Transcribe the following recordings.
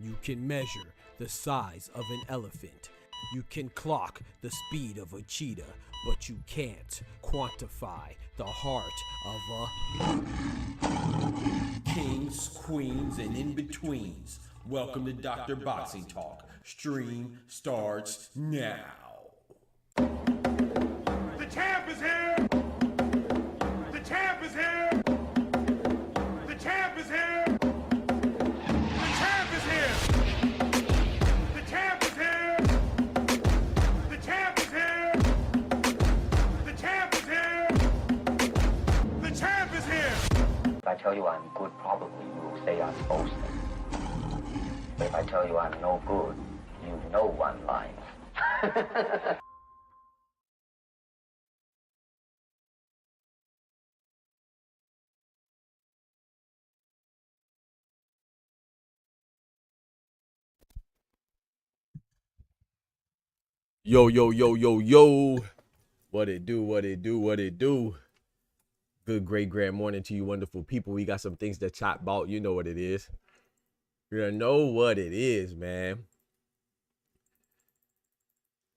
You can measure the size of an elephant. You can clock the speed of a cheetah, but you can't quantify the heart of a kings, queens, and in-betweens. Welcome to Dr. Boxing Talk. Stream starts now. The champ is here! The champ is here! The champ is here! The champ is here! The champ is here! The champ is here! The champ is here! The champ is here! If I tell you I'm good, probably you will say I'm boasting. If I tell you I'm no good, you know one line. Yo, yo, yo, yo, yo. What it do, what it do, what it do. Good, great, grand morning to you wonderful people. We got some things to chat about. You know what it is. You know what it is, man.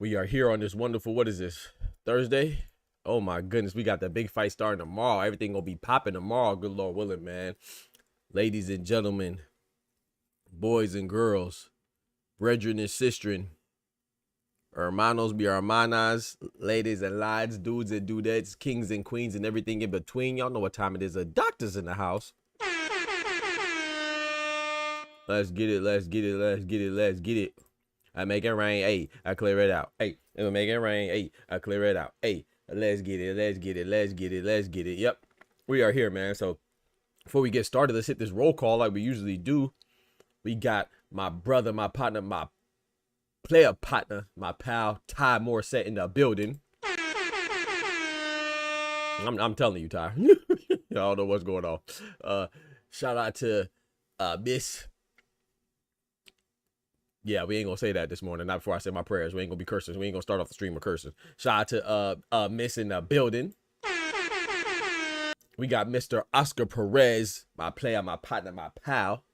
We are here on this wonderful, what is this, Thursday? Oh my goodness, we got the big fight starting tomorrow. Everything gonna be popping tomorrow, good Lord willing, man. Ladies and gentlemen, boys and girls, brethren and sistren, hermanos be hermanas, ladies and lads, dudes and dudettes, kings and queens, and everything in between. Y'all know what time it is. A doctor's in the house. Let's get it, let's get it, let's get it, let's get it. I make it rain, hey, I clear it out. Hey, it'll make it rain, hey, I clear it out. Hey, let's get it, let's get it, let's get it, let's get it. Yep, we are here, man. So before we get started, let's hit this roll call like we usually do. We got my brother, my partner, my player partner, my pal, Ty Morrell in the building. I'm telling you, Ty. Y'all know what's going on. Shout out to Miss. Yeah, we ain't gonna say that this morning. Not before I say my prayers. We ain't gonna be cursing. We ain't gonna start off the stream with cursing. Shout out to Miss in the building. We got Mr. Oscar Perez, my player, my partner, my pal,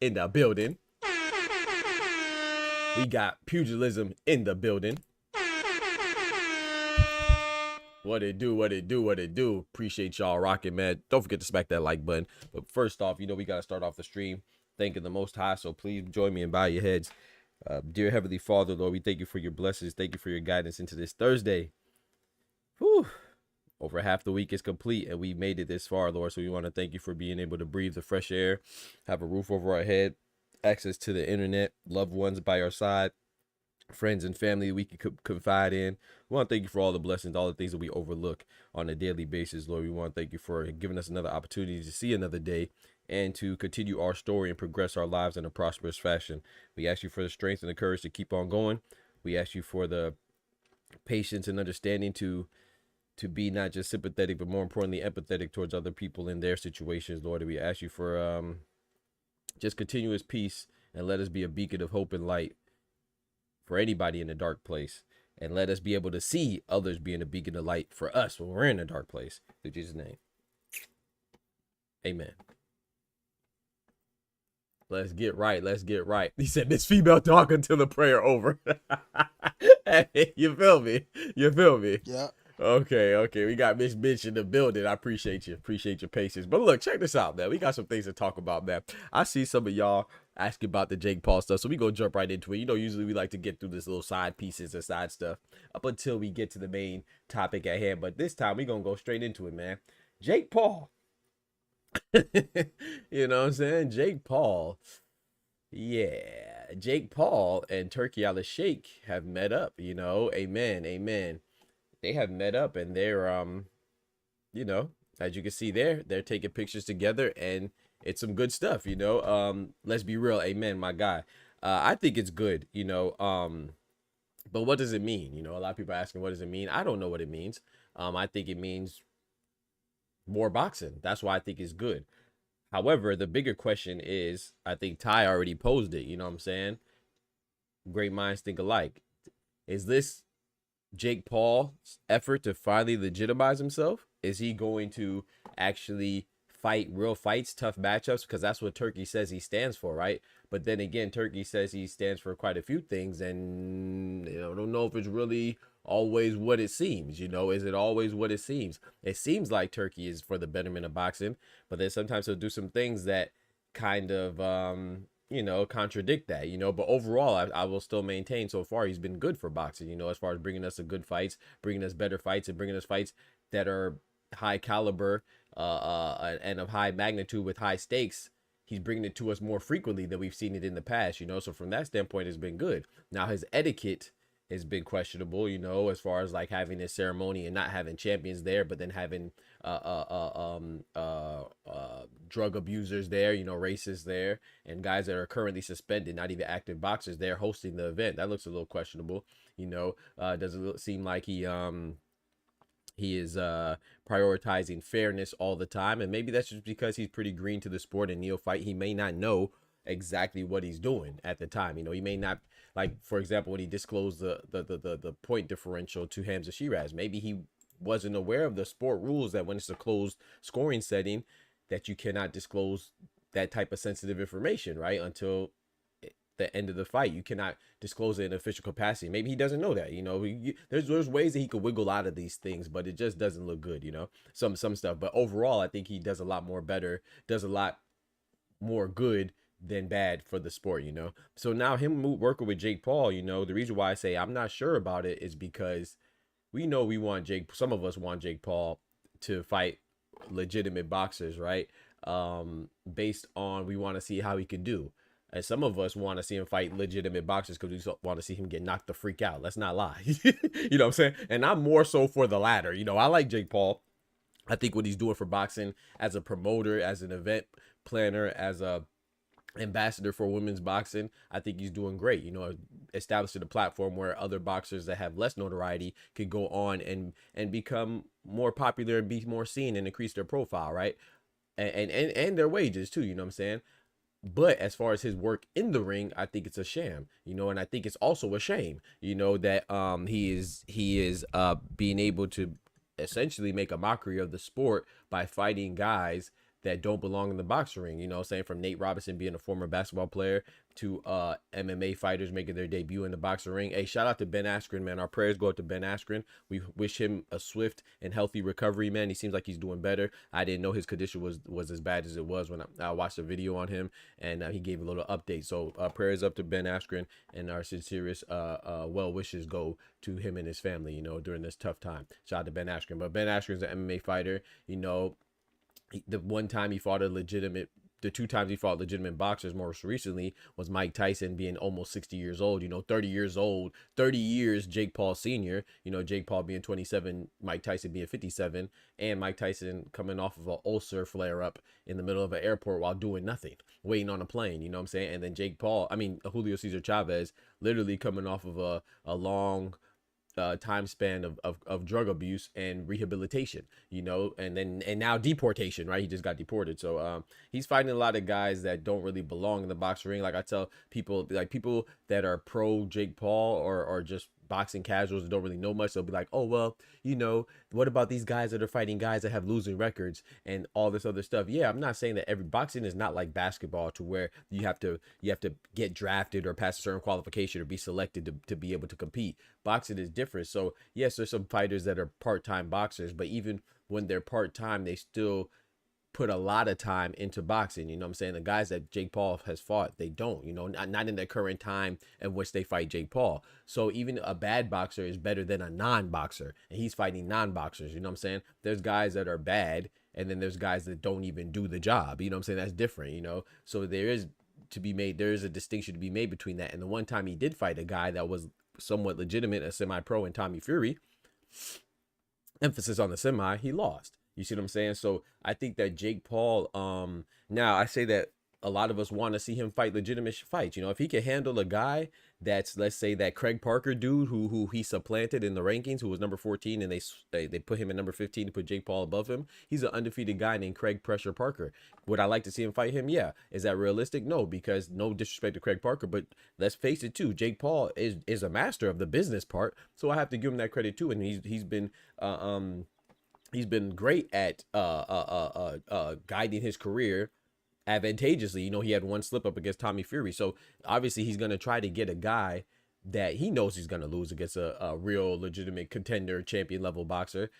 in the building. We got pugilism in the building. What it do, what it do, what it do. Appreciate y'all rocking, man. Don't forget to smack that like button. But first off, you know we got to start off the stream thanking the Most High. So please join me and bow your heads. Dear Heavenly Father, Lord, we thank you for your blessings. Thank you for your guidance into this Thursday. Whew. Over half the week is complete and we made it this far, Lord. So we want to thank you for being able to breathe the fresh air, have a roof over our head, access to the internet, loved ones by our side, friends and family we can confide in. We want to thank you for all the blessings, all the things that we overlook on a daily basis, Lord. We want to thank you for giving us another opportunity to see another day and to continue our story and progress our lives in a prosperous fashion. We ask you for the strength and the courage to keep on going. We ask you for the patience and understanding to be not just sympathetic, but more importantly, empathetic towards other people in their situations, Lord. We ask you for just continuous peace, and let us be a beacon of hope and light for anybody in a dark place. And let us be able to see others being a beacon of light for us when we're in a dark place. In Jesus' name. Amen. Let's get right. Let's get right. He said, Miss Female talk until the prayer over. Hey, you feel me? You feel me? Yeah. Okay. We got Miss Bitch in the building. I appreciate you. Appreciate your patience. But look, check this out, man. We got some things to talk about, man. I see some of y'all asking about the Jake Paul stuff, so we gonna jump right into it. You know, usually we like to get through this little side pieces and side stuff up until we get to the main topic at hand. But this time we gonna go straight into it, man. Jake Paul. You know what I'm saying? Jake Paul. Yeah. Jake Paul and Turki Alalshikh have met up, you know. Amen. They have met up, and they're you know, as you can see there, they're taking pictures together, and it's some good stuff, you know. Let's be real. Amen, my guy. I think it's good, you know. But what does it mean? You know, a lot of people are asking, what does it mean? I don't know what it means. I think it means more boxing. That's why I think it's good. However, the bigger question is, I think Ty already posed it, you know what I'm saying? Great minds think alike. Is this Jake Paul's effort to finally legitimize himself? Is he going to actually fight real fights, tough matchups? Because that's what Turki says he stands for, right? But then again, Turki says he stands for quite a few things, and you know, I don't know if it's really always what it seems. You know, is it always what it seems? It seems like Turki is for the betterment of boxing, but then sometimes he'll do some things that kind of you know, contradict that, you know. But overall, I will still maintain so far he's been good for boxing, you know, as far as bringing us a good fights, bringing us better fights, and bringing us fights that are high caliber and of high magnitude with high stakes. He's bringing it to us more frequently than we've seen it in the past, you know. So from that standpoint, it's been good. Now his etiquette has been questionable, you know, as far as like having this ceremony and not having champions there, but then having drug abusers there, you know, racists there, and guys that are currently suspended, not even active boxers there hosting the event. That looks a little questionable, you know. Does it seem like he is prioritizing fairness all the time? And maybe that's just because he's pretty green to the sport and neophyte. He may not know exactly what he's doing at the time. You know, he may not, like, for example, when he disclosed the point differential to Hamza Shiraz, maybe he wasn't aware of the sport rules that when it's a closed scoring setting, that you cannot disclose that type of sensitive information, right? Until the end of the fight. You cannot disclose it in official capacity. Maybe he doesn't know that, you know. There's ways that he could wiggle out of these things, but it just doesn't look good, you know, some stuff. But overall, I think he does a lot more better, does a lot more good than bad for the sport, you know. So now him working with Jake Paul, you know, the reason why I say I'm not sure about it is because we know some of us want Jake Paul to fight legitimate boxers, right? Based on, we want to see how he can do. And some of us want to see him fight legitimate boxers because we want to see him get knocked the freak out. Let's not lie. You know what I'm saying? And I'm more so for the latter. You know, I like Jake Paul. I think what he's doing for boxing as a promoter, as an event planner, as a ambassador for women's boxing, I think he's doing great, you know, establishing a platform where other boxers that have less notoriety could go on and become more popular and be more seen and increase their profile, right? And their wages too, you know what I'm saying? But as far as his work in the ring, I think it's a sham, you know, and I think it's also a shame, you know, that he is being able to essentially make a mockery of the sport by fighting guys that don't belong in the boxing ring, you know, saying from Nate Robinson being a former basketball player to MMA fighters making their debut in the boxing ring. Hey, shout out to Ben Askren, man. Our prayers go out to Ben Askren. We wish him a swift and healthy recovery, man. He seems like he's doing better. I didn't know his condition was as bad as it was when I watched a video on him, and he gave a little update. So prayers up to Ben Askren, and our sincerest well wishes go to him and his family, you know, during this tough time. Shout out to Ben Askren. But Ben Askren's an MMA fighter, you know. The one time he fought a legitimate the 2 times he fought legitimate boxers most recently was Mike Tyson being almost 60 years old, 30 years old, 30 years Jake Paul senior, Jake Paul being 27, Mike Tyson being 57, and Mike Tyson coming off of an ulcer flare up in the middle of an airport while doing nothing, waiting on a plane, you know what I'm saying? And then Julio Cesar Chavez literally coming off of a long time span of drug abuse and rehabilitation, and now deportation, right? He just got deported. So he's fighting a lot of guys that don't really belong in the boxing ring. Like I tell people, like people that are pro Jake Paul or just boxing casuals that don't really know much, they'll be like, oh, well, what about these guys that are fighting guys that have losing records and all this other stuff? Yeah, I'm not saying that every boxing is not like basketball to where you have to get drafted or pass a certain qualification or be selected to be able to compete. Boxing is different. So yes, there's some fighters that are part-time boxers, but even when they're part-time, they still put a lot of time into boxing. You know what I'm saying? The guys that Jake Paul has fought, they don't, not in the current time in which they fight Jake Paul. So even a bad boxer is better than a non-boxer, and he's fighting non-boxers. You know what I'm saying? There's guys that are bad, and then there's guys that don't even do the job. You know what I'm saying? That's different, So there is a distinction to be made between that. And the one time he did fight a guy that was somewhat legitimate, a semi-pro, in Tommy Fury, emphasis on the semi, he lost. You see what I'm saying? So I think that Jake Paul, now I say that a lot of us want to see him fight legitimate fights. If he can handle a guy that's, let's say, that Craig Parker dude who he supplanted in the rankings, who was number 14, and they put him at number 15 to put Jake Paul above him. He's an undefeated guy named Craig Pressure Parker. Would I like to see him fight him? Yeah. Is that realistic? No, because no disrespect to Craig Parker, but let's face it too, Jake Paul is a master of the business part, so I have to give him that credit too. And he's been great at guiding his career advantageously. He had one slip up against Tommy Fury. So obviously he's going to try to get a guy that he knows he's going to lose against a real legitimate contender, champion level boxer.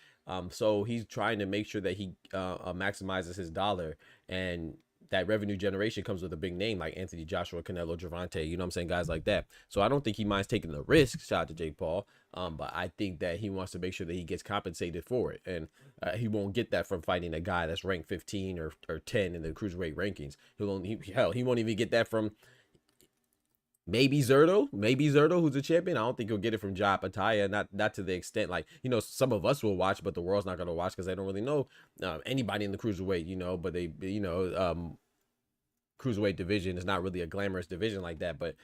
So he's trying to make sure that he maximizes his dollar, and that revenue generation comes with a big name like Anthony Joshua, Canelo, Gervonta, you know what I'm saying? Guys like that. So I don't think he minds taking the risk. Shout out to Jake Paul. But I think that he wants to make sure that he gets compensated for it. And he won't get that from fighting a guy that's ranked 15 or 10 in the cruiserweight rankings. He won't even get that from maybe Zerto, who's a champion. I don't think he'll get it from Ja Pataya, not to the extent like, some of us will watch, but the world's not going to watch because they don't really know anybody in the cruiserweight, but they, cruiserweight division is not really a glamorous division like that, but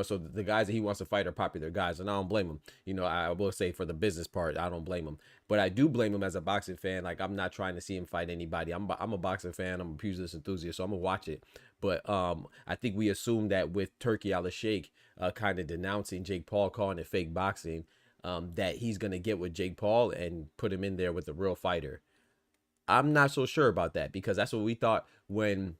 so the guys that he wants to fight are popular guys, and I don't blame him. I will say for the business part, I don't blame him, but I do blame him as a boxing fan. Like, I'm not trying to see him fight anybody. I'm a boxing fan, I'm a pugilist enthusiast, so I'm gonna watch it. But I think we assume that with Turki Alalshikh kind of denouncing Jake Paul, calling it fake boxing, that he's gonna get with Jake Paul and put him in there with a real fighter. I'm not so sure about that, because that's what we thought when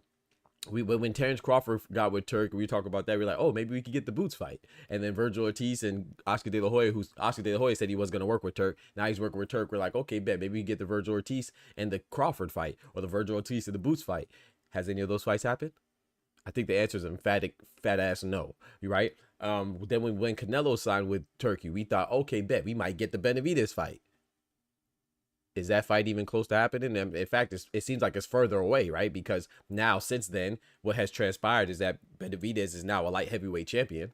Terrence Crawford got with Turk. We talk about that. We're like, oh, maybe we could get the Boots fight. And then Virgil Ortiz and Oscar De La Hoya, Oscar De La Hoya said he was going to work with Turk. Now he's working with Turk. We're like, okay, bet. Maybe we get the Virgil Ortiz and the Crawford fight, or the Virgil Ortiz and the Boots fight. Has any of those fights happened? I think the answer is emphatic, fat ass no. You right? Then when Canelo signed with Turkey, we thought, okay, bet we might get the Benavidez fight. Is that fight even close to happening? And in fact, it seems like it's further away, right? Because now, since then, what has transpired is that Benavidez is now a light heavyweight champion.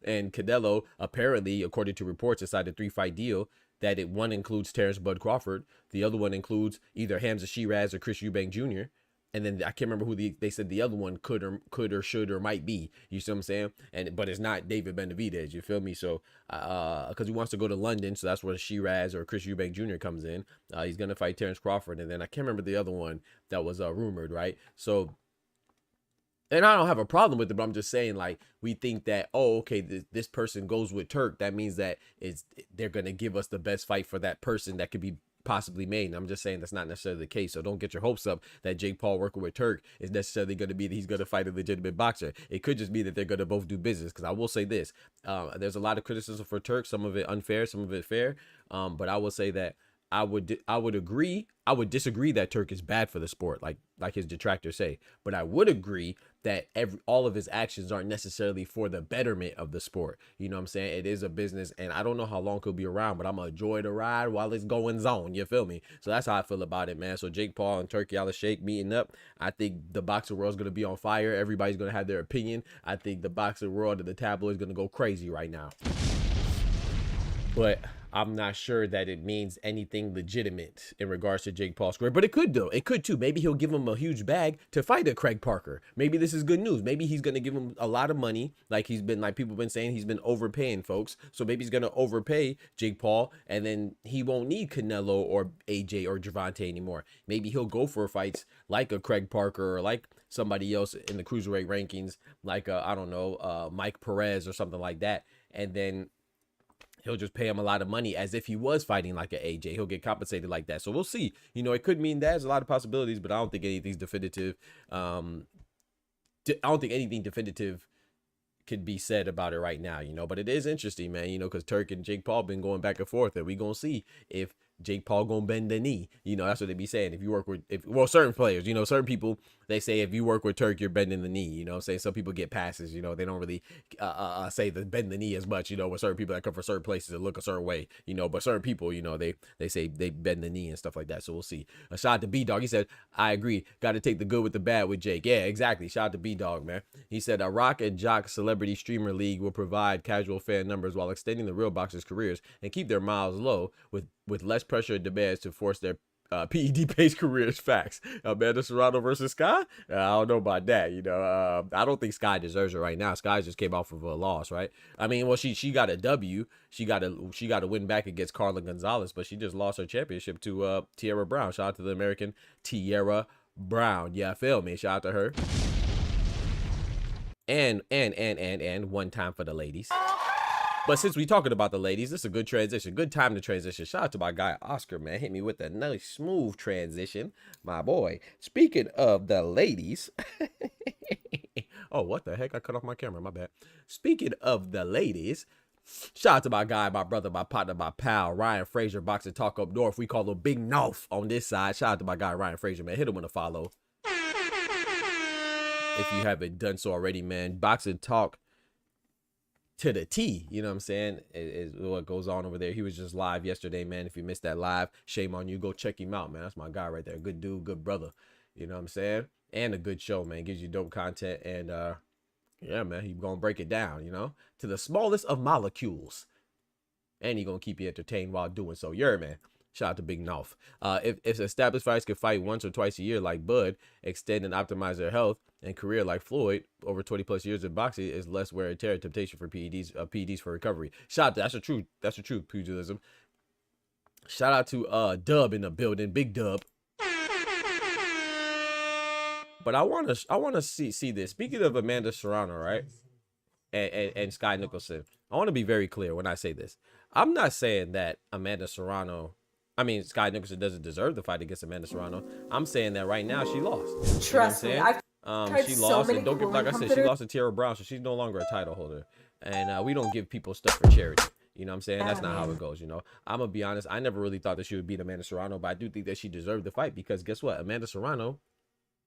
And Canelo, apparently, according to reports, decided a 3-fight deal that one includes Terrence Bud Crawford. The other one includes either Hamza Shiraz or Chris Eubank Jr. And then I can't remember who they said the other one could or should or might be. You see what I'm saying? But it's not David Benavidez. You feel me? So because he wants to go to London, so that's where Shiraz or Chris Eubank Jr. comes in. He's gonna fight Terrence Crawford, and then I can't remember the other one that was rumored, right? So, and I don't have a problem with it, but I'm just saying, like, we think that, oh, okay, this person goes with Turk. That means that they're gonna give us the best fight for that person that could be possibly made. And I'm just saying that's not necessarily the case. So don't get your hopes up that Jake Paul working with Turk is necessarily going to be that he's going to fight a legitimate boxer. It could just be that they're going to both do business. Because I will say this, there's a lot of criticism for Turk, some of it unfair, some of it fair. But I will say that I would agree. I would disagree that Turk is bad for the sport, like his detractors say. But I would agree that all of his actions aren't necessarily for the betterment of the sport. You know what I'm saying? It is a business, and I don't know how long he'll be around, but I'm gonna enjoy the ride while it's going zone. You feel me? So that's how I feel about it, man. So Jake Paul and Turki Alalshikh meeting up. I think the boxing world's gonna be on fire. Everybody's gonna have their opinion. I think the boxing world and the tabloids gonna go crazy right now. But I'm not sure that it means anything legitimate in regards to Jake Paul's career. But it could, though. It could, too. Maybe he'll give him a huge bag to fight a Craig Parker. Maybe this is good news. Maybe he's going to give him a lot of money. Like people have been saying, he's been overpaying folks. So maybe he's going to overpay Jake Paul. And then he won't need Canelo or AJ or Gervonta anymore. Maybe he'll go for fights like a Craig Parker or like somebody else in the cruiserweight rankings. Like, I don't know, Mike Perez or something like that. And then he'll just pay him a lot of money as if he was fighting like an AJ. He'll get compensated like that. So we'll see. You know, it could mean that. There's a lot of possibilities, but I don't think anything's definitive. I don't think anything definitive could be said about it right now, you know. But it is interesting, man, you know, because Turk and Jake Paul been going back and forth, and we gonna see if Jake Paul gonna bend the knee. You know, that's what they be saying. If you work with, well, certain players, you know, certain people, they say if you work with Turk, you're bending the knee. You know what I'm saying? Some people get passes, you know, they don't really say the bend the knee as much, you know, with certain people that come from certain places and look a certain way, you know, but certain people, you know, they say they bend the knee and stuff like that. So we'll see. A shout out to B-Dog. He said, I agree. Got to take the good with the bad with Jake. Yeah, exactly. Shout out to B-Dog, man. He said, a Rock and Jock Celebrity Streamer League will provide casual fan numbers while extending the real boxers' careers and keep their miles low with less pressure and demands to force their PED-based careers. Facts. Amanda Serrano versus Sky? I don't know about that. You know, I don't think Sky deserves it right now. Sky just came off of a loss, right? I mean, well, she got a W. She got to win back against Carla Gonzalez, but she just lost her championship to Tierra Brown. Shout out to the American Tierra Brown. Yeah, feel me. Shout out to her. And one time for the ladies. But since we talking about the ladies, this is a good transition. Good time to transition. Shout out to my guy, Oscar, man. Hit me with a nice, smooth transition. My boy. Speaking of the ladies. Oh, what the heck? I cut off my camera. My bad. Speaking of the ladies. Shout out to my guy, my brother, my partner, my pal, Ryan Frazier, Boxing Talk Up North. We call him Big North on this side. Shout out to my guy, Ryan Frazier, man. Hit him with a follow. If you haven't done so already, man. Boxing Talk to the T, you know what I'm saying, is what goes on over there. He was just live yesterday, man. If you missed that live, shame on you. Go check him out, man. That's my guy right there. Good dude, good brother. You know what I'm saying? And a good show, man. Gives you dope content. And yeah, man, he gonna break it down, you know, to the smallest of molecules. And he gonna keep you entertained while doing so. Yeah, man. Shout out to Big North. If established fighters could fight once or twice a year like Bud, extend and optimize their health and career like Floyd, over 20 plus years of boxing is less wear and tear and temptation for PEDs for recovery. Shout out to, that's the truth, pugilism. Shout out to Dub in the building, Big Dub. But I wanna see this. Speaking of Amanda Serrano, right? And Sky Nicholson, I want to be very clear when I say this. I'm not saying that Sky Nicholson doesn't deserve the fight against Amanda Serrano. I'm saying that right now she lost. Trust me, she lost, and don't get, like I said, she lost to Tierra Brown, so she's no longer a title holder. And we don't give people stuff for charity. You know what I'm saying? That's not how it goes, you know. I'm going to be honest. I never really thought that she would beat Amanda Serrano, but I do think that she deserved the fight because guess what? Amanda Serrano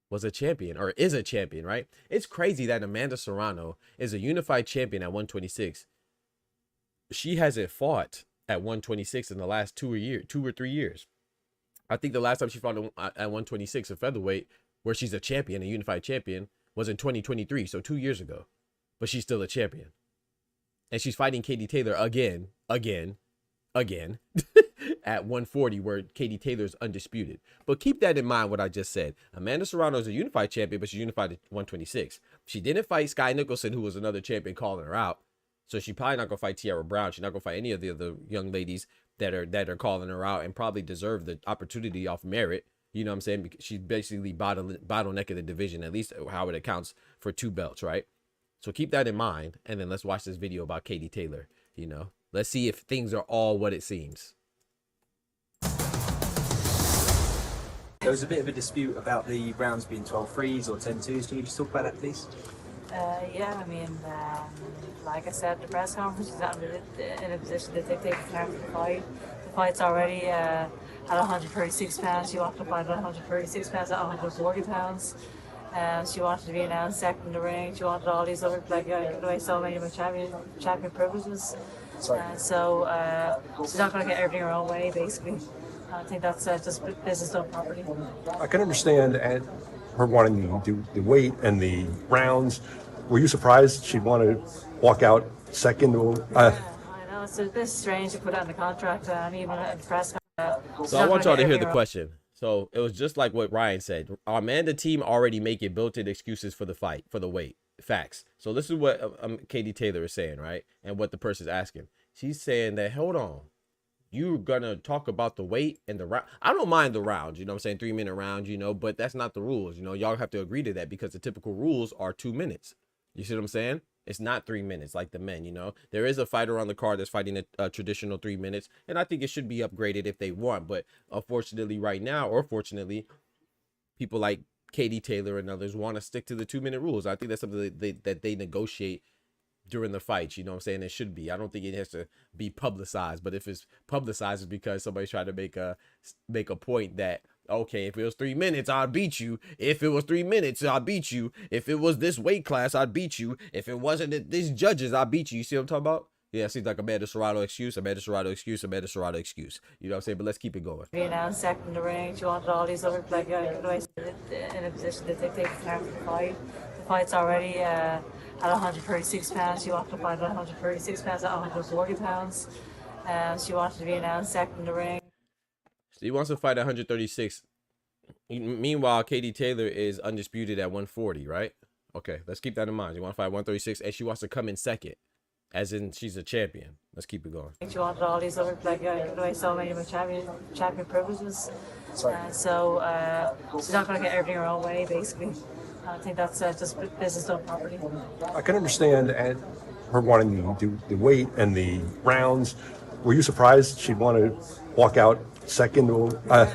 was a champion, or is a champion, right? It's crazy that Amanda Serrano is a unified champion at 126. She hasn't fought at 126 in the last 2 or 3 years. I think the last time she fought at 126 in featherweight, where she's a champion, a unified champion, was in 2023, so 2 years ago. But she's still a champion. And she's fighting Katie Taylor again, at 140, where Katie Taylor's undisputed. But keep that in mind, what I just said. Amanda Serrano is a unified champion, but she's unified at 126. She didn't fight Sky Nicholson, who was another champion, calling her out. So she's probably not going to fight Tierra Brown. She's not going to fight any of the other young ladies that are calling her out and probably deserve the opportunity off merit. You know what I'm saying? Because she's basically bottleneck of the division, at least how it accounts for 2 belts, right? So keep that in mind. And then let's watch this video about Katie Taylor. You know, let's see if things are all what it seems. There was a bit of a dispute about the rounds being 12-3s or 10-2s. Can you just talk about that, please? Yeah, I mean, like I said, the press conference is not in a position to dictate the time for the fight. The fight's already at 136 pounds. She wanted to fight at 136 pounds at 140 pounds. She wanted to be announced second in the ring. She wanted all these other, like, give away so many of my champion privileges. So she's not going to get everything her own way, basically. I think that's just business done properly. I can understand her wanting to do the weight and the rounds. Were you surprised she'd want to walk out second? I know, it's a bit strange to put that in the contract, and even in the press conference. So I want y'all to hear the question. So it was just like what Ryan said. Our Amanda team already making built-in excuses for the fight, for the weight. Facts. So this is what Katie Taylor is saying, right? And what the person's asking. She's saying that, hold on, you're gonna talk about the weight and the round. I don't mind the rounds, you know what I'm saying, 3-minute rounds, you know, but that's not the rules. You know, y'all have to agree to that because the typical rules are 2 minutes. You see what I'm saying? It's not 3 minutes like the men, you know. There is a fighter on the card that's fighting a traditional 3 minutes, and I think it should be upgraded if they want. But unfortunately right now, or fortunately, people like Katie Taylor and others want to stick to the 2-minute rules. I think that's something that they negotiate during the fights, you know what I'm saying? It should be. I don't think it has to be publicized, but if it's publicized, it's because somebody's trying to make a point that, okay, if it was 3 minutes, I'd beat you. If it was 3 minutes, I'd beat you. If it was this weight class, I'd beat you. If it wasn't these judges, I'd beat you. You see what I'm talking about? Yeah, it seems like Amanda Serrano excuse, Amanda Serrano excuse, Amanda Serrano excuse. You know what I'm saying? But let's keep it going. Being announced second in the ring, she wanted all these other, like, guys in a position to dictate the time for the fight. The fight's already at 136 pounds. She wanted to fight at 136 pounds at 140 pounds. She wanted to be announced second in the ring. She wants to fight at 136. Meanwhile, Katie Taylor is undisputed at 140, right? Okay, let's keep that in mind. She wants to fight 136, and she wants to come in second, as in she's a champion. Let's keep it going. She wanted all these other, like, give away so many of my champion privileges. So she's not going to get everything her own way, basically. I think that's just business done properly. I can understand her wanting to do the weight and the rounds. Were you surprised she'd want to walk out second? I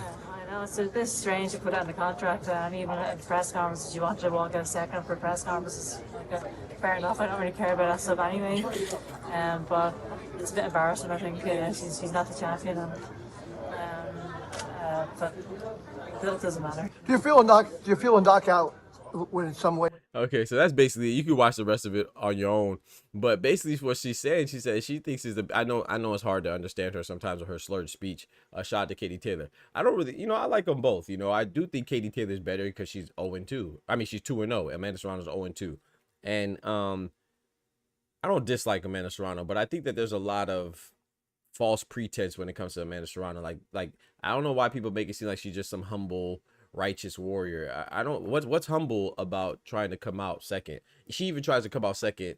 know, it's a bit strange to put that in the contract, and even in the press conferences, you wanted to walk out second for press conferences. Like, fair enough, I don't really care about that stuff anyway. But it's a bit embarrassing, I think. She's not the champion, but it doesn't matter. Do you feel a knockout in some way? Okay, so that's basically, you can watch the rest of it on your own, but basically what she's saying, she said she thinks is I know it's hard to understand her sometimes with her slurred speech. Shout out to Katie Taylor. I don't really, I like them both. I do think Katie Taylor's better because she's 0-2. I mean, she's 2-0. Amanda Serrano's 0-2, and I don't dislike Amanda Serrano, but I think that there's a lot of false pretense when it comes to Amanda Serrano. Like I don't know why people make it seem like she's just some humble, righteous warrior. I don't. What's humble about trying to come out second? She even tries to come out second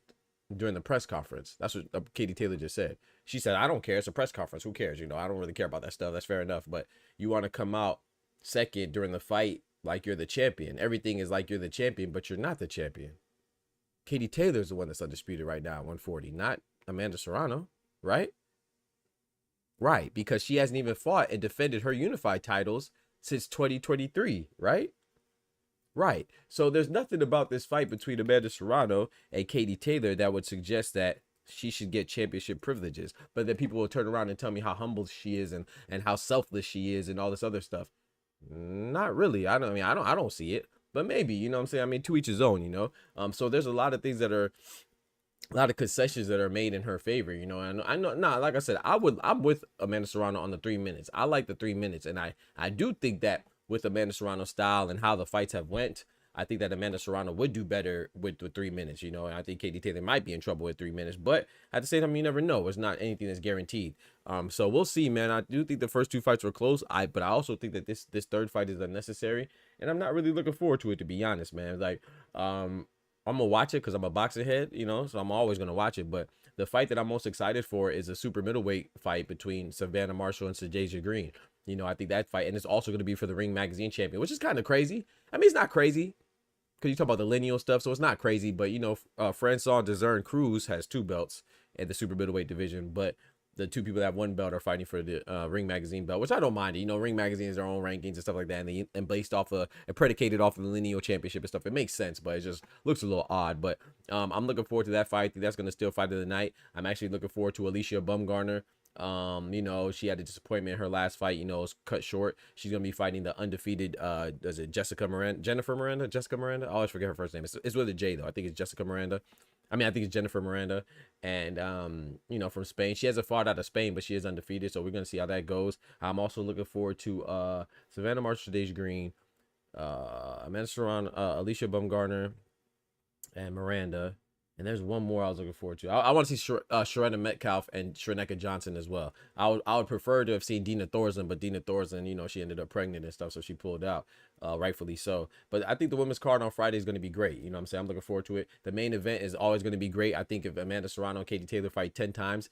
during the press conference. That's what Katie Taylor just said. She said, "I don't care. It's a press conference. Who cares? I don't really care about that stuff. That's fair enough. But you want to come out second during the fight like you're the champion. Everything is like you're the champion, but you're not the champion." Katie Taylor's the one that's undisputed right now at 140, not Amanda Serrano, right? Right, because she hasn't even fought and defended her unified titles since 2023, right? Right. So there's nothing about this fight between Amanda Serrano and Katie Taylor that would suggest that she should get championship privileges. But then people will turn around and tell me how humble she is and how selfless she is and all this other stuff. Not really. I don't see it. But maybe, you know what I'm saying? I mean, to each his own, So there's a lot of things that are, a lot of concessions that are made in her favor, and I know, like I said, I'm with Amanda Serrano on the 3 minutes. I like the 3 minutes, and I do think that with Amanda Serrano's style and how the fights have went, I think that Amanda Serrano would do better with 3 minutes, and I think Katie Taylor might be in trouble with 3 minutes, but at the same time, you never know. It's not anything that's guaranteed. So we'll see, man. I do think the first 2 fights were close, but I also think that this third fight is unnecessary, and I'm not really looking forward to it, to be honest, man. Like, I'm gonna watch it because I'm a boxing head, so I'm always gonna watch it. But the fight that I'm most excited for is a super middleweight fight between Savannah Marshall and Sajasia Green. I think that fight, and it's also gonna be for the Ring Magazine champion, which is kind of crazy. I mean, it's not crazy because you talk about the lineal stuff, so it's not crazy. But Francois Dezern Cruz has 2 belts in the super middleweight division, but the 2 people that have 1 belt are fighting for the Ring Magazine belt, which I don't mind. Ring Magazine has their own rankings and stuff like that, and based off and predicated off of the lineal championship and stuff. It makes sense, but it just looks a little odd. But I'm looking forward to that fight. I think that's going to still fight of the night. I'm actually looking forward to Alicia Bumgarner You know, she had a disappointment in her last fight, you know, it was cut short. She's gonna be fighting the undefeated is it Jessica Miranda? I always forget her first name. It's with a J though. I think it's Jessica Miranda. I mean, I think it's Jennifer Miranda. And you know, from Spain. She hasn't fought out of Spain, but she is undefeated. So we're gonna see how that goes. I'm also looking forward to Savannah Marshall Green, Amanda Serrano, Alicia Bumgarner, and Miranda. And there's one more I was looking forward to. I want to see Sharetta Metcalf and Shreneka Johnson as well. I would prefer to have seen Dina Thorson, but Dina Thorson, you know, she ended up pregnant and stuff, so she pulled out, rightfully so. But I think the women's card on Friday is going to be great. You know what I'm saying? I'm looking forward to it. The main event is always going to be great. I think if Amanda Serrano and Katie Taylor fight 10 times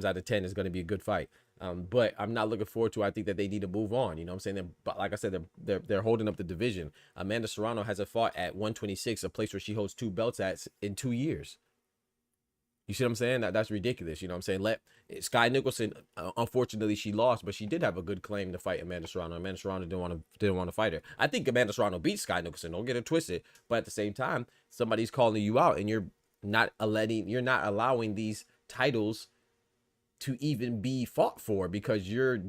out of 10 is going to be a good fight. But I'm not looking forward to it. I think that they need to move on. You know what I'm saying? But like I said, they're holding up the division. Amanda Serrano hasn't fought at 126, a place where she holds 2 belts at in 2 years. You see what I'm saying? That's ridiculous. You know what I'm saying? Sky Nicholson, unfortunately, she lost, but she did have a good claim to fight Amanda Serrano. Amanda Serrano didn't want to fight her. I think Amanda Serrano beat Sky Nicholson. Don't get it twisted. But at the same time, somebody's calling you out, and you're not allowing these titles to even be fought for because you're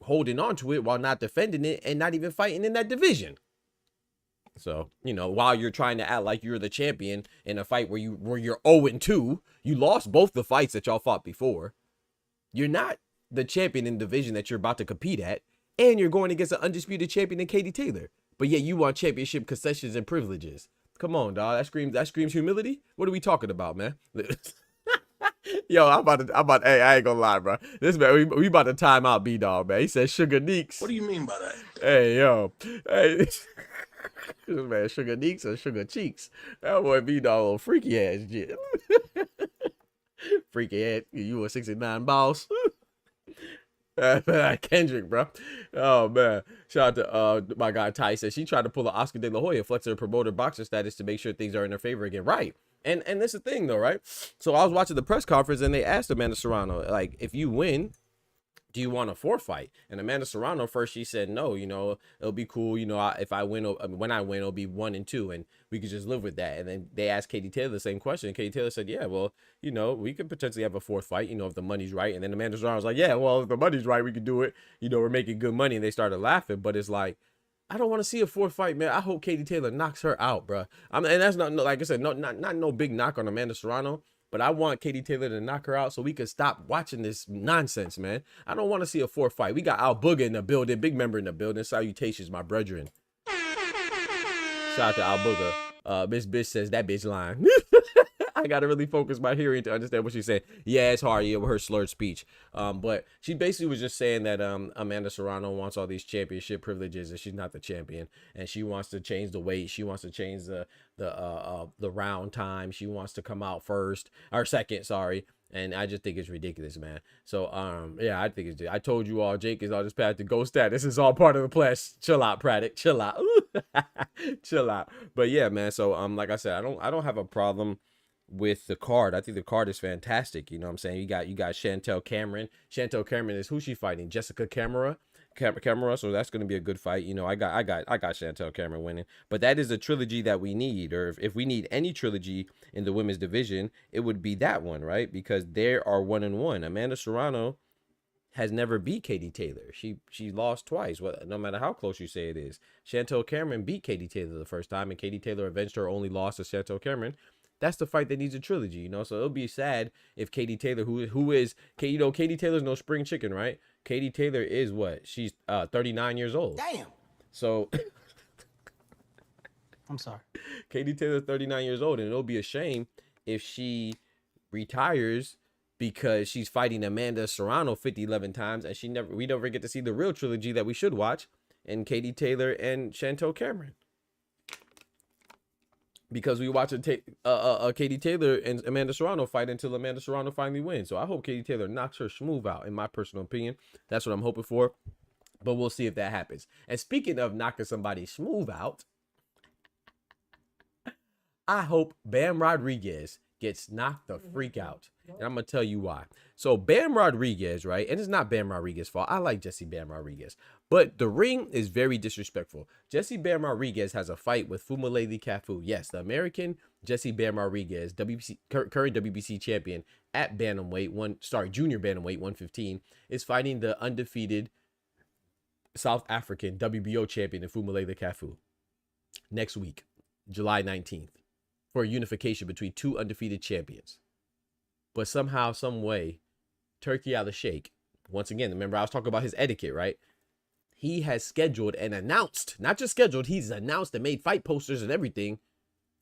holding on to it while not defending it and not even fighting in that division. So, you know, while you're trying to act like you're the champion in a fight where you're 0-2, you lost both the fights that y'all fought before. You're not the champion in the division that you're about to compete at, and you're going against an undisputed champion in Katie Taylor. But yet you want championship concessions and privileges. Come on, dog. That screams humility. What are we talking about, man? Yo, hey, I ain't gonna lie, bro. This man, we about to time out B-Dog, man. He said Sugar Neeks. What do you mean by that? Hey, yo. Hey, this man, Sugar Neeks or Sugar Cheeks. That boy B-Dog, little freaky ass shit. Freaky ass. You a 69 boss. Kendrick, bro. Oh, man. Shout out to my guy Ty. Said she tried to pull an Oscar De La Hoya, flex her promoter boxer status to make sure things are in her favor again. Right. And that's the thing, though, right? So I was watching the press conference, and they asked Amanda Serrano, like, if you win, do you want a 4th fight? And Amanda Serrano, first, she said, no, you know, it'll be cool. You know, if I win, when I win, it'll be 1 and 2, and we could just live with that. And then they asked Katie Taylor the same question. And Katie Taylor said, yeah, well, you know, we could potentially have a 4th fight, you know, if the money's right. And then Amanda Serrano was like, yeah, well, if the money's right, we could do it. You know, we're making good money. And they started laughing. But it's like, I don't want to see a 4th fight, man. I hope Katie Taylor knocks her out, bro. And that's not, like I said, not no big knock on Amanda Serrano, but I want Katie Taylor to knock her out so we can stop watching this nonsense, man. I don't want to see a 4th fight. We got Al Booger in the building, big member in the building. Salutations, my brethren. Shout out to Al Booger. Miss Bitch says that bitch lying. I gotta really focus my hearing to understand what she's saying. Yeah, it's hard, with her slurred speech. But she basically was just saying that Amanda Serrano wants all these championship privileges and she's not the champion. And she wants to change the weight. She wants to change the round time. She wants to come out second, sorry. And I just think it's ridiculous, man. So yeah, I think it's. I told you all, Jake is on this path to ghost status. This is all part of the flesh. Chill out, Praddock. Chill out. Chill out. But yeah, man. So like I said, I don't have a problem with the card. I think the card is fantastic. You know what I'm saying? You got Chantel Cameron. Chantel Cameron is who she fighting? Jessica Camara. So that's going to be a good fight. You know, I got Chantel Cameron winning. But that is a trilogy that we need, or if we need any trilogy in the women's division, it would be that one, right? Because there are 1-1. Amanda Serrano has never beat Katie Taylor. She lost twice, no matter how close you say it is. Chantel Cameron beat Katie Taylor the first time, and Katie Taylor avenged her only loss to Chantel Cameron. That's the fight that needs a trilogy, you know. So it'll be sad if Katie Taylor, who is, you know, Katie Taylor's no spring chicken, right? Katie Taylor is what? She's 39 years old. Damn. So I'm sorry. Katie Taylor's 39 years old, and it'll be a shame if she retires because she's fighting Amanda Serrano 11 times, and we never get to see the real trilogy that we should watch, and Katie Taylor and Chantel Cameron. Because we watch Katie Taylor and Amanda Serrano fight until Amanda Serrano finally wins. So I hope Katie Taylor knocks her schmoove out, in my personal opinion. That's what I'm hoping for. But we'll see if that happens. And speaking of knocking somebody schmoove out, I hope Bam Rodriguez gets knocked the freak out. And I'm going to tell you why. So Bam Rodriguez, right? And it's not Bam Rodriguez's fault. I like Jesse Bam Rodriguez. But the ring is very disrespectful. Jesse Bam Rodriguez has a fight with Fumulele Cafu. Yes, the American Jesse Bam Rodriguez, current WBC champion at bantamweight, junior bantamweight 115, is fighting the undefeated South African WBO champion in Fumulele Cafu next week, July 19th, for a unification between two undefeated champions. But somehow, some way, Turki Alalshikh, once again, remember I was talking about his etiquette, right? He has scheduled and announced, not just scheduled, he's announced and made fight posters and everything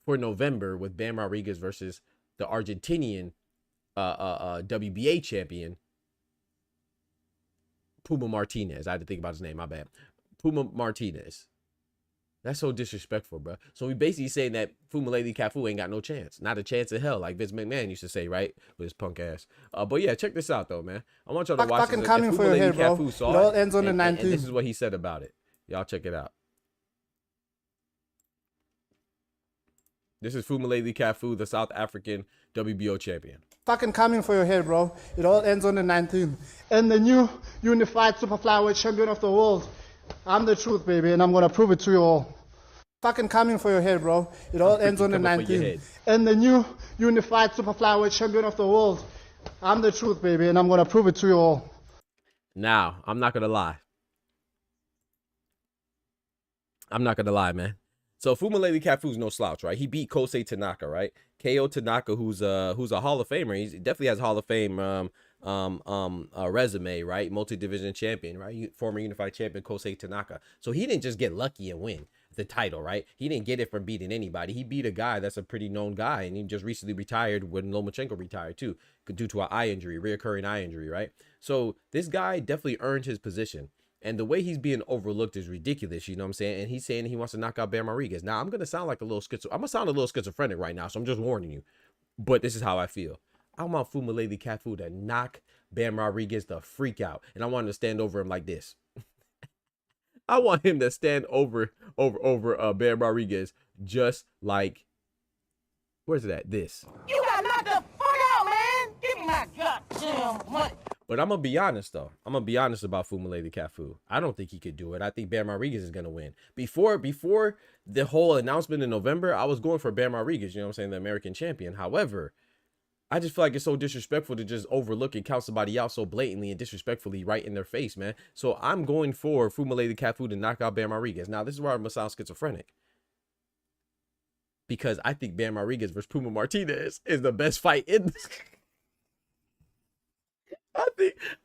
for November with Bam Rodriguez versus the Argentinian WBA champion, Puma Martinez. I had to think about his name, my bad. Puma Martinez. That's so disrespectful, bro. So we basically saying that Fumulele Cafu ain't got no chance. Not a chance in hell, like Vince McMahon used to say, right? With his punk ass. But yeah, check this out, though, man. I want y'all to watch Fucking this. coming for your head, bro. Saw It all ends on the 19th. And this is what he said about it. Y'all check it out. This is Fumulele Cafu, the South African WBO champion. Fucking coming for your head, bro. It all ends on the 19th. And the new unified super flyweight champion of the world. I'm the truth, baby, and I'm gonna prove it to you all. Fucking coming for your head, bro. It all ends on the 19th. And the new unified super flyweight champion of the world. I'm the truth, baby, and I'm gonna prove it to you all. Now, I'm not gonna lie. Man. So Fumulele Cafu's no slouch, right? He beat Kosei Tanaka, right? KO Tanaka, who's a Hall of Famer. He definitely has Hall of Fame resume, right? Multi-division champion, right? Former unified champion Kosei Tanaka. So he didn't just get lucky and win the title, right? He didn't get it from beating anybody. He beat a guy that's a pretty known guy, and he just recently retired when Lomachenko retired too, due to an eye injury, reoccurring eye injury, right? So this guy definitely earned his position. And the way he's being overlooked is ridiculous, you know what I'm saying? And he's saying he wants to knock out Bam Rodriguez. Now, I'm going to sound like I'm going to sound a little schizophrenic right now, so I'm just warning you. But this is how I feel. I want Fumulele Cafu to knock Bam Rodriguez the freak out. And I want him to stand over him like this. I want him to stand over Bam Rodriguez just like, where's it at? This. You got knocked the fuck out, man. Give me my goddamn money. But I'm going to be honest, though. I'm going to be honest about Fumulele Cafu. I don't think he could do it. I think Bam Rodriguez is going to win. Before the whole announcement in November, I was going for Bam Rodriguez, you know what I'm saying, the American champion. However, I just feel like it's so disrespectful to just overlook and count somebody out so blatantly and disrespectfully right in their face, man. So I'm going for Fumulele Cafu to knock out Bam Rodriguez. Now, this is where I'm going to sound schizophrenic. Because I think Bam Rodriguez versus Puma Martinez is the best fight in this.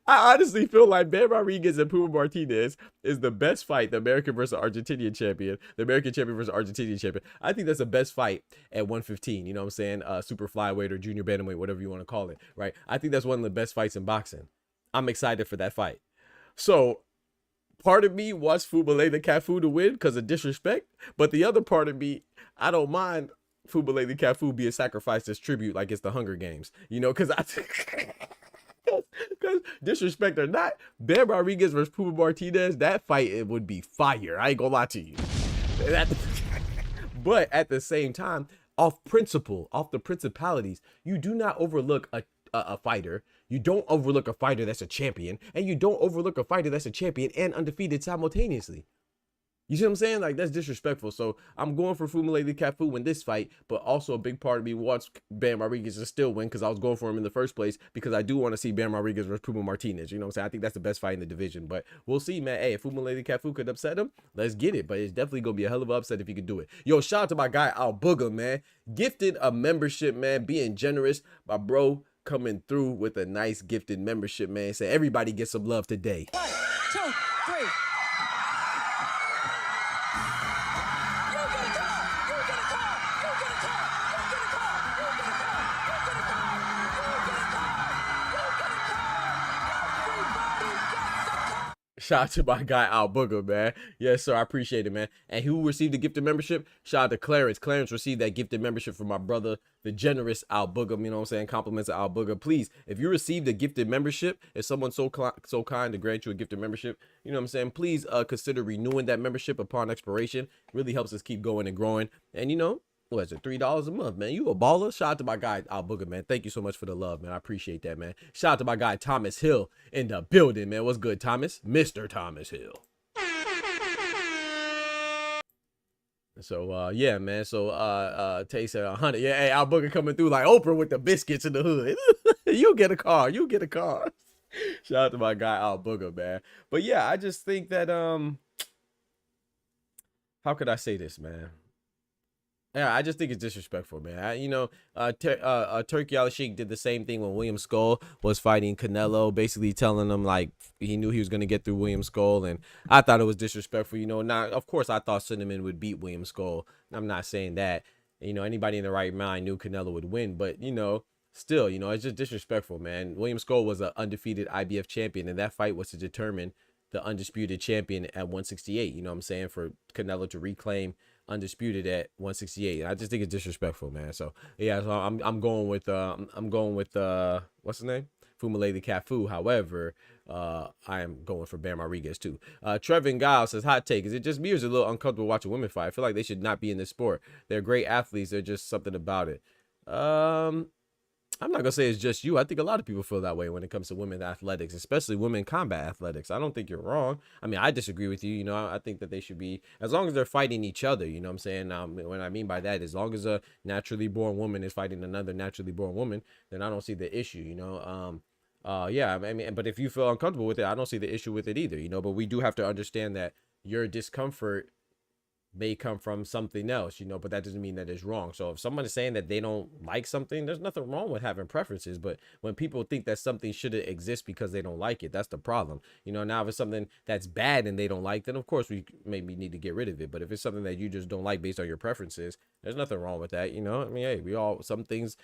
I honestly feel like Bam Rodriguez and Puma Martinez is the best fight, the American versus Argentinian champion, the American champion versus Argentinian champion. I think that's the best fight at 115, you know what I'm saying? Super flyweight or junior bantamweight, whatever you want to call it, right? I think that's one of the best fights in boxing. I'm excited for that fight. So part of me wants Fumulele Cafu to win because of disrespect, but the other part of me, I don't mind Fumulele Cafu being sacrificed as tribute like it's the Hunger Games, you know, because because disrespect or not, Bam Rodriguez versus Puma Martinez, that fight, it would be fire. I ain't gonna lie to you. But at the same time, off principle, off the principalities, you do not overlook a fighter. You don't overlook a fighter that's a champion, and you don't overlook a fighter that's a champion and undefeated simultaneously. You see what I'm saying? Like, that's disrespectful. So I'm going for Fumulele Cafu in this fight, but also a big part of me wants Bam Rodriguez to still win because I was going for him in the first place because I do want to see Bam Rodriguez versus Puma Martinez. You know what I'm saying? I think that's the best fight in the division, but we'll see, man. Hey, if Fumulele Cafu could upset him, let's get it. But it's definitely going to be a hell of an upset if he could do it. Yo, shout out to my guy, Al Booger, man. Gifted a membership, man. Being generous. My bro coming through with a nice gifted membership, man. Say everybody get some love today. 1, 2, 3. Shout out to my guy, Al Booger, man. Yes, sir. I appreciate it, man. And who received the gifted membership? Shout out to Clarence. Clarence received that gifted membership from my brother, the generous Al Booger. You know what I'm saying? Compliments to Al Booger. Please, if you received a gifted membership, if someone's so kind to grant you a gifted membership, you know what I'm saying? Please consider renewing that membership upon expiration. It really helps us keep going and growing. And, you know, what is it, $3 a month, man? You a baller. Shout out to my guy, Al Booger, man. Thank you so much for the love, man. I appreciate that, man. Shout out to my guy, Thomas Hill, in the building, man. What's good, Thomas? Mr. Thomas Hill. So yeah, man. So Tay said 100. Yeah, hey, Al Booker coming through like Oprah with the biscuits in the hood. You get a car. You get a car. Shout out to my guy Al Booker, man. But yeah, I just think that how could I say this, man? Yeah, I just think it's disrespectful, man. Turki Alalshikh did the same thing when William Skull was fighting Canelo, basically telling him like he knew he was gonna get through William Skull, and I thought it was disrespectful. Now of course I thought Cinnamon would beat William Skull. I'm not saying that. Anybody in the right mind knew Canelo would win, but still, it's just disrespectful, man. William Skull was an undefeated IBF champion, and that fight was to determine the undisputed champion at 168. You know what I'm saying? For Canelo to reclaim undisputed at 168. And I just think it's disrespectful, man. So yeah, so I'm going with what's his name? Fumile Cafu. However, I am going for Bam Rodriguez too. Trevin Giles says, hot take. Is it just me or is it a little uncomfortable watching women fight? I feel like they should not be in this sport. They're great athletes. They're just something about it. I'm not gonna say it's just you. I think a lot of people feel that way when it comes to women athletics, especially women combat athletics. I don't think you're wrong. I mean, I disagree with you. I think that they should be, as long as they're fighting each other. You know what I'm saying? What I mean by that, as long as a naturally born woman is fighting another naturally born woman, then I don't see the issue. Yeah. I mean, but if you feel uncomfortable with it, I don't see the issue with it either. But we do have to understand that your discomfort may come from something else, but that doesn't mean that it's wrong. So if someone is saying that they don't like something, there's nothing wrong with having preferences. But when people think that something shouldn't exist because they don't like it, that's the problem. Now if it's something that's bad and they don't like, then of course we maybe need to get rid of it. But if it's something that you just don't like based on your preferences, there's nothing wrong with that. I mean, hey, we all, some things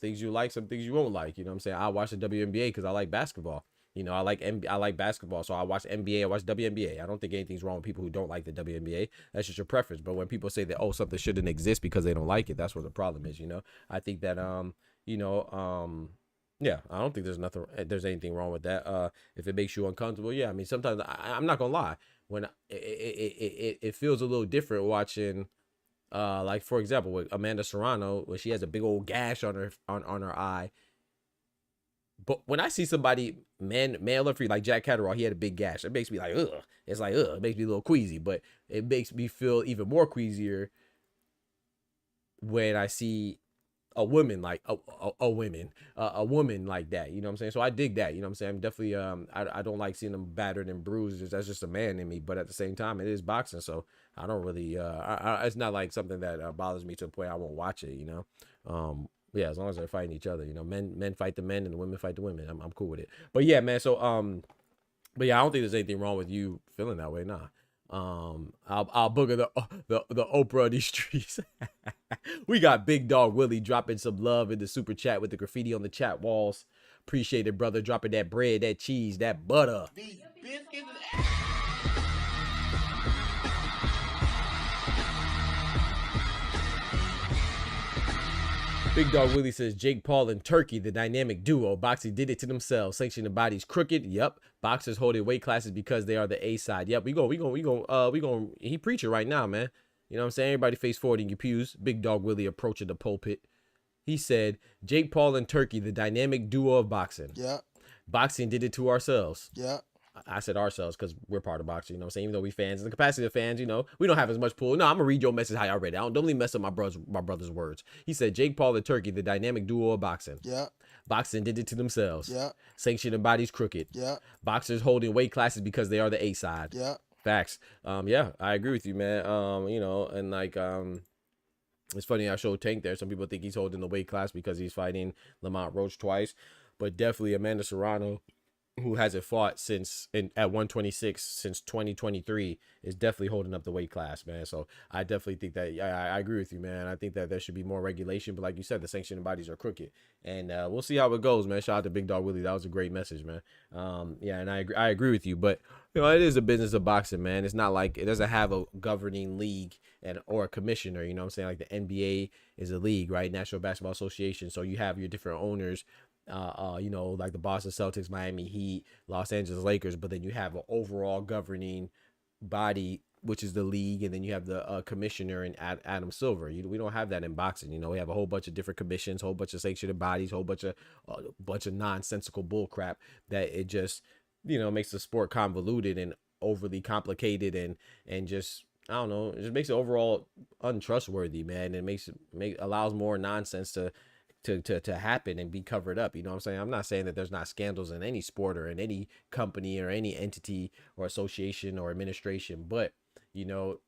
you like, some things you won't like. You know what I'm saying? I watch the WNBA because I like basketball. I like basketball, so I watch NBA, I watch WNBA. I don't think anything's wrong with people who don't like the WNBA. That's just your preference. But when people say that, oh, something shouldn't exist because they don't like it, that's where the problem is. I think that yeah, I don't think there's anything wrong with that. If it makes you uncomfortable, yeah. I mean, sometimes I'm not gonna lie, when it feels a little different watching. Like for example, with Amanda Serrano, when she has a big old gash on her eye. But when I see somebody, male or free, like Jack Catterall, he had a big gash. It makes me like, ugh. It's like, ugh. It makes me a little queasy. But it makes me feel even more queasier when I see a woman like a woman like that. You know what I'm saying? So I dig that. You know what I'm saying? I'm definitely I don't like seeing them battered and bruised. That's just a man in me. But at the same time, it is boxing, so I don't really. It's not like something that bothers me to the point I won't watch it. Yeah, as long as they're fighting each other, men fight the men and the women fight the women. I'm cool with it. But yeah, man. So but yeah, I don't think there's anything wrong with you feeling that way. Nah. I'll booger the Oprah of these streets. We got Big Dog Willie dropping some love in the super chat with the graffiti on the chat walls. Appreciate it, brother. Dropping that bread, that cheese, that butter. These biscuits Big Dog Willie says Jake Paul and Turkey, the dynamic duo. Boxing did it to themselves. Sanctioning bodies crooked. Yep. Boxers holding weight classes because they are the A side. Yep. We go. He preaching right now, man. You know what I'm saying? Everybody face forward in your pews. Big Dog Willie approaching the pulpit. He said Jake Paul and Turkey, the dynamic duo of boxing. Yeah. Boxing did it to ourselves. Yeah. I said ourselves because we're part of boxing, you know what I'm saying? Even though we fans, the capacity of fans, we don't have as much pull. No, I'm gonna read your message how y'all read it. Don't let me mess up my brother's words. He said Jake Paul and Turkey, the dynamic duo of boxing. Yeah. Boxing did it to themselves. Yeah. Sanctioning bodies crooked. Yeah. Boxers holding weight classes because they are the A side. Yeah. Facts. Yeah, I agree with you, man. And like it's funny I showed Tank there. Some people think he's holding the weight class because he's fighting Lamont Roach twice, but definitely Amanda Serrano, who hasn't fought at 126 since 2023, is definitely holding up the weight class, man. So I definitely think that I agree with you, man. I think that there should be more regulation, but like you said, the sanctioning bodies are crooked, and we'll see how it goes, man. Shout out to Big Dog Willie. That was a great message, man. Yeah, and I agree with you, but it is a business of boxing, man. It's not like it doesn't have a governing league or a commissioner. You know what I'm saying? Like the NBA is a league, right? National Basketball Association. So you have your different owners. Like the Boston Celtics, Miami Heat, Los Angeles Lakers, but then you have an overall governing body, which is the league, and then you have the commissioner and Adam Silver. We don't have that in boxing. We have a whole bunch of different commissions, whole bunch of sanctioned bodies, whole bunch of nonsensical bull crap that it just makes the sport convoluted and overly complicated and just I don't know, it just makes it overall untrustworthy, man. It allows more nonsense to happen and be covered up. You know what I'm saying? I'm not saying that there's not scandals in any sport or in any company or any entity or association or administration, but you know,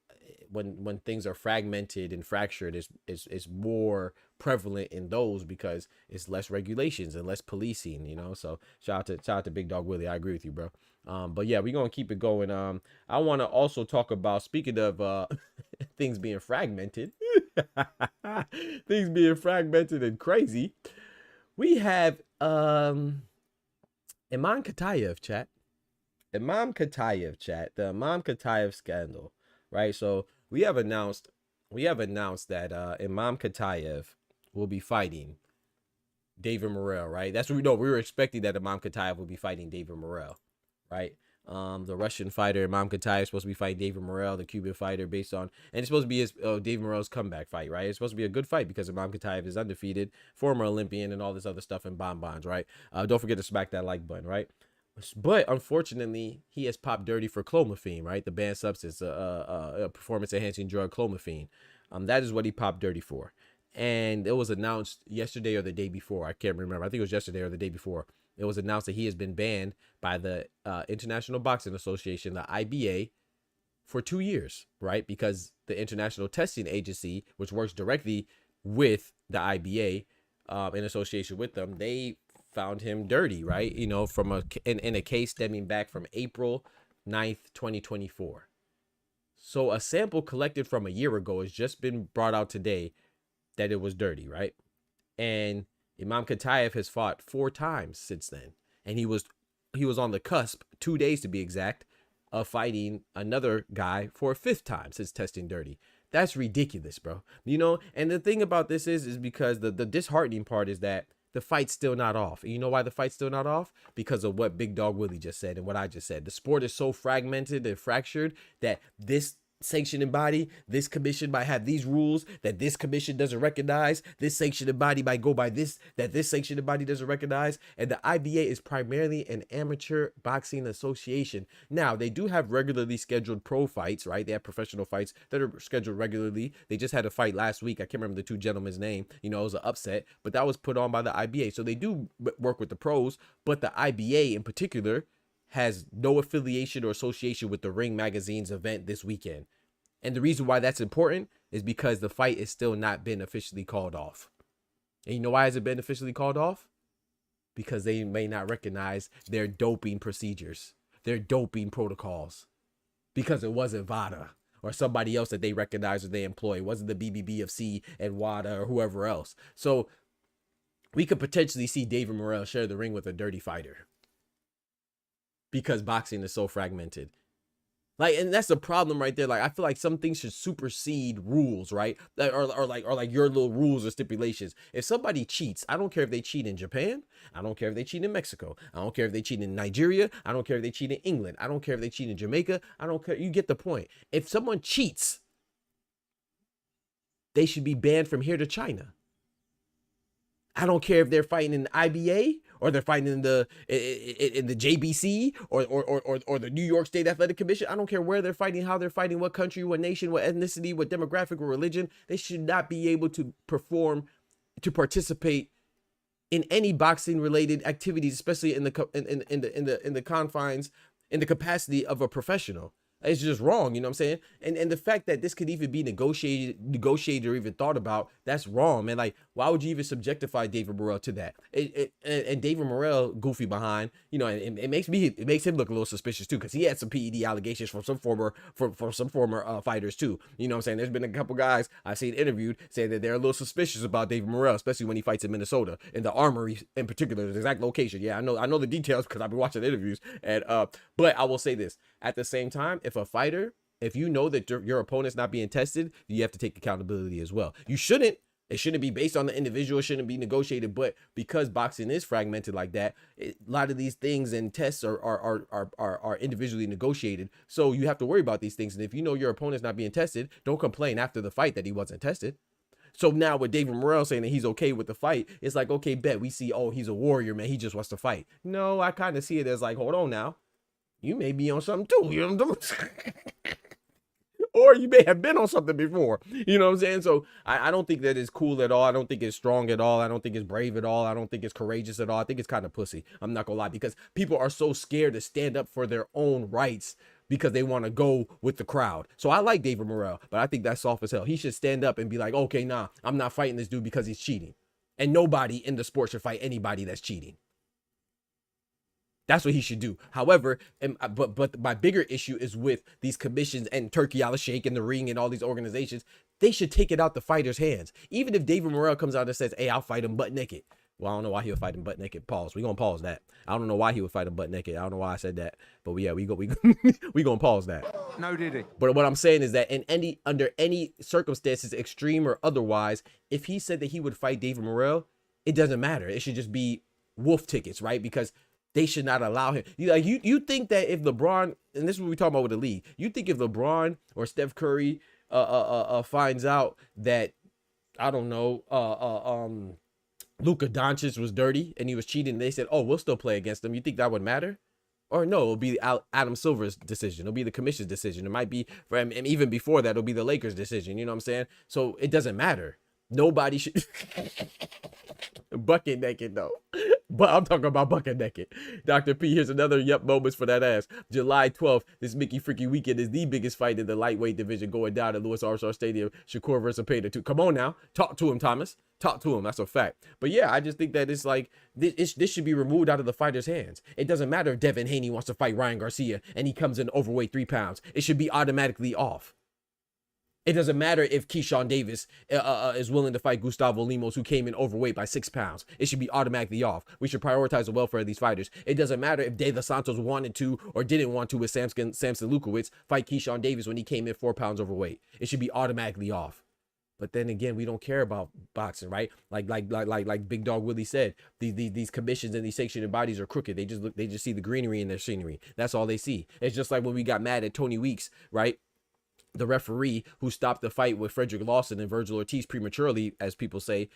when things are fragmented and fractured, it's more prevalent in those because it's less regulations and less policing, you know. So shout out to Big Dog Willie. I agree with you, bro. But yeah, we're gonna keep it going. I want to also talk about, speaking of things being fragmented, things being fragmented and crazy. We have Imam Khataev, chat. The Imam Khataev scandal, right? So we have announced that Imam Khataev will be fighting David Morrell, right? That's what we know. We were expecting that Imam Khataev will be fighting David Morrell, right? The Russian fighter Imam Khataev is supposed to be fighting David Morrell, the Cuban fighter, based on, and it's supposed to be his David Morrell's comeback fight, right? It's supposed to be a good fight because Imam Khataev is undefeated, former Olympian, and all this other stuff in bonbons, right? Don't forget to smack that like button, right? But unfortunately, he has popped dirty for clomiphene, right? The banned substance, a performance-enhancing drug, clomiphene. That is what he popped dirty for. And it was announced yesterday or the day before. I can't remember. I think it was yesterday or the day before. It was announced that he has been banned by the International Boxing Association, the IBA, for 2 years, right? Because the International Testing Agency, which works directly with the IBA in association with them, they found him dirty, right? You know, from in a case stemming back from April 9th, 2024. So a sample collected from a year ago has just been brought out today that it was dirty, right? And Imam Khataev has fought 4 times since then. And he was on the cusp, 2 days to be exact, of fighting another guy for a 5th time since testing dirty. That's ridiculous, bro. You know, and the thing about this is because the disheartening part is that the fight's still not off. And you know why the fight's still not off? Because of what Big Dog Willie just said and what I just said. The sport is so fragmented and fractured that this sanctioning body, this commission might have these rules that this commission doesn't recognize. This sanctioning body might go by this, that this sanctioning body doesn't recognize. And the IBA is primarily an amateur boxing association. Now, they do have regularly scheduled pro fights, right? They have professional fights that are scheduled regularly. They just had a fight last week. I can't remember the 2 gentlemen's name. You know, it was an upset, but that was put on by the IBA. So they do work with the pros, but the IBA in particular has no affiliation or association with the Ring Magazine's event this weekend. And the reason why that's important is because the fight is still not been officially called off. And you know why has it been officially called off? Because they may not recognize their doping procedures, their doping protocols, because it wasn't VADA or somebody else that they recognize or they employ. It wasn't the BBBFC and WADA or whoever else. So we could potentially see David Morrell share the ring with a dirty fighter, because boxing is so fragmented. Like, and that's the problem right there. Like, I feel like some things should supersede rules, right? Or like your little rules or stipulations. If somebody cheats, I don't care if they cheat in Japan. I don't care if they cheat in Mexico. I don't care if they cheat in Nigeria. I don't care if they cheat in England. I don't care if they cheat in Jamaica. I don't care. You get the point. If someone cheats, they should be banned from here to China. I don't care if they're fighting in the IBA or they're fighting in the JBC or the New York State Athletic Commission. I don't care where they're fighting, how they're fighting, what country, what nation, what ethnicity, what demographic or religion. They should not be able to participate in any boxing related activities, especially in the confines, in the capacity of a professional. It's just wrong, you know what I'm saying? And the fact that this could even be negotiated or even thought about, that's wrong, man. Like, why would you even subjectify David Morrell to that? And David Morrell, goofy behind, you know, it makes him look a little suspicious too, because he had some PED allegations from some former fighters too. You know what I'm saying? There's been a couple guys I've seen interviewed saying that they're a little suspicious about David Morrell, especially when he fights in Minnesota, in the Armory in particular, the exact location. Yeah, I know the details because I've been watching the interviews. And but I will say this at the same time, if you know that your opponent's not being tested, you have to take accountability as well. It shouldn't be based on the individual. It shouldn't be negotiated, but because boxing is fragmented like that, a lot of these things and tests are individually negotiated. So you have to worry about these things. And if you know your opponent's not being tested, don't complain after the fight that he wasn't tested. So now with David Morrell saying that he's okay with the fight, it's like, okay, bet we see, oh, he's a warrior, man. He just wants to fight. No, I kind of see it as like, hold on now. You may be on something too. You know what I'm doing? or you may have been on something before. You know what I'm saying? So I don't think that it's cool at all. I don't think it's strong at all. I don't think it's brave at all. I don't think it's courageous at all. I think it's kind of pussy. I'm not gonna lie, because people are so scared to stand up for their own rights because they want to go with the crowd. So I like David Morrell, but I think that's soft as hell. He should stand up and be like, okay, nah, I'm not fighting this dude because he's cheating. And nobody in the sport should fight anybody that's cheating. That's what he should do. However, but my bigger issue is with these commissions and Turki Alalshikh and the Ring and all these organizations. They should take it out the fighter's hands. Even if David Morrell comes out and says, hey, I'll fight him butt naked. Well, I don't know why he would fight him butt naked. Pause. We're going to pause that. I don't know why he would fight him butt naked. I don't know why I said that. But yeah, we going to pause that. No, did he? But what I'm saying is that under any circumstances, extreme or otherwise, if he said that he would fight David Morrell, it doesn't matter. It should just be wolf tickets, right? Because they should not allow him. You think that if LeBron, and this is what we're talking about with the league, you think if LeBron or Steph Curry finds out that, I don't know, Luka Doncic was dirty and he was cheating, and they said, oh, we'll still play against him, you think that would matter? Or no, it'll be Adam Silver's decision. It'll be the commission's decision. It might be, and even before that, it'll be the Lakers' decision. You know what I'm saying? So it doesn't matter. Nobody should bucket naked though. But I'm talking about bucket naked. Dr. P, here's another yup moments for that ass. July 12th, this Mickey Freaky weekend is the biggest fight in the lightweight division going down at Louis Armstrong Stadium. Shakur versus Peter 2. Come on now. Talk to him, Thomas. Talk to him. That's a fact. But yeah, I just think that it's like, this should be removed out of the fighter's hands. It doesn't matter if Devin Haney wants to fight Ryan Garcia and he comes in overweight 3 pounds. It should be automatically off. It doesn't matter if Keyshawn Davis is willing to fight Gustavo Lemos, who came in overweight by 6 pounds. It should be automatically off. We should prioritize the welfare of these fighters. It doesn't matter if De Los Santos wanted to or didn't want to with Samson Lukowicz fight Keyshawn Davis when he came in 4 pounds overweight. It should be automatically off. But then again, we don't care about boxing, right? Like Big Dog Willie said, these commissions and these sanctioning bodies are crooked. They just see the greenery in their scenery. That's all they see. It's just like when we got mad at Tony Weeks, right? The referee who stopped the fight with Frederick Lawson and Virgil Ortiz prematurely, as people say.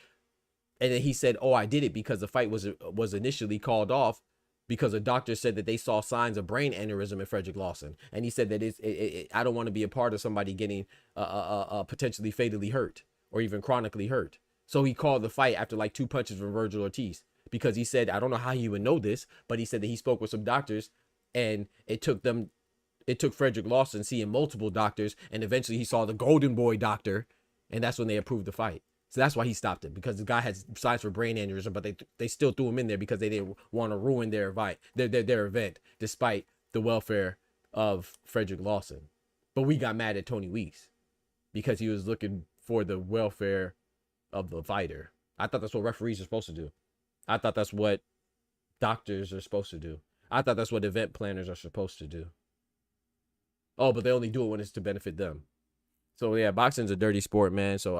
And then he said, oh, I did it because the fight was initially called off because a doctor said that they saw signs of brain aneurysm in Frederick Lawson. And he said that I don't want to be a part of somebody getting potentially fatally hurt or even chronically hurt. So he called the fight after like 2 punches from Virgil Ortiz because he said, I don't know how he would know this, but he said that he spoke with some doctors and it took Frederick Lawson seeing multiple doctors, and eventually he saw the Golden Boy doctor, and that's when they approved the fight. So that's why he stopped it, because the guy had signs for brain aneurysm, but they still threw him in there because they didn't want to ruin their event, despite the welfare of Frederick Lawson. But we got mad at Tony Weeks because he was looking for the welfare of the fighter. I thought that's what referees are supposed to do. I thought that's what doctors are supposed to do. I thought that's what event planners are supposed to do. Oh, but they only do it when it's to benefit them. So yeah, boxing's a dirty sport, man. So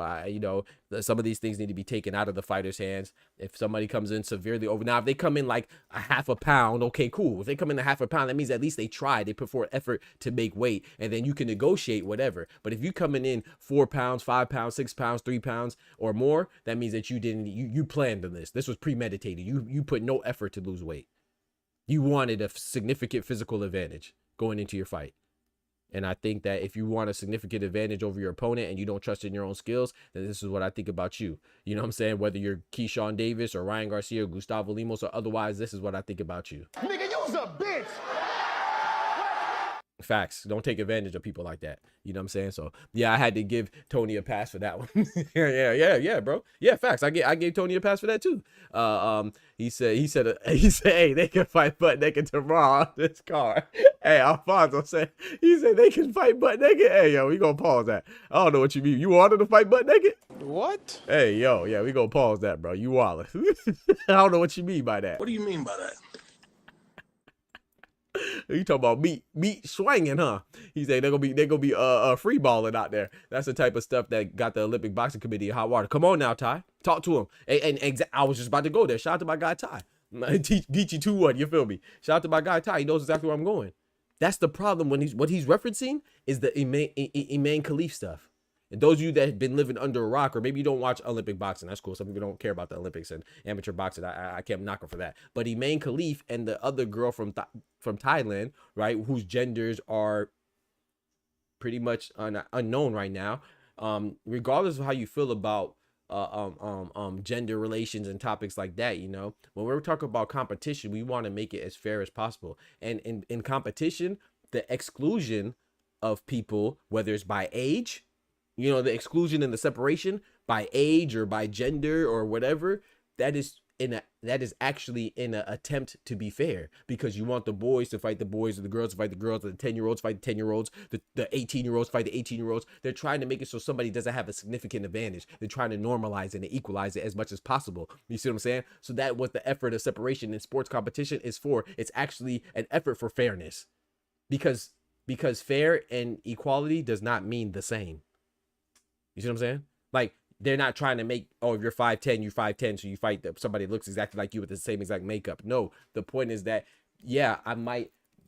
some of these things need to be taken out of the fighter's hands. If somebody comes in severely over, now if they come in like a half a pound, okay, cool. If they come in a half a pound, that means at least they tried. They put forth effort to make weight, and then you can negotiate whatever. But if you coming in 4 pounds, 5 pounds, 6 pounds, 3 pounds or more, that means that you planned on this. This was premeditated. You put no effort to lose weight. You wanted a significant physical advantage going into your fight. And I think that if you want a significant advantage over your opponent and you don't trust in your own skills, then this is what I think about you. You know what I'm saying? Whether you're Keyshawn Davis or Ryan Garcia or Gustavo Lemos or otherwise, this is what I think about you. Nigga, you's a bitch. Facts. Don't take advantage of people like that. You know what I'm saying? So yeah, I had to give Tony a pass for that one. yeah, bro. Yeah, facts. I gave Tony a pass for that too. He said, hey, they can fight butt naked tomorrow on this card. Hey, Alfonso said, he said they can fight butt naked. Hey, yo, we gonna pause that. I don't know what you mean. You wanted to fight butt naked? What? Hey, yo, yeah, we gonna pause that, bro. You wildin'. I don't know what you mean by that. What do you mean by that? You talking about meat swinging, huh? He said they're gonna be free balling out there. That's the type of stuff that got the Olympic Boxing Committee in hot water. Come on now, Ty. Talk to him. And I was just about to go there. Shout out to my guy Ty. Geechee 2-1, you feel me? Shout out to my guy Ty. He knows exactly where I'm going. That's the problem when what he's referencing is the Imane Khalif stuff. And those of you that have been living under a rock, or maybe you don't watch Olympic boxing, that's cool. Some people don't care about the Olympics and amateur boxing. I can't knock her for that. But Imane Khalif and the other girl from Thailand, right, whose genders are pretty much unknown right now. Regardless of how you feel about gender relations and topics like that, you know, when we're talking about competition, we want to make it as fair as possible. And in competition, the exclusion of people, whether it's by age, you know, the exclusion and the separation by age or by gender or whatever, that is actually in an attempt to be fair, because you want the boys to fight the boys, or the girls to fight the girls, or the 10-year-olds fight the 10-year-olds, the 18-year-olds fight the 18-year-olds. They're trying to make it so somebody doesn't have a significant advantage. They're trying to normalize it and equalize it as much as possible. You see what I'm saying? So that what the effort of separation in sports competition is for. It's actually an effort for fairness, because fair and equality does not mean the same. You see what I'm saying? Like, they're not trying to make, oh, if you're 5'10", you're 5'10", so you fight somebody that looks exactly like you with the same exact makeup. No, the point is that, yeah,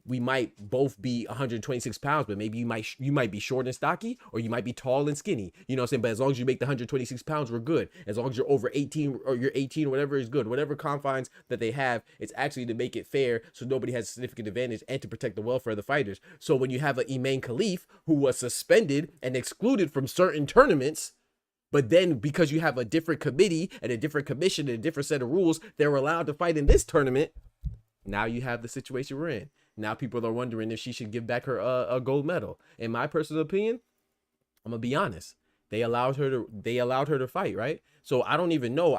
we might both be 126 pounds, but maybe you might be short and stocky, or you might be tall and skinny. You know what I'm saying? But as long as you make the 126 pounds, we're good. As long as you're over 18 or you're 18 or whatever is good. Whatever confines that they have, it's actually to make it fair so nobody has a significant advantage and to protect the welfare of the fighters. So when you have an Imane Khalif who was suspended and excluded from certain tournaments, but then because you have a different committee and a different commission and a different set of rules, they're allowed to fight in this tournament. Now you have the situation we're in. Now people are wondering if she should give back her a gold medal. In my personal opinion, I'm gonna be honest. They allowed her to fight, right? So I don't know,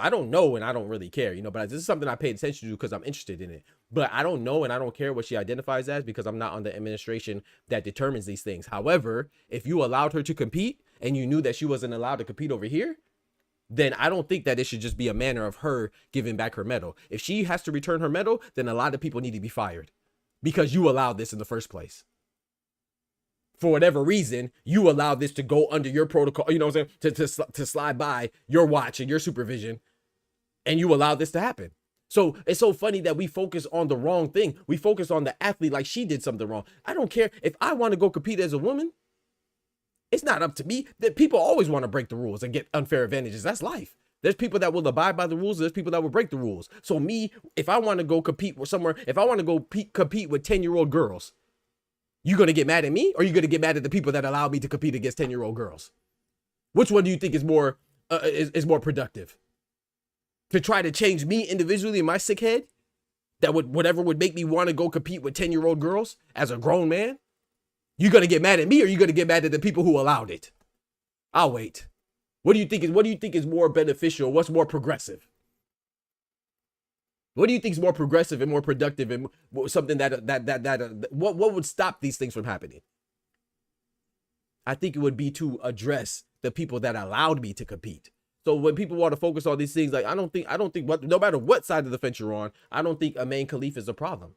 and I don't really care, you know, but this is something I paid attention to because I'm interested in it. But I don't know, and I don't care what she identifies as, because I'm not on the administration that determines these things. However, if you allowed her to compete and you knew that she wasn't allowed to compete over here, then I don't think that it should just be a manner of her giving back her medal. If she has to return her medal, then a lot of people need to be fired, because you allowed this in the first place. For whatever reason, you allowed this to go under your protocol, you know what I'm saying, to slide by your watch and your supervision, and you allowed this to happen. So it's so funny that we focus on the wrong thing. We focus on the athlete like she did something wrong. I don't care if I want to go compete as a woman. It's not up to me. That people always want to break the rules and get unfair advantages. That's life. There's people that will abide by the rules. There's people that will break the rules. So me, if I want to go compete with somewhere, if I want to go compete with 10-year-old girls, you going to get mad at me, or you going to get mad at the people that allow me to compete against 10-year-old girls? Which one do you think is more productive? To try to change me individually in my sick head, that would make me want to go compete with 10-year-old girls as a grown man? You going to get mad at me, or you going to get mad at the people who allowed it? I'll wait. What do you think is more beneficial? What's more progressive? What do you think is more progressive and more productive, and something what would stop these things from happening? I think it would be to address the people that allowed me to compete. So when people want to focus on these things, like I don't think no matter what side of the fence you're on, I don't think Imane Khalif is a problem,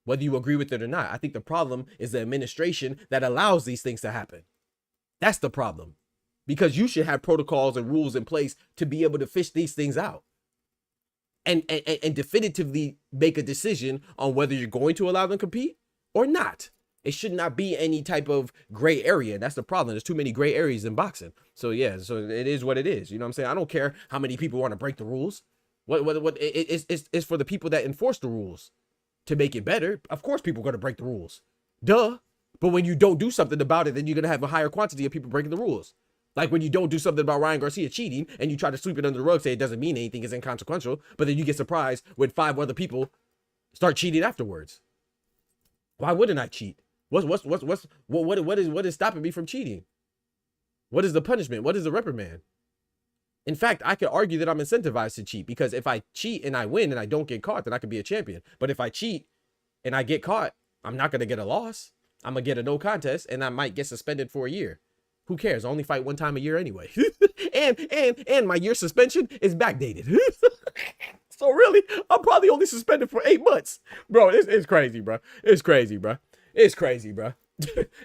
whether you agree with it or not. I think the problem is the administration that allows these things to happen. That's the problem, because you should have protocols and rules in place to be able to fish these things out and definitively make a decision on whether you're going to allow them to compete or not. It should not be any type of gray area. That's the problem. There's too many gray areas in boxing. So yeah, so it is what it is. You know what I'm saying? I don't care how many people want to break the rules. It's for the people that enforce the rules to make it better. Of course, people are going to break the rules. Duh. But when you don't do something about it, then you're going to have a higher quantity of people breaking the rules. Like when you don't do something about Ryan Garcia cheating and you try to sweep it under the rug, say it doesn't mean anything, it's inconsequential, but then you get surprised when 5 other people start cheating afterwards. Why wouldn't I cheat? What is stopping me from cheating? What is the punishment? What is the reprimand? In fact, I could argue that I'm incentivized to cheat, because if I cheat and I win and I don't get caught, then I could be a champion. But if I cheat and I get caught, I'm not going to get a loss. I'm going to get a no contest, and I might get suspended for a year. Who cares? I only fight 1 time a year anyway. and my year suspension is backdated. So really, I'm probably only suspended for 8 months. Bro, it's crazy, bro. It's crazy, bro. It's crazy, bro.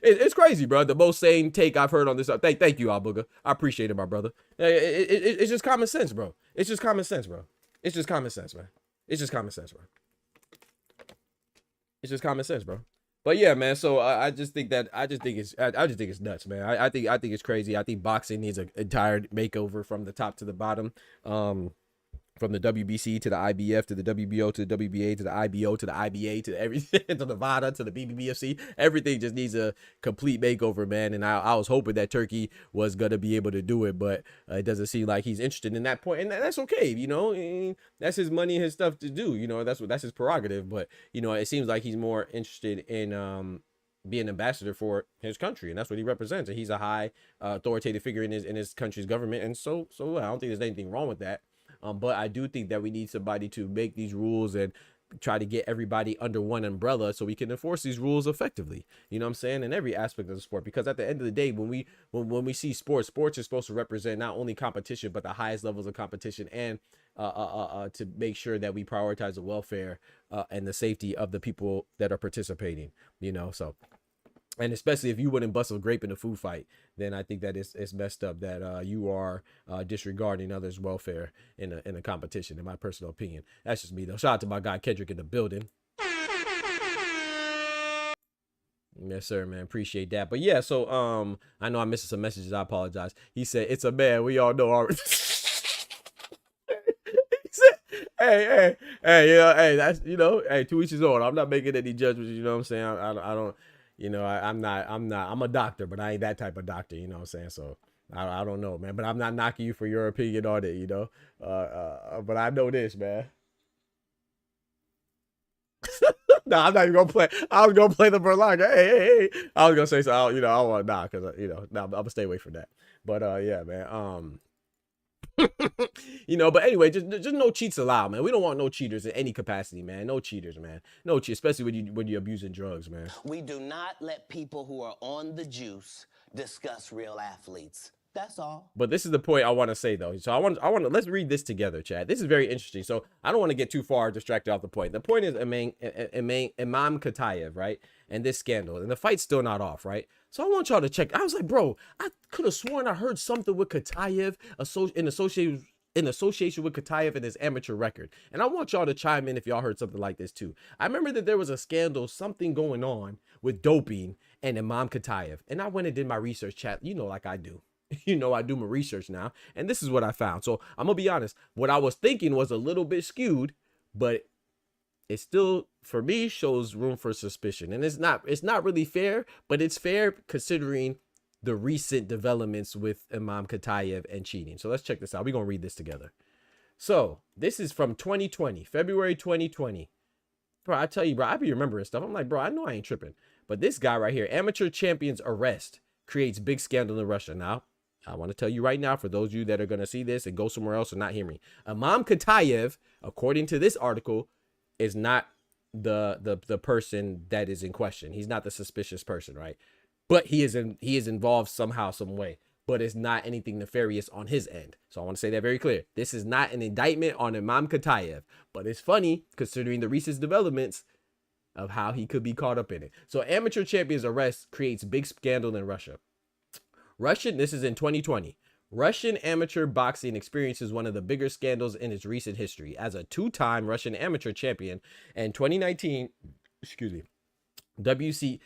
It's crazy, bro. The most sane take I've heard on this. Thank you, Albuga. I appreciate it, my brother. It's just common sense, bro. It's just common sense, bro. It's just common sense, man. It's just common sense, bro. It's just common sense, bro. But yeah, man. So I just think it's nuts, man. I think it's crazy. I think boxing needs an entire makeover from the top to the bottom. from the WBC to the IBF to the WBO to the WBA to the IBO to the IBA to everything to the VADA to the BBFC. Everything just needs a complete makeover, man. And I was hoping that Turkey was gonna be able to do it, but it doesn't seem like he's interested in that point, and that's okay. You know, that's his money and his stuff to do. You know, that's his prerogative. But you know, it seems like he's more interested in be an ambassador for his country, and that's what he represents. And he's a high authoritative figure in his country's government, and so I don't think there's anything wrong with that. But I do think that we need somebody to make these rules and try to get everybody under one umbrella so we can enforce these rules effectively. You know what I'm saying? In every aspect of the sport, because at the end of the day, when we see sports is supposed to represent not only competition but the highest levels of competition, and to make sure that we prioritize the welfare and the safety of the people that are participating. You know, so. And especially if you wouldn't bust a grape in a food fight, then I think that it's messed up that you are disregarding others' welfare in a competition, in my personal opinion. That's just me, though. Shout out to my guy Kendrick in the building. Yes, sir, man. Appreciate that. But yeah, so I know I'm missing some messages. I apologize. He said, it's a man. We all know already. Hey, you know, hey, that's, you know, hey, to each his own. I'm not making any judgments, you know what I'm saying? I don't, you know, I'm a doctor, but I ain't that type of doctor, you know what I'm saying? So I don't know, man, but I'm not knocking you for your opinion on it, you know? But I know this, man. No, I'm not even gonna play. I was gonna play the Berlanga. Hey. I was gonna say so, you know, I don't want to knock because, you know, I'm gonna stay away from that. But yeah, man. You know, but anyway, just no cheats allowed, man. We don't want no cheaters in any capacity, man. No cheaters, man. No cheats, especially when you're abusing drugs, man. We do not let people who are on the juice discuss real athletes. That's all. But this is the point I want to say, though. So I want to let's read this together, Chad. This is very interesting. So I don't want to get too far distracted off the point. The point is Imam Khataev, right? And this scandal, and the fight's still not off, right? So I want y'all to check. I was like, bro, I could have sworn I heard something with Khataev in association with Khataev and his amateur record. And I want y'all to chime in if y'all heard something like this too. I remember that there was a scandal, something going on with doping and Imam Khataev. And I went and did my research, chat. You know, like I do. You know, I do my research now. And this is what I found. So I'm going to be honest. What I was thinking was a little bit skewed, but it still, for me, shows room for suspicion. And it's not really fair, but it's fair considering the recent developments with Imam Khataev and cheating. So let's check this out. We're going to read this together. So this is from 2020, February 2020. Bro, I tell you, bro, I be remembering stuff. I'm like, bro, I know I ain't tripping. But this guy right here, amateur champions arrest, creates big scandal in Russia. Now, I want to tell you right now, for those of you that are going to see this and go somewhere else and not hear me, Imam Khataev, according to this article, is not the person that is in question. He's not the suspicious person, right? But he is involved somehow, some way. But it's not anything nefarious on his end. So I want to say that very clear. This is not an indictment on Imam Khataev, but it's funny considering the recent developments of how he could be caught up in it. So amateur champions arrest creates big scandal in Russia. This is in 2020. Russian amateur boxing experiences one of the bigger scandals in its recent history. As a two-time Russian amateur champion and 2019, WC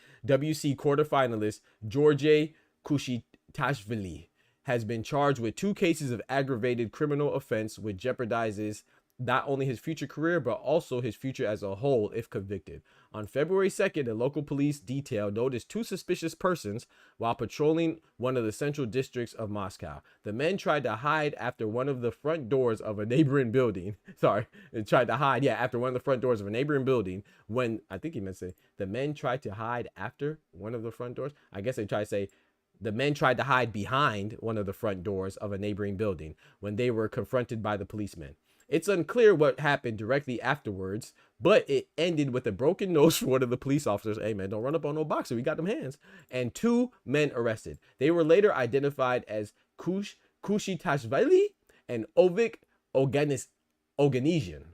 quarterfinalist Georgiy Kushitashvili has been charged with 2 cases of aggravated criminal offense, which jeopardizes not only his future career, but also his future as a whole if convicted. On February 2nd, a local police detail noticed 2 suspicious persons while patrolling one of the central districts of Moscow. The men tried to hide after one of the front doors of a neighboring building. After one of the front doors of a neighboring building when, I think he meant to say, the men tried to hide after one of the front doors. I guess they tried to say, the men tried to hide behind one of the front doors of a neighboring building when they were confronted by the policemen. It's unclear what happened directly afterwards, but it ended with a broken nose for one of the police officers. Hey, man, don't run up on no boxer. We got them hands. And 2 men arrested. They were later identified as Kushitashvili and Ovik Oganesian.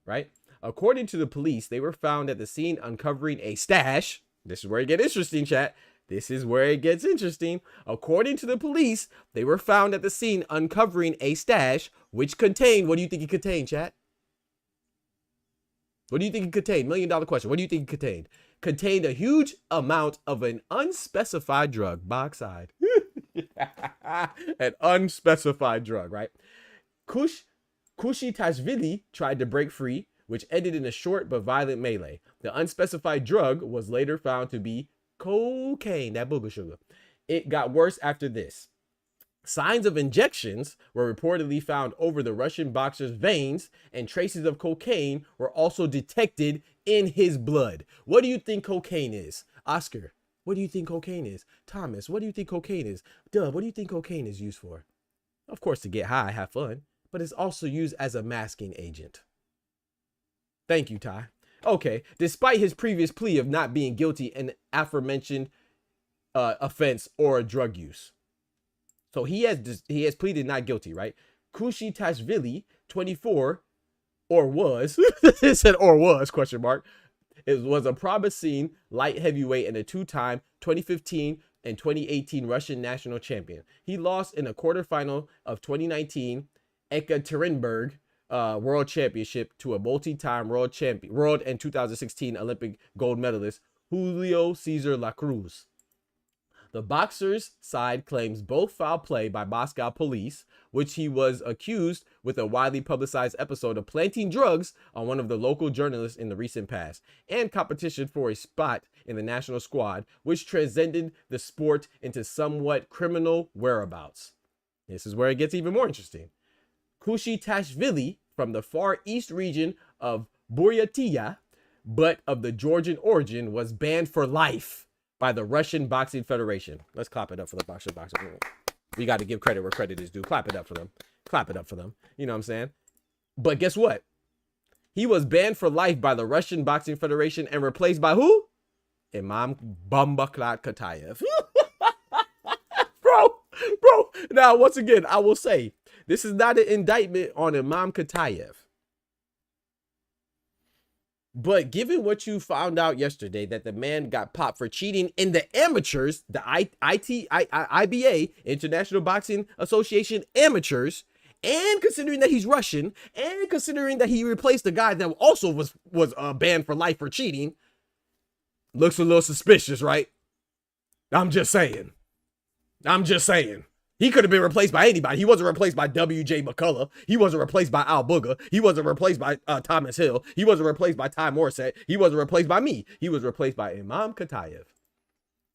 Right? According to the police, they were found at the scene uncovering a stash. This is where it gets interesting, chat. This is where it gets interesting. According to the police, they were found at the scene uncovering a stash which contained, what do you think it contained, chat? What do you think it contained? $1 million question. What do you think it contained? Contained a huge amount of an unspecified drug, Boxide. An unspecified drug, right? Kushitashvili tried to break free, which ended in a short but violent melee. The unspecified drug was later found to be cocaine, that booger sugar. It got worse after this. Signs of injections were reportedly found over the Russian boxer's veins, and traces of cocaine were also detected in his blood. What do you think cocaine is? Oscar, what do you think cocaine is? Thomas, what do you think cocaine is? Dub, what do you think cocaine is used for? Of course, to get high, have fun, but it's also used as a masking agent. Thank you, Ty. Okay, despite his previous plea of not being guilty in aforementioned offense or drug use. So he has pleaded not guilty, right? Kushitashvili, 24, or was, it said or was, question mark. It was a promising light heavyweight and a two-time 2015 and 2018 Russian national champion. He lost in a quarterfinal of 2019 Ekaterinburg World Championship to a multi-time world and 2016 Olympic gold medalist Julio Cesar La Cruz. The boxer's side claims both foul play by Moscow police, which he was accused with a widely publicized episode of planting drugs on one of the local journalists in the recent past, and competition for a spot in the national squad, which transcended the sport into somewhat criminal whereabouts. This is where it gets even more interesting. Kushitashvili, from the far east region of Buryatia, but of the Georgian origin, was banned for life by the Russian Boxing Federation. Let's clap it up for the boxing. We got to give credit where credit is due. Clap it up for them. Clap it up for them. You know what I'm saying? But guess what? He was banned for life by the Russian Boxing Federation and replaced by who? Imam Bumbaklat Khataev. Bro. Now, once again, I will say, this is not an indictment on Imam Khataev. But given what you found out yesterday, that the man got popped for cheating in the amateurs, the IBA, International Boxing Association amateurs, and considering that he's Russian, and considering that he replaced the guy that also was banned for life for cheating, looks a little suspicious, right? I'm just saying. He could have been replaced by anybody. He wasn't replaced by W.J. McCullough. He wasn't replaced by Al Booger. He wasn't replaced by Thomas Hill. He wasn't replaced by Ty Morrissette. He wasn't replaced by me. He was replaced by Imam Khataev.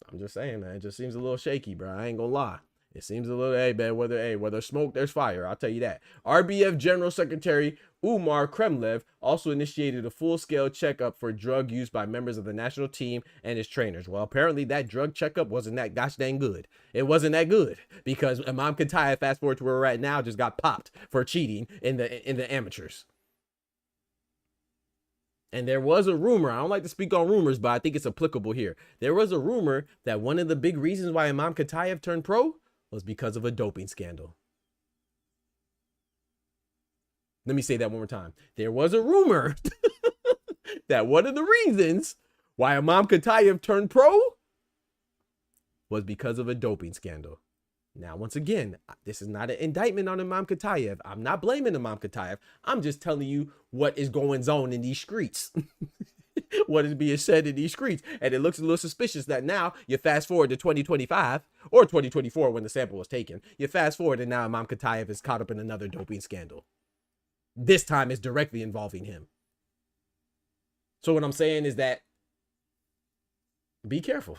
I'm just saying, man. It just seems a little shaky, bro. I ain't gonna lie. It seems a little, hey, man, whether smoke, there's fire. I'll tell you that. RBF General Secretary Umar Kremlev also initiated a full-scale checkup for drug use by members of the national team and his trainers. Well, apparently that drug checkup wasn't that gosh dang good. It wasn't that good because Imam Khataev, fast forward to where we're at now, just got popped for cheating in the amateurs. And there was a rumor, I don't like to speak on rumors, but I think it's applicable here. There was a rumor that one of the big reasons why Imam Khataev turned pro was because of a doping scandal. Let me say that one more time. There was a rumor that one of the reasons why Imam Khataev turned pro was because of a doping scandal. Now, once again, this is not an indictment on Imam Khataev. I'm not blaming Imam Khataev. I'm just telling you what is going on in these streets. What is being said in these streets. And it looks a little suspicious that now you fast forward to 2025 or 2024 when the sample was taken. You fast forward and now Imam Khataev is caught up in another doping scandal. This time it's directly involving him. So what I'm saying is that be careful.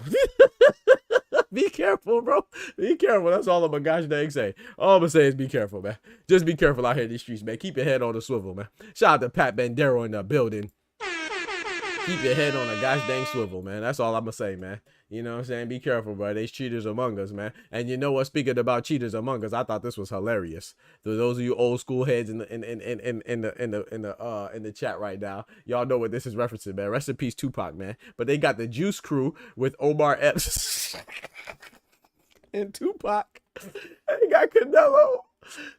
Be careful, bro. Be careful. That's all I'm a gosh dang say. All I'm gonna say is be careful, man. Just be careful out here in these streets, man. Keep your head on the swivel, man. Shout out to Pat Bandero in the building. Keep your head on a gosh dang swivel, man. That's all I'm gonna say, man. You know what I'm saying? Be careful, bro. There's cheaters among us, man. And you know what? Speaking about cheaters among us, I thought this was hilarious. So those of you old school heads in the chat right now, y'all know what this is referencing, man. Rest in peace, Tupac, man. But they got the Juice Crew with Omar Epps and Tupac. They got Canelo.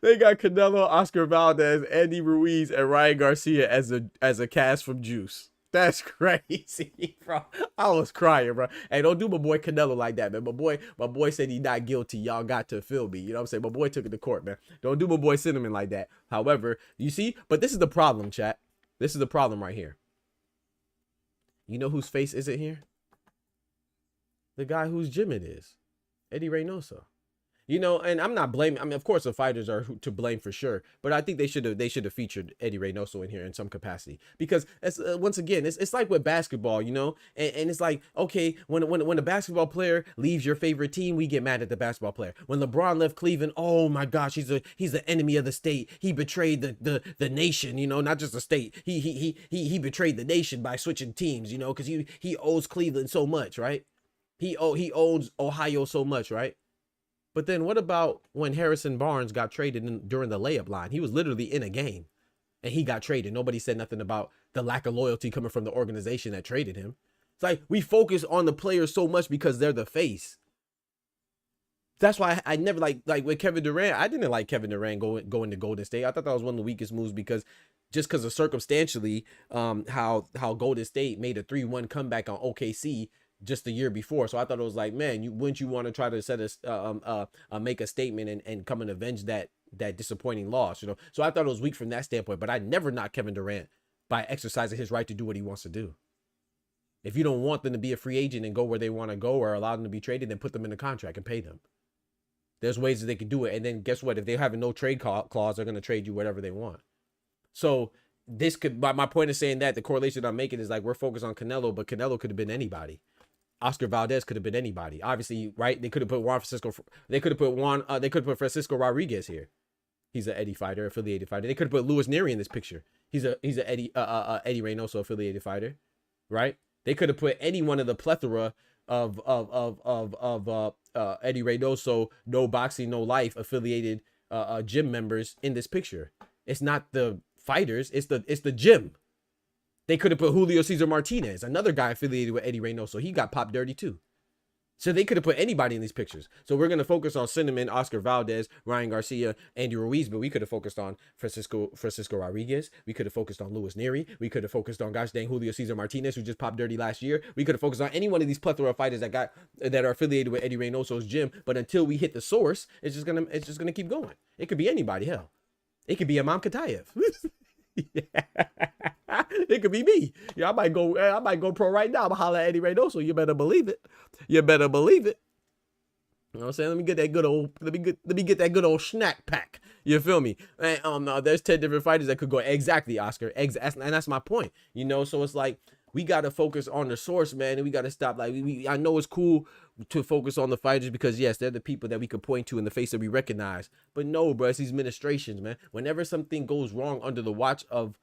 They got Canelo, Oscar Valdez, Andy Ruiz, and Ryan Garcia as a cast from Juice. That's crazy, bro. I was crying, bro. Hey, don't do my boy Canelo like that, man. My boy said he not guilty. Y'all got to feel me. You know what I'm saying? My boy took it to court, man. Don't do my boy Cinnamon like that. However, you see, but this is the problem, chat. This is the problem right here. You know whose face isn't here? The guy whose gym it is. Eddy Reynoso. You know, and I'm not blaming. I mean, of course, the fighters are to blame for sure, but I think they should have featured Eddy Reynoso in here in some capacity because once again, it's like with basketball, you know, and it's like, okay, when a basketball player leaves your favorite team, we get mad at the basketball player. When LeBron left Cleveland, oh my gosh, he's the enemy of the state. He betrayed the nation, you know, not just the state. He betrayed the nation by switching teams, you know, because he owes Cleveland so much, right? He owes Ohio so much, right? But then what about when Harrison Barnes got traded during the layup line? He was literally in a game and he got traded. Nobody said nothing about the lack of loyalty coming from the organization that traded him. It's like we focus on the players so much because they're the face. That's why I never like with Kevin Durant. I didn't like Kevin Durant going to Golden State. I thought that was one of the weakest moves because of circumstantially how Golden State made a 3-1 comeback on OKC just the year before. So I thought it was like, man, wouldn't you want to try to set make a statement and come and avenge that disappointing loss, you know? So I thought it was weak from that standpoint, but I never knocked Kevin Durant by exercising his right to do what he wants to do. If you don't want them to be a free agent and go where they want to go or allow them to be traded, then put them in the contract and pay them. There's ways that they can do it. And then guess what? If they have a no trade clause, they're going to trade you whatever they want. So this could, my point of saying that, the correlation I'm making is like, we're focused on Canelo, but Canelo could have been anybody. Oscar Valdez could have been anybody. Obviously, right? They could have put they could put Francisco Rodriguez here. He's an Eddie fighter, affiliated fighter. They could have put Louis Neary in this picture. He's an Eddy Reynoso affiliated fighter, right? They could have put any one of the plethora of Eddy Reynoso, no boxing, no life affiliated gym members in this picture. It's not the fighters, it's the gym. They could have put Julio Cesar Martinez, another guy affiliated with Eddy Reynoso. He got popped dirty too. So they could have put anybody in these pictures. So we're going to focus on Cinnamon, Oscar Valdez, Ryan Garcia, Andy Ruiz, but we could have focused on Francisco Rodriguez. We could have focused on Louis Neary. We could have focused on, gosh dang, Julio Cesar Martinez, who just popped dirty last year. We could have focused on any one of these plethora of fighters that are affiliated with Eddy Reynoso's gym. But until we hit the source, it's just gonna keep going. It could be anybody, hell. It could be Imam Khataev. Yeah. It could be me. Yeah, I might go pro right now. I'm holler at Eddy Reynoso. You better believe it. You better believe it. You know what I'm saying? Let me get that good old snack pack. You feel me? And there's 10 different fighters that could go exactly, Oscar. And that's my point. You know, so it's like we gotta focus on the source, man, and we gotta stop. Like I know it's cool to focus on the fighters because yes, they're the people that we could point to in the face that we recognize. But no, bro, it's these administrations, man. Whenever something goes wrong under the watch of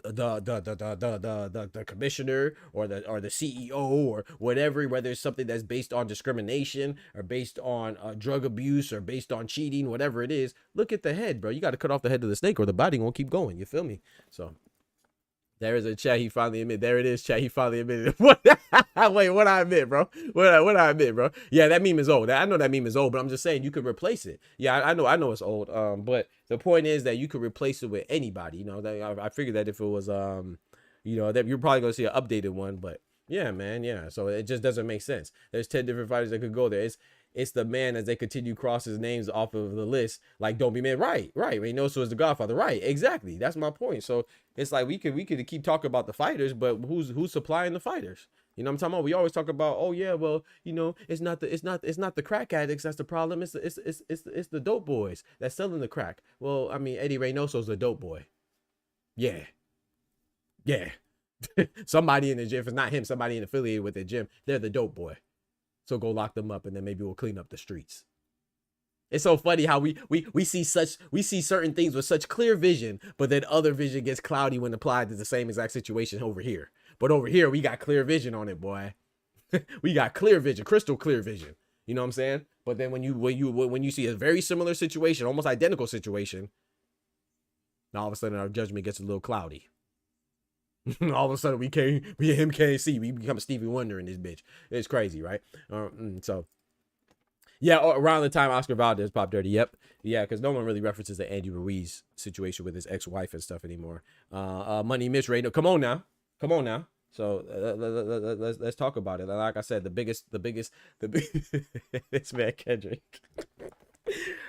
the commissioner or the CEO or whatever, whether it's something that's based on discrimination or based on drug abuse or based on cheating, whatever it is, look at the head, bro. You got to cut off the head of the snake or the body won't keep going. You feel me? So there is a chat. He finally admitted. There it is, chat. He finally admitted. What? Wait, what I admit, bro? What I admit, bro? Yeah, that meme is old. I know that meme is old, but I'm just saying you could replace it. Yeah, I know it's old. But the point is that you could replace it with anybody. You know, I figured that if it was, you know, that you're probably gonna see an updated one. But yeah, man, yeah. So it just doesn't make sense. There's 10 different fighters that could go there. It's the man as they continue cross his names off of the list. Like, don't be man. Right. Reynoso is the Godfather. Right. Exactly. That's my point. So it's like we could keep talking about the fighters, but who's supplying the fighters? You know what I'm talking about? We always talk about, oh yeah, well, you know, it's not the crack addicts that's the problem. It's the dope boys that's selling the crack. Well, I mean, Eddy Reynoso's a dope boy. Yeah. Somebody in the gym, if it's not him, somebody affiliated with the gym, they're the dope boy. So go lock them up and then maybe we'll clean up the streets. It's so funny how we see certain things with such clear vision, but then other vision gets cloudy when applied to the same exact situation over here. But over here, we got clear vision on it, boy. We got clear vision, crystal clear vision. You know what I'm saying? But then when you see a very similar situation, almost identical situation, now all of a sudden our judgment gets a little cloudy. All of a sudden we can't see. We become a Stevie Wonder in this bitch. It's crazy, right? So yeah, around the time Oscar Valdez popped dirty. Yep. Yeah, because no one really references the Andy Ruiz situation with his ex-wife and stuff anymore. Money Mitch Reynoso. Come on now. So let's talk about it. Like I said, the biggest this man Kendrick.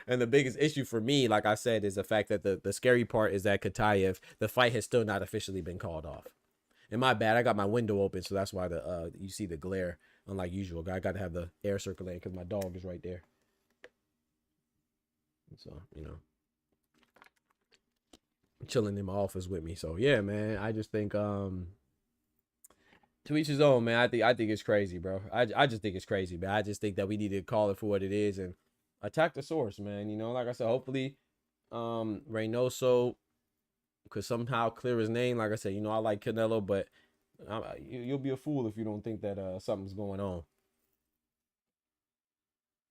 And the biggest issue for me, like I said, is the fact that the scary part is that Khataev, the fight has still not officially been called off. And my bad, I got my window open, so that's why you see the glare, unlike usual. I got to have the air circulating because my dog is right there. So, you know, chilling in my office with me. So yeah, man, I just think to each his own, man. I think it's crazy, bro. I just think it's crazy, man. I just think that we need to call it for what it is and attack the source, man. You know, like I said, hopefully Reynoso could somehow clear his name. Like I said, you know, I like Canelo, but you'll be a fool if you don't think that something's going on.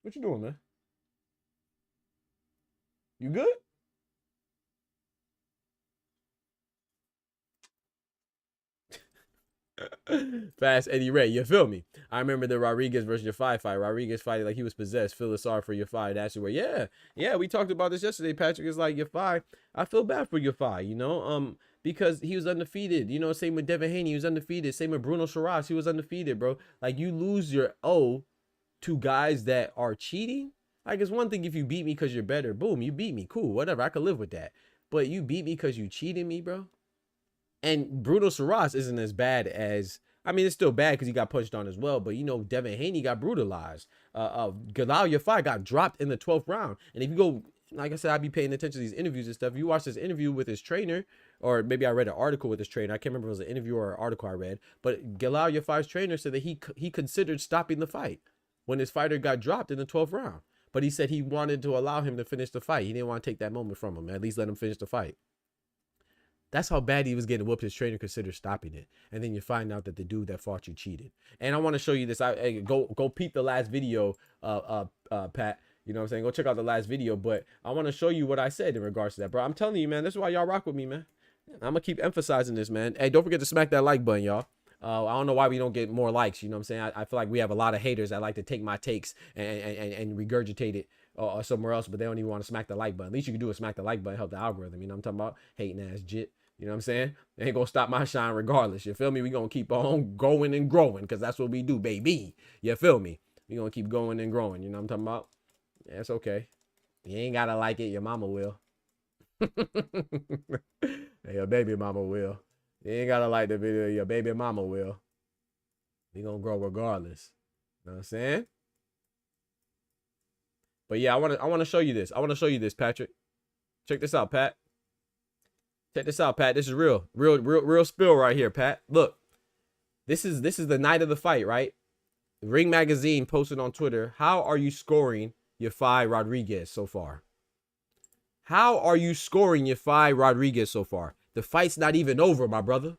What you doing, man? You good? Fast Eddy Ray, you feel me? I remember the Rodriguez versus Yafai fight. Rodriguez fighting like he was possessed. Feel sorry for Yafai. That's where, yeah, we talked about this yesterday. Patrick is like, Yafai, I feel bad for Yafai, you know, because he was undefeated. You know, same with Devin Haney, he was undefeated. Same with Bruno Shiraz, he was undefeated, bro. Like, you lose your O to guys that are cheating. Like, it's one thing if you beat me because you're better. Boom, you beat me. Cool, whatever. I could live with that. But you beat me because you cheated me, bro. And Bruno Shiraz isn't as bad as, I mean, it's still bad because he got punched on as well. But, you know, Devin Haney got brutalized. Galal Yafai got dropped in the 12th round. And if you go, like I said, I'd be paying attention to these interviews and stuff. You watch this interview with his trainer, or maybe I read an article with his trainer. I can't remember if it was an interview or an article I read. But Galal Yafai's trainer said that he considered stopping the fight when his fighter got dropped in the 12th round. But he said he wanted to allow him to finish the fight. He didn't want to take that moment from him. At least let him finish the fight. That's how bad he was getting whooped. His trainer considered stopping it. And then you find out that the dude that fought you cheated. And I want to show you this. Go peep the last video, Pat. You know what I'm saying? Go check out the last video. But I want to show you what I said in regards to that, bro. I'm telling you, man, this is why y'all rock with me, man. I'm going to keep emphasizing this, man. Hey, don't forget to smack that like button, y'all. I don't know why we don't get more likes. You know what I'm saying? I feel like we have a lot of haters that like to take my takes and regurgitate it or somewhere else, but they don't even want to smack the like button. At least you can do is smack the like button, help the algorithm. You know what I'm talking about? Hating ass jit. You know what I'm saying? They ain't gonna stop my shine regardless. You feel me? We gonna keep on going and growing because that's what we do, baby. You feel me? We gonna keep going and growing. You know what I'm talking about? Yeah, it's okay. You ain't gotta like it. Your mama will. Hey, your baby mama will. You ain't gotta like the video. Your baby mama will. We gonna grow regardless. You know what I'm saying? But yeah, I wanna show you this. I wanna show you this, Patrick. Check this out, Pat. Check this out, Pat. This is real spill right here, Pat. Look, this is the night of the fight, right? Ring Magazine posted on Twitter, how are you scoring Yafai Rodriguez so far? How are you scoring Yafai Rodriguez so far? The fight's not even over, my brother.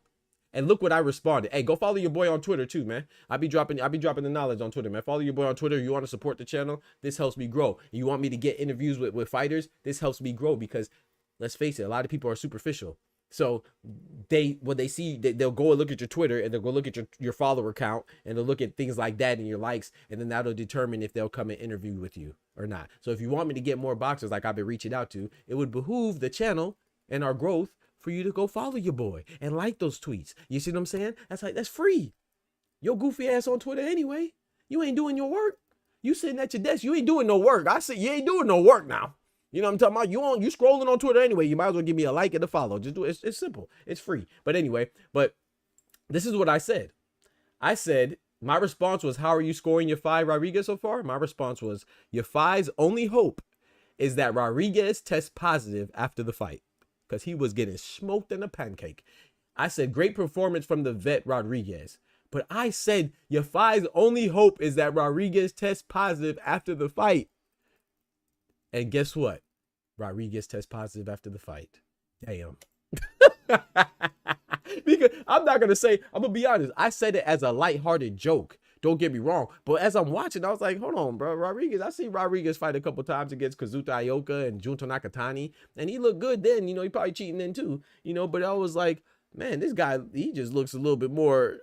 And look what I responded. Hey, go follow your boy on Twitter too, man. I be dropping the knowledge on Twitter, man. Follow your boy on Twitter. You want to support the channel? This helps me grow. You want me to get interviews with fighters? This helps me grow because let's face it, a lot of people are superficial. So when they see, they'll go and look at your Twitter and they'll go look at your follower count and they'll look at things like that and your likes, and then that'll determine if they'll come and interview with you or not. So if you want me to get more boxers like I've been reaching out to, it would behoove the channel and our growth for you to go follow your boy and like those tweets. You see what I'm saying? That's free. Your goofy ass on Twitter anyway. You ain't doing your work. You sitting at your desk. You ain't doing no work. I said you ain't doing no work now. You know what I'm talking about? You scrolling on Twitter anyway. You might as well give me a like and a follow. Just do it. It's simple. It's free. But anyway, this is what I said. I said, my response was, how are you scoring Yafai Rodriguez so far? My response was, Yafai's only hope is that Rodriguez tests positive after the fight because he was getting smoked in a pancake. I said, great performance from the vet Rodriguez. But I said, Yafai's only hope is that Rodriguez tests positive after the fight. And guess what? Rodriguez tests positive after the fight. Damn. Because I'm not going to say, I'm going to be honest. I said it as a lighthearted joke. Don't get me wrong. But as I'm watching, I was like, hold on, bro. Rodriguez, I see Rodriguez fight a couple times against Kazuta Ioka and Junto Nakatani. And he looked good then. You know, he probably cheating then too. You know, but I was like, man, this guy, he just looks a little bit more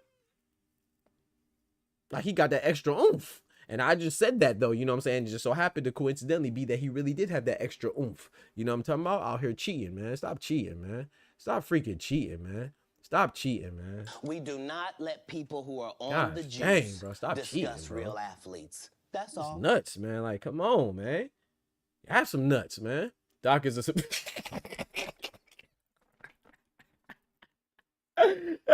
like he got that extra oomph. And I just said that, though, you know what I'm saying? It just so happened to coincidentally be that he really did have that extra oomph. You know what I'm talking about? Out here cheating, man. Stop cheating, man. Stop freaking cheating, man. Stop cheating, man. We do not let people who are on the juice discuss real athletes. That's all. It's nuts, man. Like, come on, man. Have some nuts, man. Doc is a...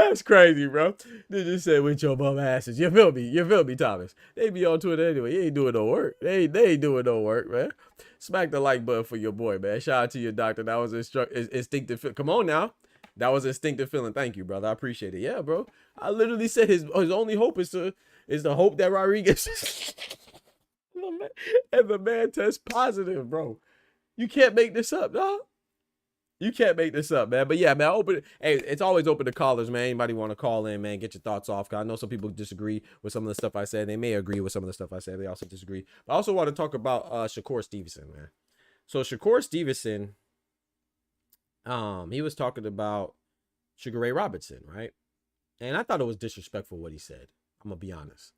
That's crazy, bro. They just said with your bum asses. You feel me? You feel me, Thomas? They be on Twitter anyway. You ain't doing no work. They ain't doing no work, man. Smack the like button for your boy, man. Shout out to your doctor. That was instinctive. Come on now. That was instinctive feeling. Thank you, brother. I appreciate it. Yeah, bro. I literally said his only hope is the hope that Rodriguez and the man tests positive, bro. You can't make this up, dog. You can't make this up, man. But yeah, man, hey, it's always open to callers, man. Anybody want to call in, man, get your thoughts off. Cause I know some people disagree with some of the stuff I said. They may agree with some of the stuff I said. They also disagree. But I also want to talk about Shakur Stevenson, man. So Shakur Stevenson, he was talking about Sugar Ray Robinson, right? And I thought it was disrespectful what he said. I'm gonna be honest.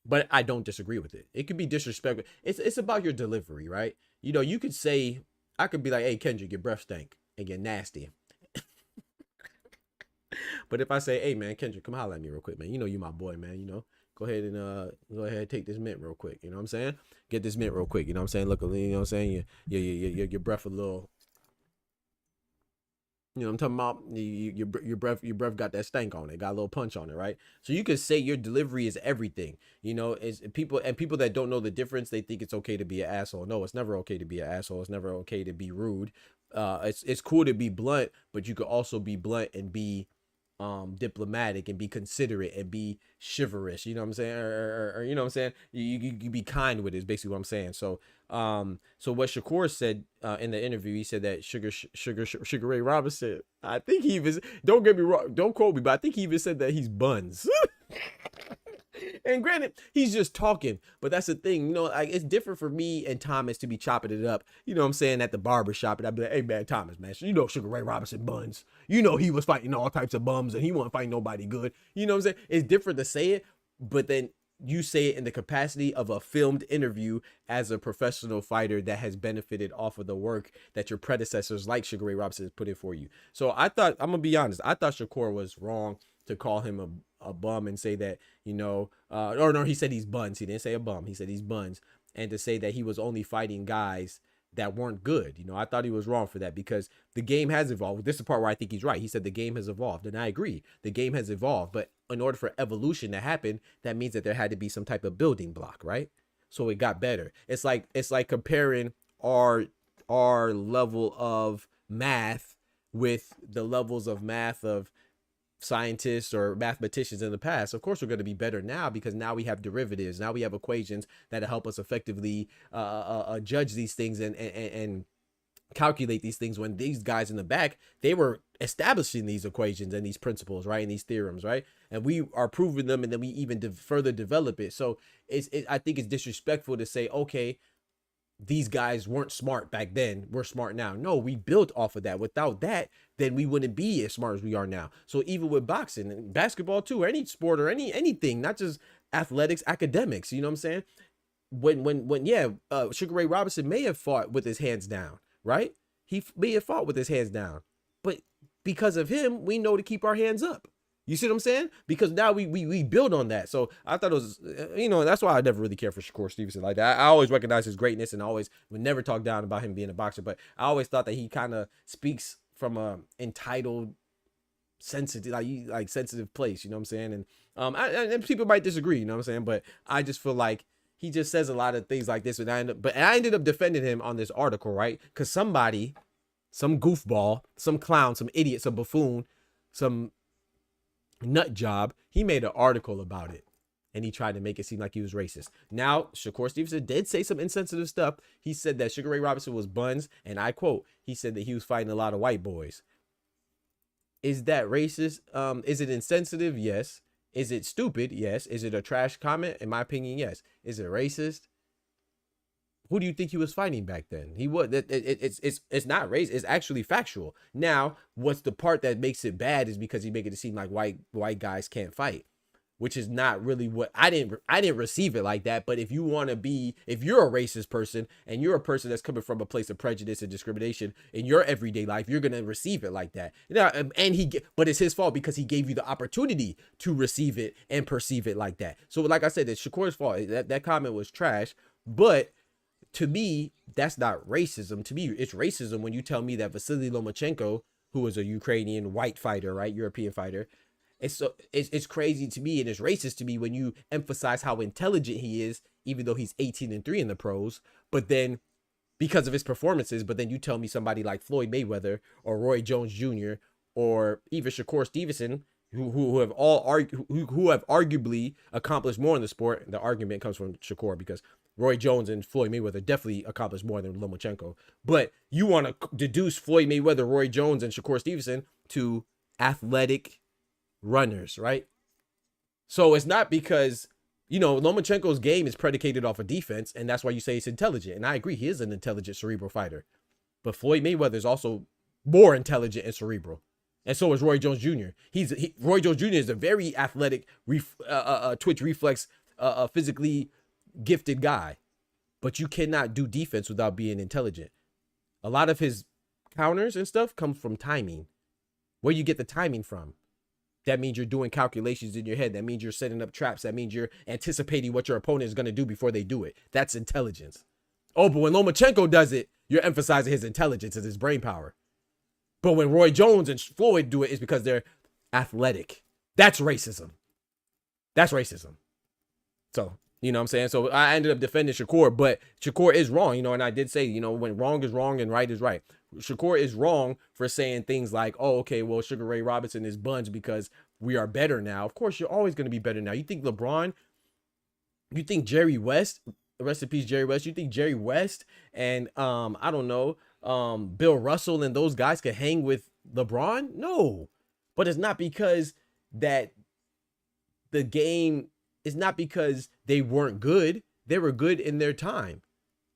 But I don't disagree with it. It could be disrespectful. It's about your delivery, right? You know, you could say, I could be like, hey, Kendrick, your breath stank and get nasty. But if I say, hey, man, Kendrick, come holler at me real quick, man. You know you my boy, man. You know, go ahead and take this mint real quick. You know what I'm saying? Get this mint real quick. You know what I'm saying? Look, you know what I'm saying? Your breath a little. You know what I'm talking about? Your breath got that stank on it, got a little punch on it, right? So you could say your delivery is everything. You know, it's people that don't know the difference, they think it's okay to be an asshole. No, it's never okay to be an asshole. It's never okay to be rude. It's cool to be blunt, but you could also be blunt and be diplomatic and be considerate and be chivalrous, you know what I'm saying, or you know what I'm saying, you be kind with it is basically what I'm saying. So what Shakur said in the interview, he said that Sugar Ray Robinson, I think he even, don't get me wrong, don't quote me, but I think he even said that he's buns. And granted, he's just talking, but that's the thing, you know, like it's different for me and Thomas to be chopping it up, you know what I'm saying, at the barber shop, and I'd be like, hey man, Thomas, man, you know Sugar Ray Robinson buns, you know he was fighting all types of bums and he wasn't fighting nobody good, you know what I'm saying. It's different to say it, but then you say it in the capacity of a filmed interview as a professional fighter that has benefited off of the work that your predecessors like Sugar Ray Robinson has put in for you. So I thought, I'm gonna be honest, I thought Shakur was wrong to call him a bum and say that, you know, or no, he said he's buns. He didn't say a bum. He said he's buns. And to say that he was only fighting guys that weren't good. You know, I thought he was wrong for that because the game has evolved. This is the part where I think he's right. He said the game has evolved. And I agree. The game has evolved. But in order for evolution to happen, that means that there had to be some type of building block, right? So it got better. It's like comparing our level of math with the levels of math of scientists or mathematicians in the past. Of course, we're going to be better now because now we have derivatives. Now we have equations that help us effectively judge these things and calculate these things, when these guys in the back, they were establishing these equations and these principles, right? And these theorems, right? And we are proving them, and then we even further develop it. So I think it's disrespectful to say, okay, these guys weren't smart back then, we're smart now. No, we built off of that. Without that, then we wouldn't be as smart as we are now. So even with boxing and basketball too, or any sport or anything, not just athletics, academics, you know what I'm saying? When Sugar Ray Robinson may have fought with his hands down, right? He may have fought with his hands down, but because of him, we know to keep our hands up. You see what I'm saying? Because now we build on that. So I thought it was, you know, that's why I never really cared for Shakur Stevenson like that. I always recognize his greatness and always would never talk down about him being a boxer. But I always thought that he kind of speaks from a entitled, sensitive, like sensitive place. You know what I'm saying? And people might disagree. You know what I'm saying? But I just feel like he just says a lot of things like this. And I ended up defending him on this article, right? Because somebody, some goofball, some clown, some idiot, some buffoon, some nut job, he made an article about it and he tried to make it seem like he was racist. Now, Shakur Stevenson did say some insensitive stuff. He said that Sugar Ray Robinson was buns, and I quote, he said that he was fighting a lot of white boys. Is that racist? Is it insensitive? Yes. Is it stupid? Yes. Is it a trash comment? In my opinion, yes. Is it racist? Who do you think he was fighting back then? He was. It's not race. It's actually factual. Now, what's the part that makes it bad is because he make it seem like white guys can't fight, which is not really what I didn't receive it like that. But if you're a racist person and you're a person that's coming from a place of prejudice and discrimination in your everyday life, you're gonna receive it like that. Now, but it's his fault because he gave you the opportunity to receive it and perceive it like that. So, like I said, it's Shakur's fault. That comment was trash, but to me, that's not racism. To me, it's racism when you tell me that Vasily Lomachenko who was a Ukrainian white fighter, right? European fighter. It's crazy to me, and it's racist to me when you emphasize how intelligent he is, even though he's 18-3 in the pros, but then because of his performances, but then you tell me somebody like Floyd Mayweather or Roy Jones Jr. or even Shakur Stevenson, who have arguably accomplished more in the sport. The argument comes from Shakur because Roy Jones and Floyd Mayweather definitely accomplished more than Lomachenko. But you want to deduce Floyd Mayweather, Roy Jones, and Shakur Stevenson to athletic runners, right? So it's not because, Lomachenko's game is predicated off of defense, and that's why you say he's intelligent. And I agree, he is an intelligent cerebral fighter. But Floyd Mayweather is also more intelligent and cerebral. And so is Roy Jones Jr. Roy Jones Jr. is a very athletic, twitch reflex, physically gifted guy. But you cannot do defense without being intelligent. A lot of his counters and stuff come from timing. Where you get the timing from? That means you're doing calculations in your head. That means you're setting up traps. That means you're anticipating what your opponent is going to do before they do it. That's intelligence. Oh, but when Lomachenko does it, you're emphasizing his intelligence and his brain power. But when Roy Jones and Floyd do it, it's because they're athletic. That's racism. That's racism. So, you know what I'm saying? So I ended up defending Shakur, but Shakur is wrong, and I did say, when wrong is wrong and right is right. Shakur is wrong for saying things like, oh, okay, well, Sugar Ray Robinson is buns because we are better now. Of course, you're always going to be better now. You think LeBron, you think Jerry West, rest in peace, Jerry West, you think Jerry West and, I don't know, Bill Russell and those guys could hang with LeBron? No. But it's not because that the game is not because they weren't good. They were good in their time.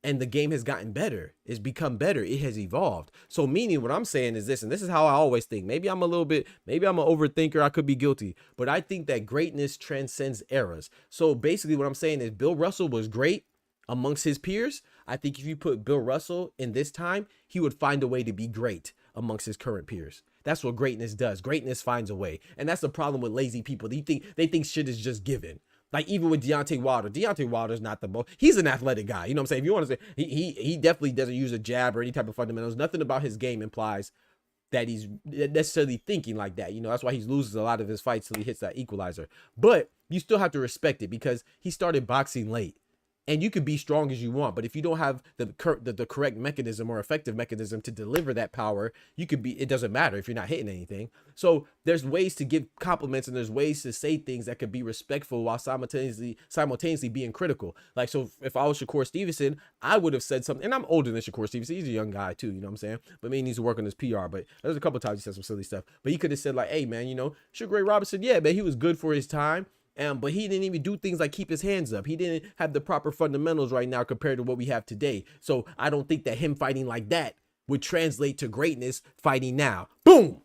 And the game has gotten better. It's become better. It has evolved. So meaning what I'm saying is this, and this is how I always think. Maybe I'm an overthinker. I could be guilty. But I think that greatness transcends eras. So basically what I'm saying is Bill Russell was great amongst his peers. I think if you put Bill Russell in this time, he would find a way to be great amongst his current peers. That's what greatness does. Greatness finds a way. And that's the problem with lazy people. They think shit is just given. Like even with Deontay Wilder's not the most, he's an athletic guy. You know what I'm saying? If you want to say, he definitely doesn't use a jab or any type of fundamentals. Nothing about his game implies that he's necessarily thinking like that. That's why he loses a lot of his fights till he hits that equalizer. But you still have to respect it because he started boxing late. And you could be strong as you want, but if you don't have the correct mechanism or effective mechanism to deliver that power, it doesn't matter if you're not hitting anything. So there's ways to give compliments and there's ways to say things that could be respectful while simultaneously being critical. Like, so if I was Shakur Stevenson, I would have said something, and I'm older than Shakur Stevenson. He's a young guy too, you know what I'm saying? But maybe he needs to work on his PR, but there's a couple times he said some silly stuff. But he could have said like, hey man, Sugar Ray Robinson, yeah, man, he was good for his time. But he didn't even do things like keep his hands up. He didn't have the proper fundamentals right now compared to what we have today. So I don't think that him fighting like that would translate to greatness fighting now. Boom.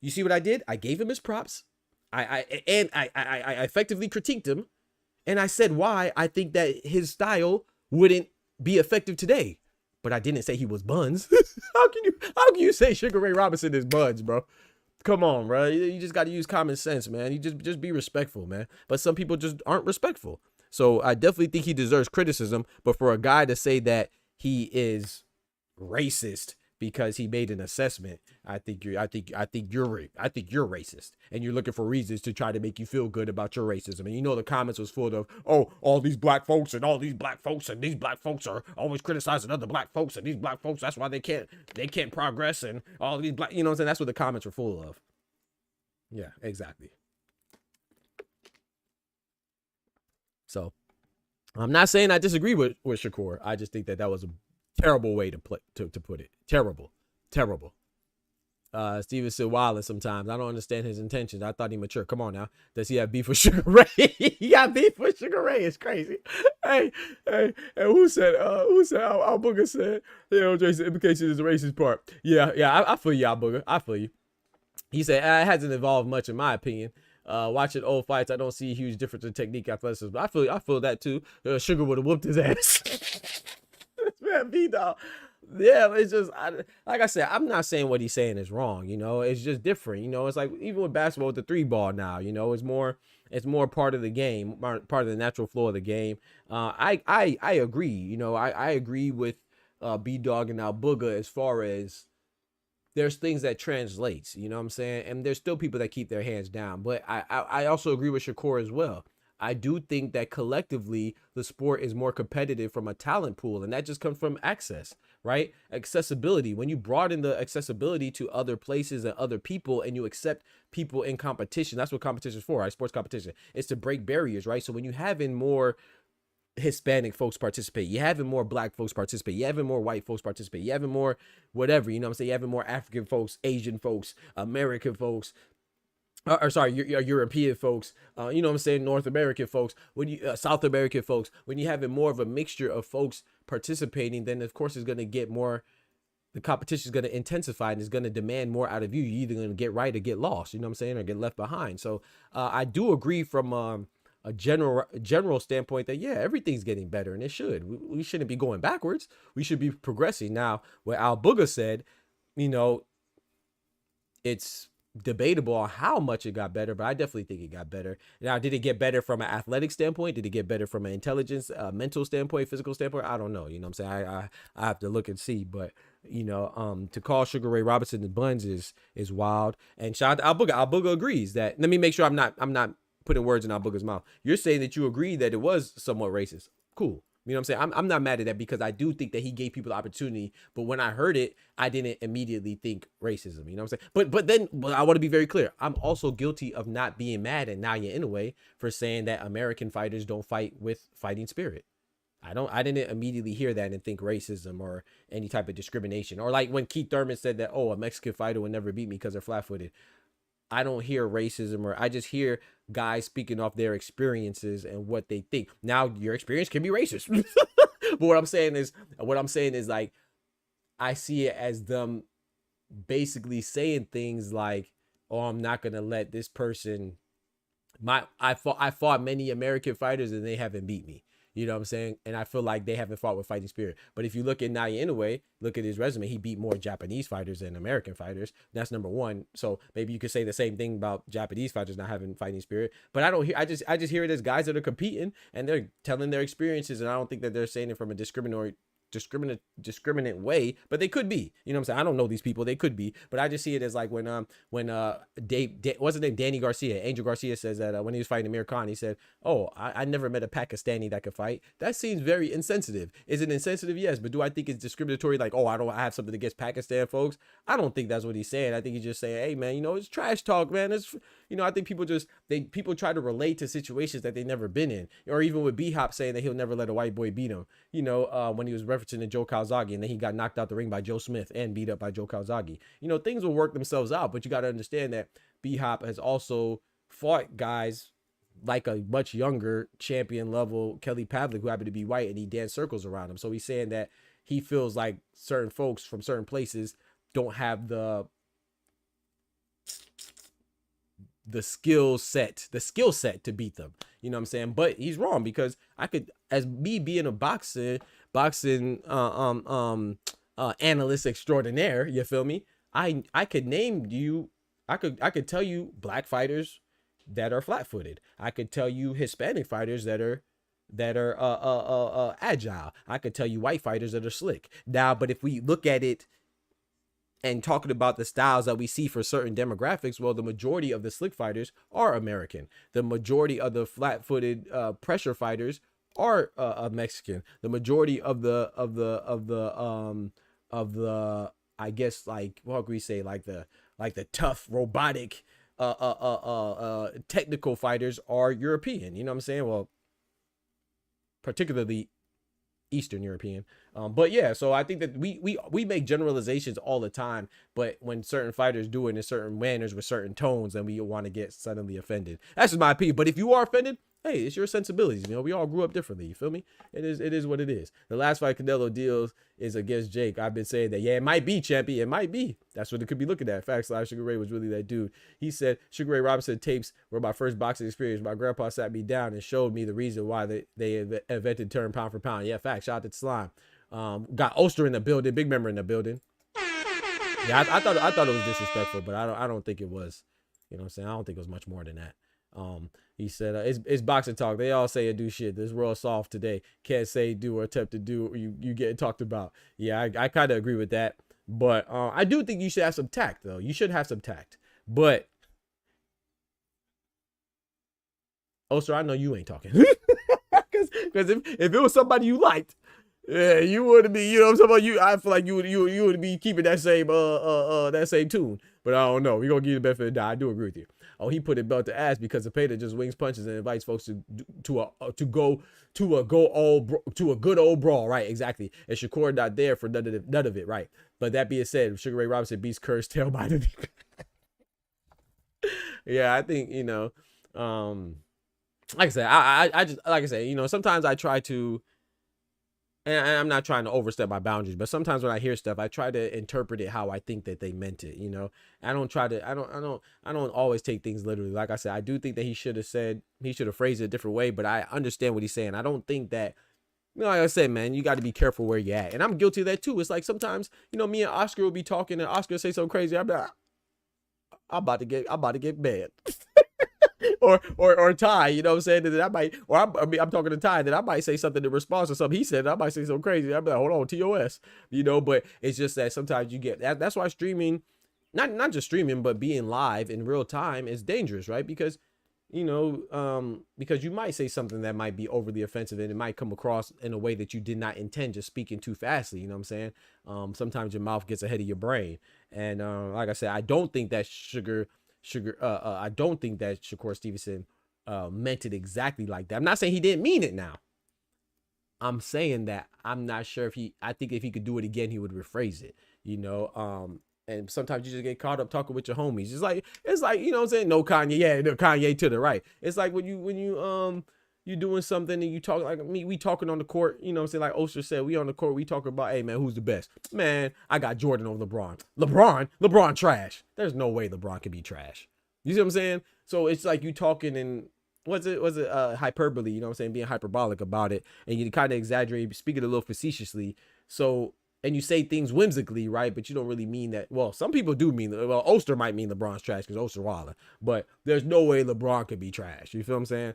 You see what I did? I gave him his props. I effectively critiqued him. And I said why I think that his style wouldn't be effective today. But I didn't say he was buns. How can you say Sugar Ray Robinson is buns, bro? Come on, bro. You just got to use common sense, man. You just be respectful, man. But some people just aren't respectful. So I definitely think he deserves criticism. But for a guy to say that he is racist because he made an assessment, I think you're racist, and you're looking for reasons to try to make you feel good about your racism. And the comments was full of, oh, all these black folks and all these black folks and these black folks are always criticizing other black folks and these black folks, that's why they can't progress and all these black, what I'm saying? That's what the comments were full of. Yeah, exactly. So I'm not saying I disagree with Shakur. I just think that was a terrible way to put it. Terrible. Steven said Wallace sometimes. I don't understand his intentions. I thought he mature. Come on now. Does he have beef with Sugar Ray? He got beef with Sugar Ray. It's crazy. Hey, and who said Al Booger said, Jason's implication is the racist part. Yeah, I feel you, Al Booger. I feel you. He said, it hasn't evolved much in my opinion. Watching old fights, I don't see a huge difference in technique, athleticism. I feel that too. Sugar would have whooped his ass. Man, B-Dog. Yeah, it's just, like I said, I'm not saying what he's saying is wrong, it's just different, it's like even with basketball with the 3-ball now, it's more part of the game, part of the natural flow of the game. I agree, I agree with B-Dog and Al Booger as far as there's things that translates, you know what I'm saying? And there's still people that keep their hands down. But I also agree with Shakur as well. I do think that collectively the sport is more competitive from a talent pool, and that just comes from access, right? Accessibility. When you broaden the accessibility to other places and other people, and you accept people in competition, that's what competition is for, right? Sports competition. It's to break barriers, right? So when you having more Hispanic folks participate, you having more black folks participate, you having more white folks participate, you having more whatever, you know what I'm saying? You having more African folks, Asian folks, American folks, or sorry, European folks, you know what I'm saying, North American folks, when you South American folks, when you having more of a mixture of folks participating, then of course it's going to get more, the competition is going to intensify and it's going to demand more out of you. You're either going to get right or get lost, you know what I'm saying, or get left behind. So I do agree from a general standpoint that, yeah, everything's getting better, and it should. We shouldn't be going backwards. We should be progressing. Now, what Al Booger said, you know, it's debatable on how much it got better, but I definitely think it got better. Now, did it get better from an athletic standpoint? Did it get better from an intelligence, mental standpoint, physical standpoint? I don't know. You know what I'm saying? I have to look and see. But, you know, to call Sugar Ray Robinson the buns is wild. And shout out to Al Booger. Al Booger agrees that. Let me make sure I'm not putting words in Al Booger's mouth. You're saying that you agree that it was somewhat racist. Cool. You know what I'm saying? I'm not mad at that, because I do think that he gave people the opportunity. But when I heard it, I didn't immediately think racism. You know what I'm saying? But then I want to be very clear. I'm also guilty of not being mad at Naya Inoue for saying that American fighters don't fight with fighting spirit. I didn't immediately hear that and think racism or any type of discrimination. Or like when Keith Thurman said that, oh, a Mexican fighter would never beat me because they're flat-footed. I don't hear racism, or I just hear guys speaking off their experiences and what they think. Now, your experience can be racist. But what I'm saying is like, I see it as them basically saying things like, oh, I'm not going to let this person, I fought many American fighters and they haven't beat me. You know what I'm saying? And I feel like they haven't fought with fighting spirit. But if you look at Naya Inoue, look at his resume, he beat more Japanese fighters than American fighters. That's number one. So maybe you could say the same thing about Japanese fighters not having fighting spirit. But I don't hear, I just hear it as guys that are competing and they're telling their experiences. And I don't think that they're saying it from a discriminate way, but they could be. You know what I'm saying? I don't know these people. They could be. But I just see it as like when what's his name? Danny Garcia, Angel Garcia says that when he was fighting Amir Khan, he said, oh, I never met a Pakistani that could fight. That seems very insensitive. Is it insensitive? Yes. But do I think it's discriminatory? Like, oh, I have something against Pakistan folks. I don't think that's what he's saying. I think he's just saying, hey man, you know, it's trash talk, man. It's, you know, I think people try to relate to situations that they've never been in. Or even with B-Hop saying that he'll never let a white boy beat him, you know, when he was referencing to Joe Calzaghe, and then he got knocked out the ring by Joe Smith and beat up by Joe Calzaghe. You know, things will work themselves out, but you got to understand that B-Hop has also fought guys like a much younger champion level Kelly Pavlik, who happened to be white, and he danced circles around him. So he's saying that he feels like certain folks from certain places don't have the skill set to beat them. You know what I'm saying? But he's wrong, because I could, as me being a boxing analyst extraordinaire, you feel me? I could name you, I could tell you black fighters that are flat-footed. I could tell you Hispanic fighters that are agile. I could tell you white fighters that are slick. Now, but if we look at it and talking about the styles that we see for certain demographics, well, the majority of the slick fighters are American. The majority of the flat-footed pressure fighters are Mexican. The majority of the I guess, like, what can we say, like the tough robotic technical fighters are European. You know what I'm saying? Well, particularly Eastern European. But yeah, so I think that we make generalizations all the time, but when certain fighters do it in certain manners with certain tones, then we want to get suddenly offended. That's just my opinion. But if you are offended, hey, it's your sensibilities. You know, we all grew up differently. You feel me? It is what it is. The last fight Canelo deals is against Jake. I've been saying that, yeah, it might be, Champy. It might be. That's what it could be looking at. Facts. Sugar Ray was really that dude. He said, Sugar Ray Robinson tapes were my first boxing experience. My grandpa sat me down and showed me the reason why they invented term pound for pound. Yeah, facts. Shout out to Slime. Got Oster in the building. Big member in the building. Yeah, I thought it was disrespectful, but I don't think it was. You know what I'm saying? I don't think it was much more than that. He said, it's boxing talk. They all say or do shit. This world soft today. Can't say do or attempt to do, or you get talked about. Yeah, I kind of agree with that. But I do think you should have some tact, though. You should have some tact. But oh, sir, I know you ain't talking. Because if it was somebody you liked, yeah, you would be, you know what I'm talking about? I feel like you would be keeping that same tune. But I don't know. We're gonna give you the benefit of the doubt. I do agree with you. Oh, he put it belt to ass because Zepeda just wings punches and invites folks to go to a good old brawl, right? Exactly. And Shakur not there for none of it, right? But that being said, Sugar Ray Robinson beats Curse tail by the yeah, I think, you know, like I said, I just, like I said, you know, sometimes I try to, and I'm not trying to overstep my boundaries, but sometimes when I hear stuff, I try to interpret it how I think that they meant it. You know, I don't always take things literally. Like I said, I do think that he should have phrased it a different way, but I understand what he's saying. I don't think that, you know, like I said, man, you got to be careful where you're at. And I'm guilty of that too. It's like sometimes, you know, me and Oscar will be talking and Oscar will say something crazy. I'm like, I'm about to get bad. or Ty, you know what I'm saying? That I might, or I'm talking to Ty, that I might say something in response to something he said. I might say something crazy. I'm like, hold on, TOS, you know. But it's just that sometimes you get that. That's why streaming, not just streaming, but being live in real time is dangerous, right? Because, you know, because you might say something that might be overly offensive and it might come across in a way that you did not intend, just speaking too fastly. You know what I'm saying? Sometimes your mouth gets ahead of your brain, and like I said, I don't think that I don't think that Shakur Stevenson meant it exactly like that. I'm not saying he didn't mean it now. I'm saying that I'm not sure I think if he could do it again, he would rephrase it, you know. And sometimes you just get caught up talking with your homies. It's like, you know what I'm saying? No Kanye, yeah, no Kanye to the right. It's like when you doing something and you talk like me, we talking on the court, you know what I'm saying? Like Oster said, we on the court, we talking about, hey man, who's the best? Man, I got Jordan over LeBron. LeBron trash. There's no way LeBron can be trash. You see what I'm saying? So it's like you talking and was it hyperbole, you know what I'm saying? Being hyperbolic about it. And you kind of exaggerate, speaking a little facetiously. So, and you say things whimsically, right? But you don't really mean that. Well, some people do mean, well, Oster might mean LeBron's trash because Oster Waller. But there's no way LeBron could be trash. You feel what I'm saying?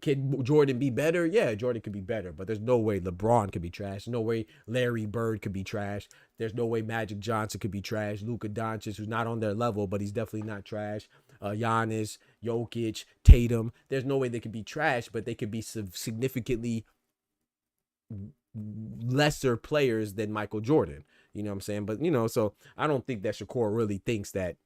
Can Jordan be better? Yeah, Jordan could be better, but there's no way LeBron could be trash. No way Larry Bird could be trash. There's no way Magic Johnson could be trash. Luka Doncic, who's not on their level, but he's definitely not trash. Giannis, Jokic, Tatum. There's no way they could be trash, but they could be significantly lesser players than Michael Jordan. You know what I'm saying? But, you know, so I don't think that Shakur really thinks that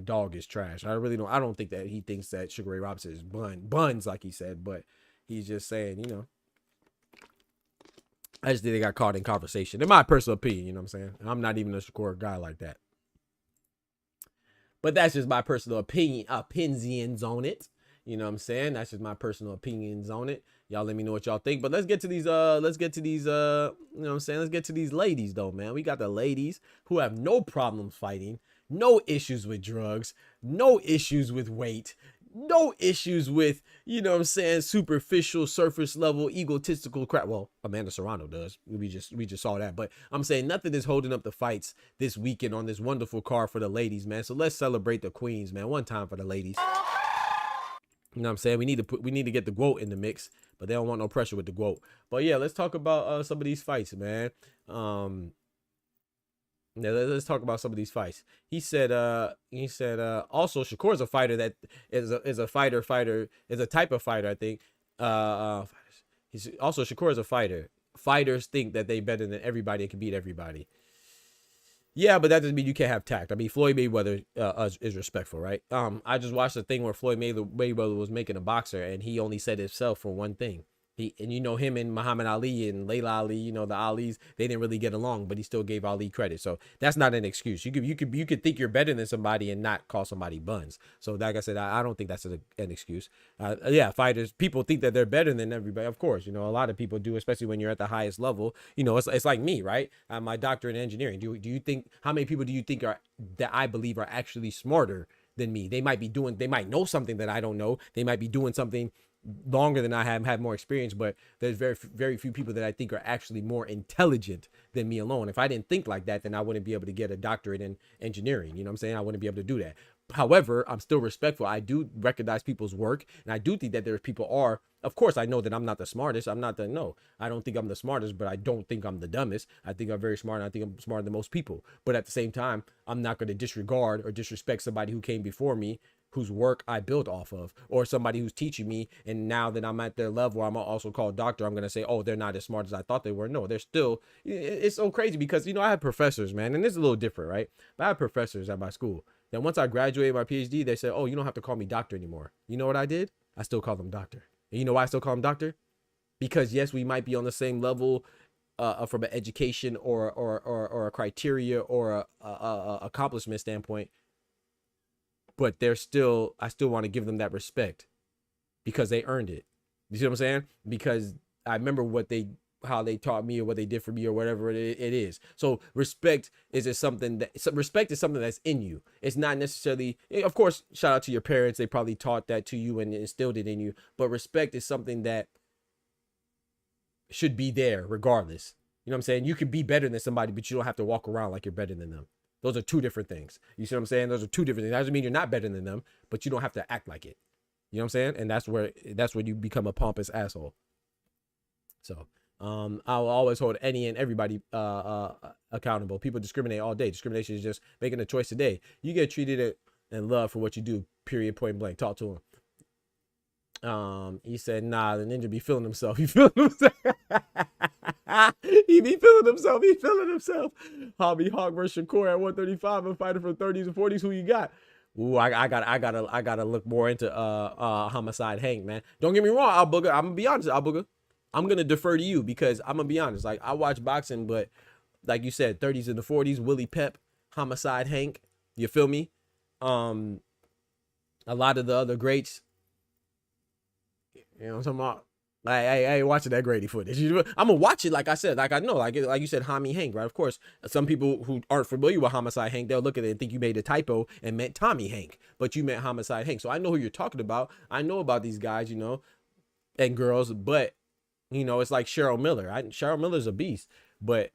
Dog is trash. I don't think that he thinks that Sugar Ray Robinson is buns like he said, but he's just saying, you know, I just think they got caught in conversation. In my personal opinion, you know what I'm saying? I'm not even a Shakur guy like that. But that's just my personal opinions on it. You know what I'm saying? That's just my personal opinions on it. Y'all let me know what y'all think. But let's get to these, you know what I'm saying? Let's get to these ladies though, man. We got the ladies who have no problems fighting. No issues with drugs, no issues with weight, no issues with, you know what I'm saying, superficial, surface level, egotistical crap. Well, Amanda Serrano does. We just saw that. But I'm saying nothing is holding up the fights this weekend on this wonderful card for the ladies, man. So let's celebrate the queens, man. One time for the ladies. You know what I'm saying? We need to get the GWOAT in the mix, but they don't want no pressure with the GWOAT. But yeah, let's talk about some of these fights, man. Yeah, let's talk about some of these fights. He said also Shakur is a fighter that is a type of fighter, I think. He's also Shakur is a fighter. Fighters think that they better than everybody and can beat everybody. Yeah, but that doesn't mean you can't have tact. I mean, Floyd Mayweather is respectful, right? I just watched a thing where Floyd Mayweather was making a boxer and he only said himself for one thing. And you know him and Muhammad Ali and Layla Ali, you know, the Alis, they didn't really get along, but he still gave Ali credit. So that's not an excuse. You could think you're better than somebody and not call somebody buns. So like I said, I don't think that's an excuse. Yeah, fighters, people think that they're better than everybody. Of course, you know, a lot of people do, especially when you're at the highest level. You know, it's like me, right? I'm my doctorate in engineering. Do you think, how many people do you think that I believe are actually smarter than me? They might know something that I don't know. They might be doing something longer than I have more experience, but there's very few people that I think are actually more intelligent than me alone. If I didn't think like that, then I wouldn't be able to get a doctorate in engineering. You know what I'm saying? I wouldn't be able to do that. However, I'm still respectful. I do recognize people's work, and I do think that there's people are Of course, I know that I'm not the smartest. I'm not the, no, I don't think I'm the smartest, but I don't think I'm the dumbest. I think I'm very smart, and I think I'm smarter than most people. But at the same time, I'm not going to disregard or disrespect somebody who came before me, whose work I built off of, or somebody who's teaching me. And now that I'm at their level, I'm also called doctor. I'm going to say, oh, they're not as smart as I thought they were. No, they're still, it's so crazy because, you know, I had professors, man, and this is a little different, right? But I had professors at my school. Then once I graduated my PhD, they said, oh, you don't have to call me doctor anymore. You know what I did? I still call them doctor. And you know why I still call him doctor? Because yes, we might be on the same level from an education or a criteria or a accomplishment standpoint, but they're still, I still want to give them that respect because they earned it. You see what I'm saying? Because I remember how they taught me or what they did for me or whatever it is. So respect is something that's in you. It's not necessarily, of course, shout out to your parents. They probably taught that to you and instilled it in you, but respect is something that should be there regardless. You know what I'm saying? You can be better than somebody, but you don't have to walk around like you're better than them. Those are two different things. You see what I'm saying? Those are two different things. That doesn't mean you're not better than them, but you don't have to act like it. You know what I'm saying? And that's where you become a pompous asshole. So I'll always hold any and everybody accountable. People discriminate all day. Discrimination is just making a choice today. You get treated and loved for what you do, period, point blank. Talk to him. He said, nah, the ninja be feeling himself. He feeling himself. He be feeling himself. He feeling himself. Hobby Hawk versus Shakur at 135. I'm fighting from 30s and 40s. Who you got? Ooh, I gotta look more into Homicide Hank, man. Don't get me wrong, Al Booger. I'm gonna be honest, Al Booger. I'm gonna defer to you because I'm gonna be honest. Like, I watch boxing, but like you said, 30s and the 40s, Willie Pep, Homicide Hank. You feel me? A lot of the other greats. You know what I'm talking about? I ain't watching that Grady footage. I'm gonna watch it, like I said, like I know, like you said, Homie Hank, right? Of course, some people who aren't familiar with Homicide Hank, they'll look at it and think you made a typo and meant Tommy Hank, but you meant Homicide Hank. So I know who you're talking about. I know about these guys, you know, and girls, but you know, it's like Cheryl Miller. Cheryl Miller's a beast, but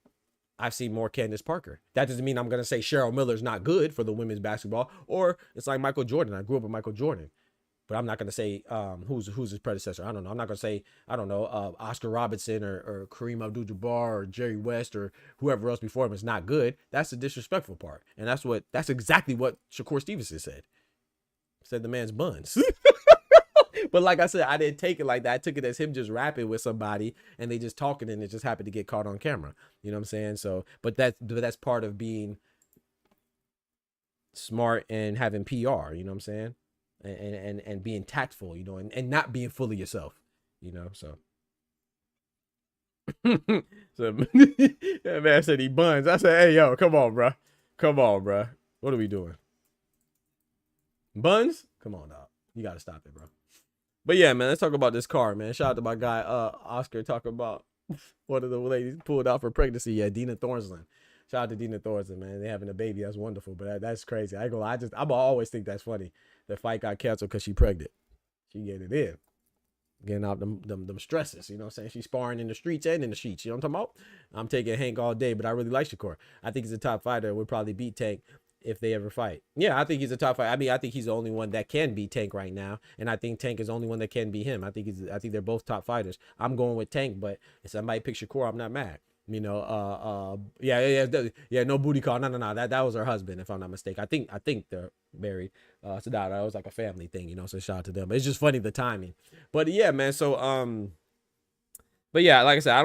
I've seen more Candace Parker. That doesn't mean I'm gonna say Cheryl Miller's not good for the women's basketball, or it's like Michael Jordan. I grew up with Michael Jordan. But I'm not going to say who's his predecessor. I don't know. I'm not going to say, I don't know, Oscar Robertson or Kareem Abdul-Jabbar or Jerry West or whoever else before him is not good. That's the disrespectful part. And that's exactly what Shakur Stevenson said. Said the man's buns. But like I said, I didn't take it like that. I took it as him just rapping with somebody and they just talking and it just happened to get caught on camera. You know what I'm saying? So, but that's part of being smart and having PR. You know what I'm saying? And being tactful, you know, and not being full of yourself, you know. So so that man said he buns. I said, hey, yo, come on, bro. What are we doing? Buns? Come on, dog. You gotta stop it, bro. But yeah, man, let's talk about this car, man. Shout out to my guy Oscar, talking about one of the ladies pulled out for pregnancy. Yeah, Dina Thornsland. Shout out to Dina Thornsland, man. They having a baby. That's wonderful. But that's crazy. I always think that's funny. The fight got canceled because she pregnant. She getting it in. Getting out them stresses. You know what I'm saying? She's sparring in the streets and in the sheets. You know what I'm talking about? I'm taking Hank all day, but I really like Shakur. I think he's a top fighter. Would probably beat Tank if they ever fight. Yeah, I think he's a top fighter. I mean, I think he's the only one that can beat Tank right now. And I think Tank is the only one that can beat him. I think they're both top fighters. I'm going with Tank, but if somebody picks Shakur, I'm not mad. You know, no booty call. No. That was her husband, if I'm not mistaken. I think they're married. So that was like a family thing, you know. So shout out to them. But it's just funny the timing. But yeah, man. So but yeah, like I said, I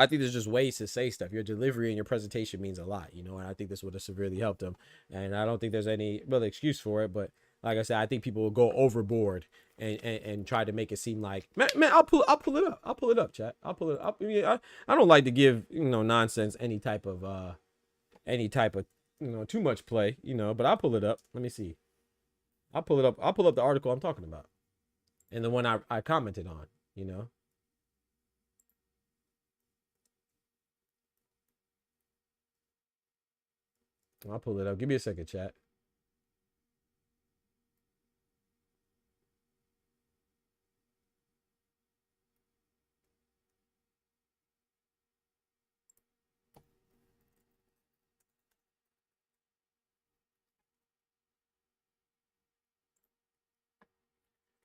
think there's just ways to say stuff. Your delivery and your presentation means a lot, you know. And I think this would have severely helped him. And I don't think there's any real excuse for it. But like I said, I think people will go overboard and try to make it seem like, man, I'll pull it up, chat. I'll pull it up. I don't like to give, you know, nonsense any type of you know, too much play, you know, but I'll pull it up. Let me see. I'll pull it up. I'll pull up the article I'm talking about. And the one I commented on, you know. I'll pull it up. Give me a second, chat.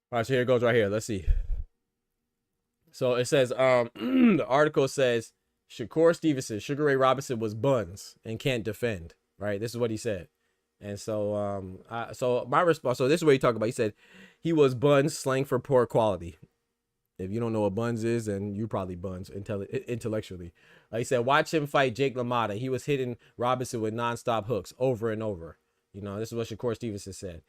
All right, so here it goes right here. Let's see. So it says, the article says Shakur Stevenson, Sugar Ray Robinson was buns and can't defend. Right. This is what he said. And so, so my response, so this is what he talked about. He said he was buns, slang for poor quality. If you don't know what buns is, then you probably buns intellectually. He said, watch him fight Jake LaMotta. He was hitting Robinson with nonstop hooks over and over. You know, this is what Shakur Stevenson said.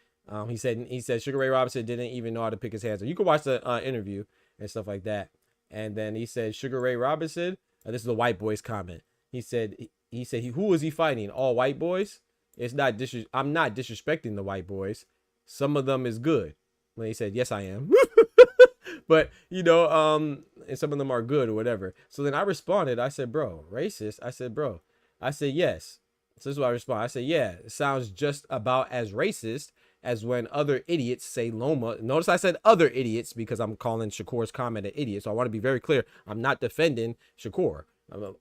He said Sugar Ray Robinson didn't even know how to pick his hands up. You can watch the interview and stuff like that. And then he said Sugar Ray Robinson. This is the white boy's comment. He said who was he fighting? All white boys? It's not I'm not disrespecting the white boys. Some of them is good. When he said, yes, I am. But, you know, and some of them are good or whatever. So then I responded. I said, bro, racist. I said, bro. I said, yes. So this is what I respond. I said, yeah, it sounds just about as racist as when other idiots say Loma. Notice I said other idiots because I'm calling Shakur's comment an idiot. So I want to be very clear. I'm not defending Shakur.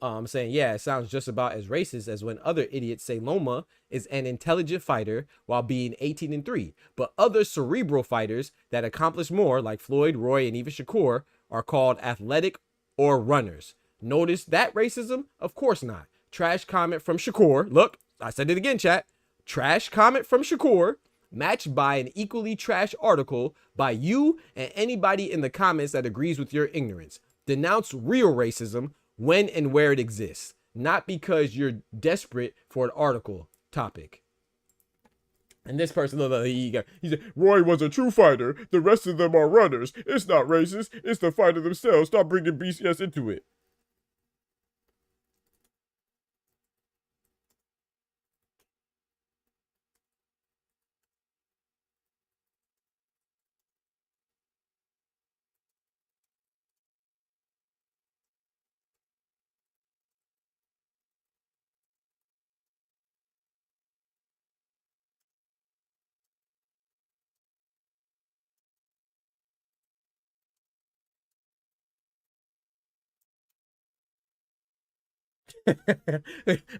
I'm saying, yeah, it sounds just about as racist as when other idiots say Loma is an intelligent fighter while being 18-3. But other cerebral fighters that accomplish more, like Floyd, Roy, and even Shakur, are called athletic or runners. Notice that racism? Of course not. Trash comment from Shakur. Look, I said it again, chat. Trash comment from Shakur, matched by an equally trash article by you and anybody in the comments that agrees with your ignorance. Denounce real racism when and where it exists, not because you're desperate for an article topic. And this person, he said, Roy was a true fighter. The rest of them are runners. It's not racist. It's the fighter themselves. Stop bringing BCS into it.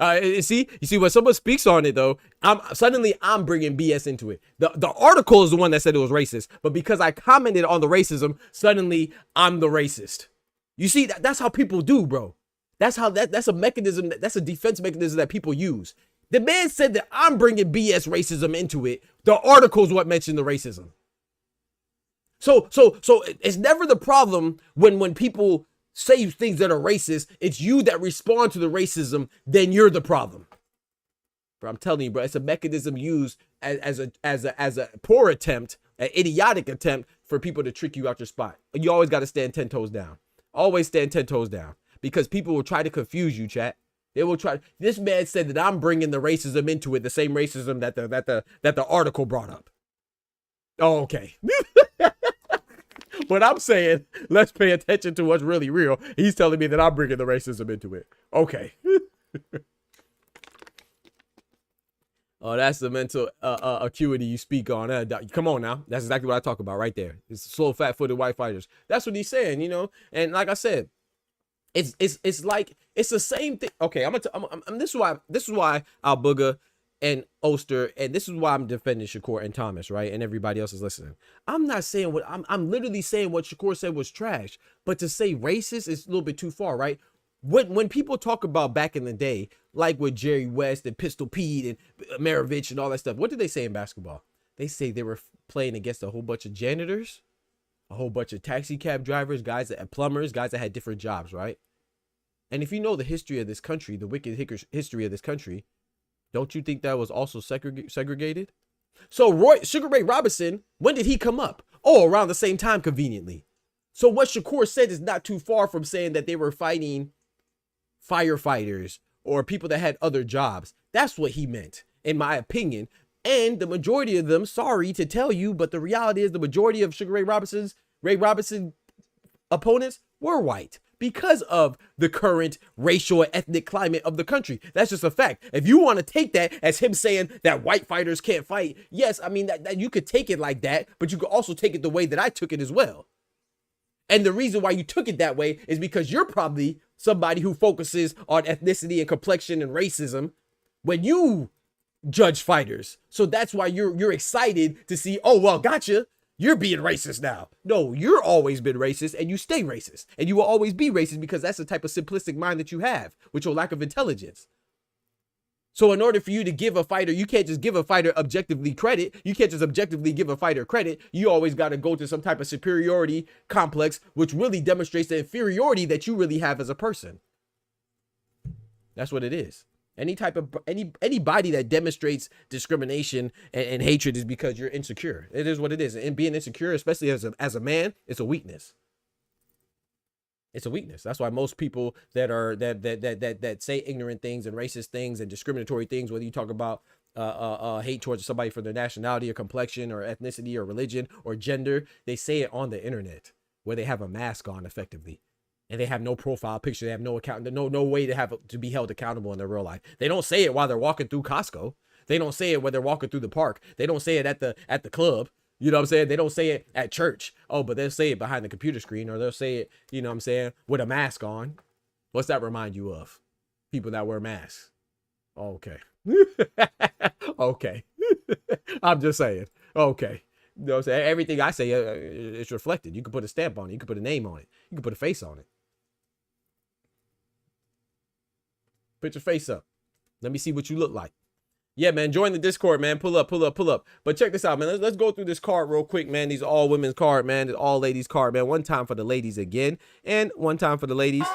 You see when someone speaks on it though, I'm bringing BS into it. The article is the one that said it was racist, but because I commented on the racism, suddenly I'm the racist. You see, that's how people do, bro. That's a mechanism, that's a defense mechanism that people use. The man said that I'm bringing BS racism into it. The article is what mentioned the racism. So it's never the problem when people say things that are racist. It's you that respond to the racism, then you're the problem. Bro, I'm telling you, bro, it's a mechanism used as a poor attempt, an idiotic attempt for people to trick you out your spot. You always got to stand 10 toes down. Always stand 10 toes down, because people will try to confuse you, chat. They will try. This man said that I'm bringing the racism into it, the same racism that the article brought up. Oh, okay. But I'm saying, let's pay attention to what's really real. He's telling me that I'm bringing the racism into it. Okay. Oh, that's the mental acuity you speak on. Come on now. That's exactly what I talk about right there. It's slow, fat-footed white fighters. That's what he's saying, you know? And like I said, it's like, it's the same thing. Okay, this is why Al Booger and Oster, and this is why I'm defending Shakur and Thomas, right? And everybody else is listening. I'm not saying what I'm literally saying what Shakur said was trash, but to say racist is a little bit too far, right? When people talk about back in the day, like with Jerry West and Pistol Pete and Maravich and all that stuff, what did they say in basketball? They say they were playing against a whole bunch of janitors, a whole bunch of taxi cab drivers, guys that had plumbers, guys that had different jobs, right? And if you know the history of this country, the wicked history of this country, don't you think that was also segregated? So Sugar Ray Robinson, when did he come up? Oh, around the same time, conveniently. So what Shakur said is not too far from saying that they were fighting firefighters or people that had other jobs. That's what he meant, in my opinion. And the majority of them, sorry to tell you, but the reality is the majority of Sugar Ray Robinson opponents were white, because of the current racial and ethnic climate of the country. That's just a fact. If you want to take that as him saying that white fighters can't fight, yes, I mean, that you could take it like that, but you could also take it the way that I took it as well. And the reason why you took it that way is because you're probably somebody who focuses on ethnicity and complexion and racism when you judge fighters. So that's why you're excited to see, oh, well, gotcha. You're being racist now. No, you're always been racist and you stay racist. And you will always be racist because that's the type of simplistic mind that you have with your lack of intelligence. So in order for you to give a fighter, you can't just give a fighter objectively credit. You can't just objectively give a fighter credit. You always got to go to some type of superiority complex, which really demonstrates the inferiority that you really have as a person. That's what it is. Anybody that demonstrates discrimination and hatred is because you're insecure. It is what it is. And being insecure, especially as a man, it's a weakness. It's a weakness. That's why most people that say ignorant things and racist things and discriminatory things, whether you talk about hate towards somebody for their nationality or complexion or ethnicity or religion or gender, they say it on the internet where they have a mask on effectively. And they have no profile picture. They have no account, no way to be held accountable in their real life. They don't say it while they're walking through Costco. They don't say it when they're walking through the park. They don't say it at the club. You know what I'm saying? They don't say it at church. Oh, but they'll say it behind the computer screen, or they'll say it, you know what I'm saying, with a mask on. What's that remind you of? People that wear masks. Okay. Okay. I'm just saying. Okay. You know what I'm saying? Everything I say, it's reflected. You can put a stamp on it. You can put a name on it. You can put a face on it. Put your face up. Let me see what you look like. Yeah, man, join the Discord, man. Pull up. But check this out, man. Let's go through this card real quick, man. These all women's card, man. This all ladies card, man. One time for the ladies again, and one time for the ladies.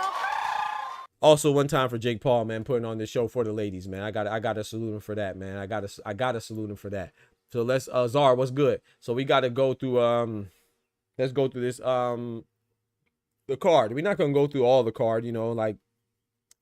Also, one time for Jake Paul, man, putting on this show for the ladies, man. I gotta salute him for that, man. I gotta salute him for that. So let's Czar, what's good? So we gotta go through let's go through this the card. We're not gonna go through all the card, you know, like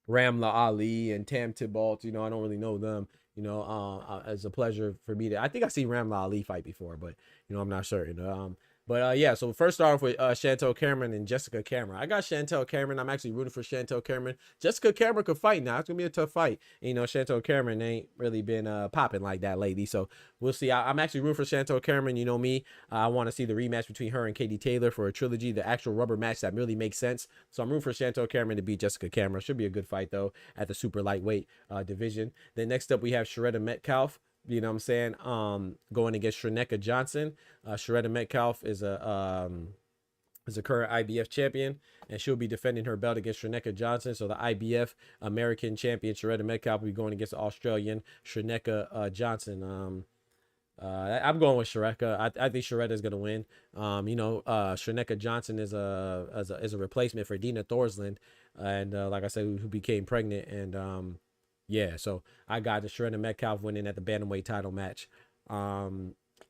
Ramla Ali and Tam Tibalt, you know, I don't really know them. You know, it's a pleasure for me I think I seen Ramla Ali fight before, but you know, I'm not certain. Yeah, so first start off with Chantel Cameron and Jessica Cameron. I got Chantel Cameron. I'm actually rooting for Chantel Cameron. Jessica Cameron could fight now. It's going to be a tough fight. And, you know, Chantel Cameron ain't really been popping like that lately. So we'll see. I'm actually rooting for Chantel Cameron. You know me. I want to see the rematch between her and Katie Taylor for a trilogy, the actual rubber match that really makes sense. So I'm rooting for Chantel Cameron to beat Jessica Cameron. Should be a good fight, though, at the super lightweight division. Then next up, we have Sharetta Metcalf. You know what I'm saying? Going against Shreneka Johnson. Sharetta Metcalf is a current IBF champion, and she'll be defending her belt against Shreneka Johnson. So the IBF American champion Sharetta Metcalf will be going against the Australian Shreneka Johnson. I'm going with Shareka. I think Sharetta is going to win. You know, Shreneka Johnson is a replacement for Dina Thorsland, and like I said, who became pregnant, and yeah, so I got the Sharetta Metcalf winning at the bantamweight title match.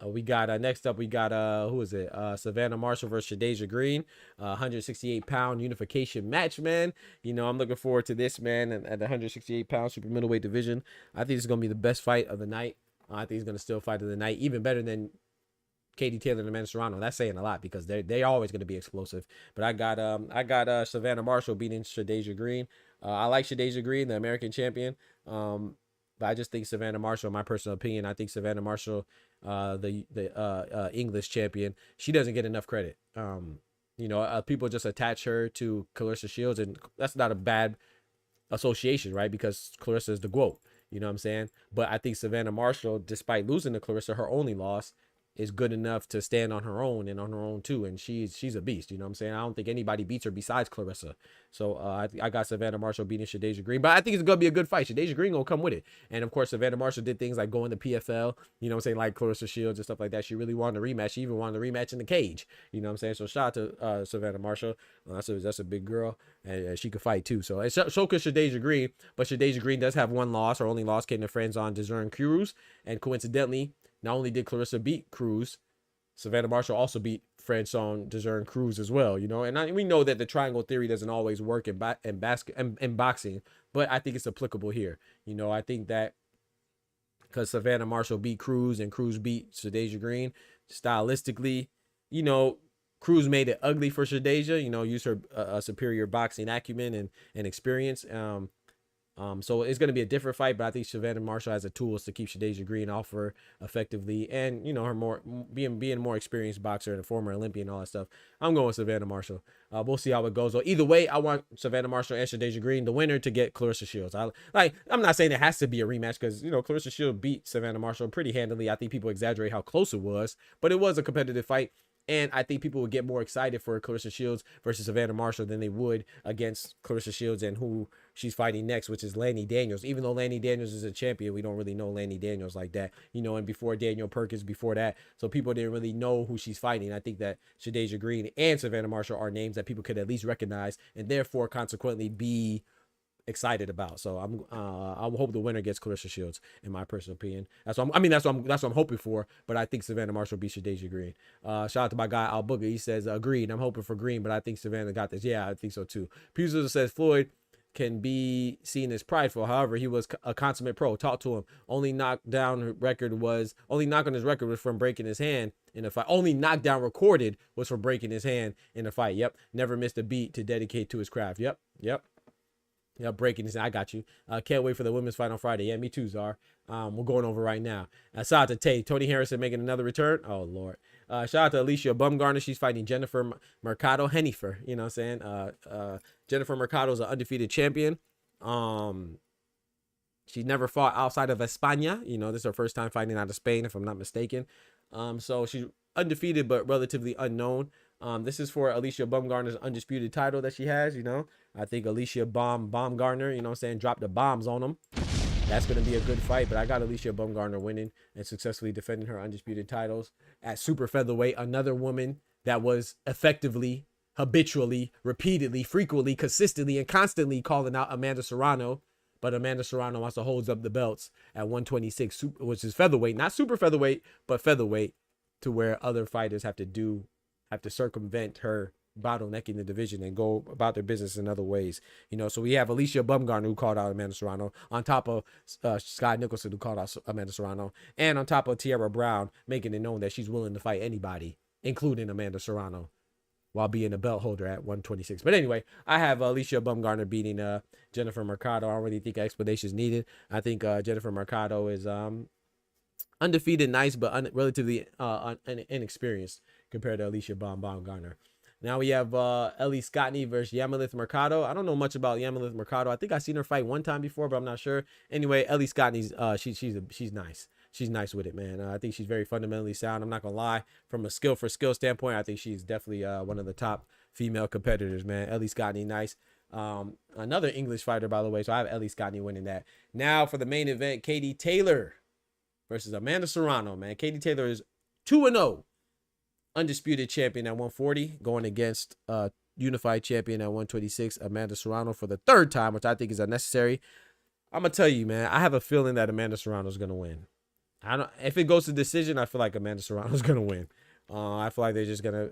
We got next up, we got who is it? Savannah Marshall versus Shadeja Green, 168-pound unification match, man. You know, I'm looking forward to this, man, at the 168-pound super middleweight division. I think it's gonna be the best fight of the night. I think he's gonna still fight of the night, even better than Katie Taylor and Amanda Serrano. That's saying a lot because they're always gonna be explosive. But I got Savannah Marshall beating Shadeja Green. I like Shadeja Green, the American champion. But I just think Savannah Marshall, my personal opinion, I think Savannah Marshall, the English champion, she doesn't get enough credit. You know, people just attach her to Clarissa Shields, and that's not a bad association, right? Because Clarissa is the GOAT, you know what I'm saying? But I think Savannah Marshall, despite losing to Clarissa, her only loss, is good enough to stand on her own and on her own too, and she's a beast, you know what I'm saying? I don't think anybody beats her besides Clarissa. So I got Savannah Marshall beating Shadeja Green, but I think it's gonna be a good fight. Shadeja Green gonna come with it, and of course Savannah Marshall did things like going to PFL, you know what I'm saying, like Clarissa Shields and stuff like that. She really wanted a rematch. She even wanted a rematch in the cage, you know what I'm saying? So shout out to Savannah Marshall. That's a big girl, and she could fight too. So so could Shadeja Green, but Shadeja Green does have one loss. Her only loss came to friends on Desern Cruz, and coincidentally, not only did Clarissa beat Cruz, Savannah Marshall also beat Franchon Desern Cruz as well, you know. And we know that the triangle theory doesn't always work in boxing, but I think it's applicable here. You know, I think that because Savannah Marshall beat Cruz and Cruz beat Shadeja Green, stylistically, you know, Cruz made it ugly for Shadeja, you know, used her superior boxing acumen and experience. So it's going to be a different fight, but I think Savannah Marshall has the tools to keep Shadeja Green off her effectively, and you know, her more being a more experienced boxer and a former Olympian and all that stuff. I'm going with Savannah Marshall. We'll see how it goes. So either way, I want Savannah Marshall and Shadeja Green, the winner, to get Clarissa Shields. I'm not saying it has to be a rematch because you know Clarissa Shields beat Savannah Marshall pretty handily. I think people exaggerate how close it was, but it was a competitive fight. And I think people would get more excited for Clarissa Shields versus Savannah Marshall than they would against Clarissa Shields and who she's fighting next, which is Lanny Daniels. Even though Lanny Daniels is a champion, we don't really know Lanny Daniels like that, you know, and before Daniel Perkins, before that. So people didn't really know who she's fighting. I think that Shadeja Green and Savannah Marshall are names that people could at least recognize and therefore consequently be excited about. So I hope the winner gets Clarissa Shields, in my personal opinion. That's what I'm hoping for. But I think Savannah Marshall beats Shadeja Green. Shout out to my guy Al Booger. He says agreed. I'm hoping for Green, but I think Savannah got this. Yeah, I think so too. Pewsel says Floyd can be seen as prideful. However, he was a consummate pro. Talk to him. Only knockdown on his record was from breaking his hand in a fight. Only knockdown recorded was from breaking his hand in a fight. Yep. Never missed a beat to dedicate to his craft. Yep. Yeah, breaking this. I got you. Can't wait for the women's fight on Friday. Yeah, me too, Czar. We're going over right now. Shout out to Tay. Tony Harrison making another return. Oh, Lord. Shout out to Alicia Bumgarner. She's fighting Jennifer Mercado. Hennifer, you know what I'm saying? Jennifer Mercado is an undefeated champion. She never fought outside of España. You know, this is her first time fighting out of Spain, if I'm not mistaken. So she's undefeated but relatively unknown. This is for Alicia Bumgarner's undisputed title that she has, you know. I think Alicia Baumgartner, you know what I'm saying, dropped the bombs on them. That's going to be a good fight, but I got Alicia Bumgarner winning and successfully defending her undisputed titles. At super featherweight, another woman that was effectively, habitually, repeatedly, frequently, consistently, and constantly calling out Amanda Serrano. But Amanda Serrano also holds up the belts at 126, which is featherweight, not super featherweight, but featherweight, to where other fighters have to circumvent her bottlenecking the division and go about their business in other ways. You know, so we have Alicia Bumgarner, who called out Amanda Serrano, on top of Sky Nicholson, who called out Amanda Serrano, and on top of Tierra Brown, making it known that she's willing to fight anybody, including Amanda Serrano, while being a belt holder at 126. But anyway, I have Alicia Bumgarner beating Jennifer Mercado. I don't really think explanation is needed. I think Jennifer Mercado is undefeated, nice, but relatively inexperienced compared to Alicia Baumgartner. Now we have Ellie Scottney versus Yamalith Mercado. I don't know much about Yamalith Mercado. I think I've seen her fight one time before, but I'm not sure. Anyway, Ellie Scottney's she's nice. She's nice with it, man. I think she's very fundamentally sound. I'm not gonna lie. From a skill standpoint, I think she's definitely one of the top female competitors, man. Ellie Scottney, nice. Another English fighter, by the way. So I have Ellie Scottney winning that. Now for the main event, Katie Taylor versus Amanda Serrano, man. Katie Taylor is 2-0. Undisputed champion at 140, going against unified champion at 126, Amanda Serrano, for the third time, which I think is unnecessary. I'm gonna tell you, man, I have a feeling that Amanda Serrano is gonna win. If it goes to decision, I feel like Amanda Serrano is gonna win. I feel like they're just gonna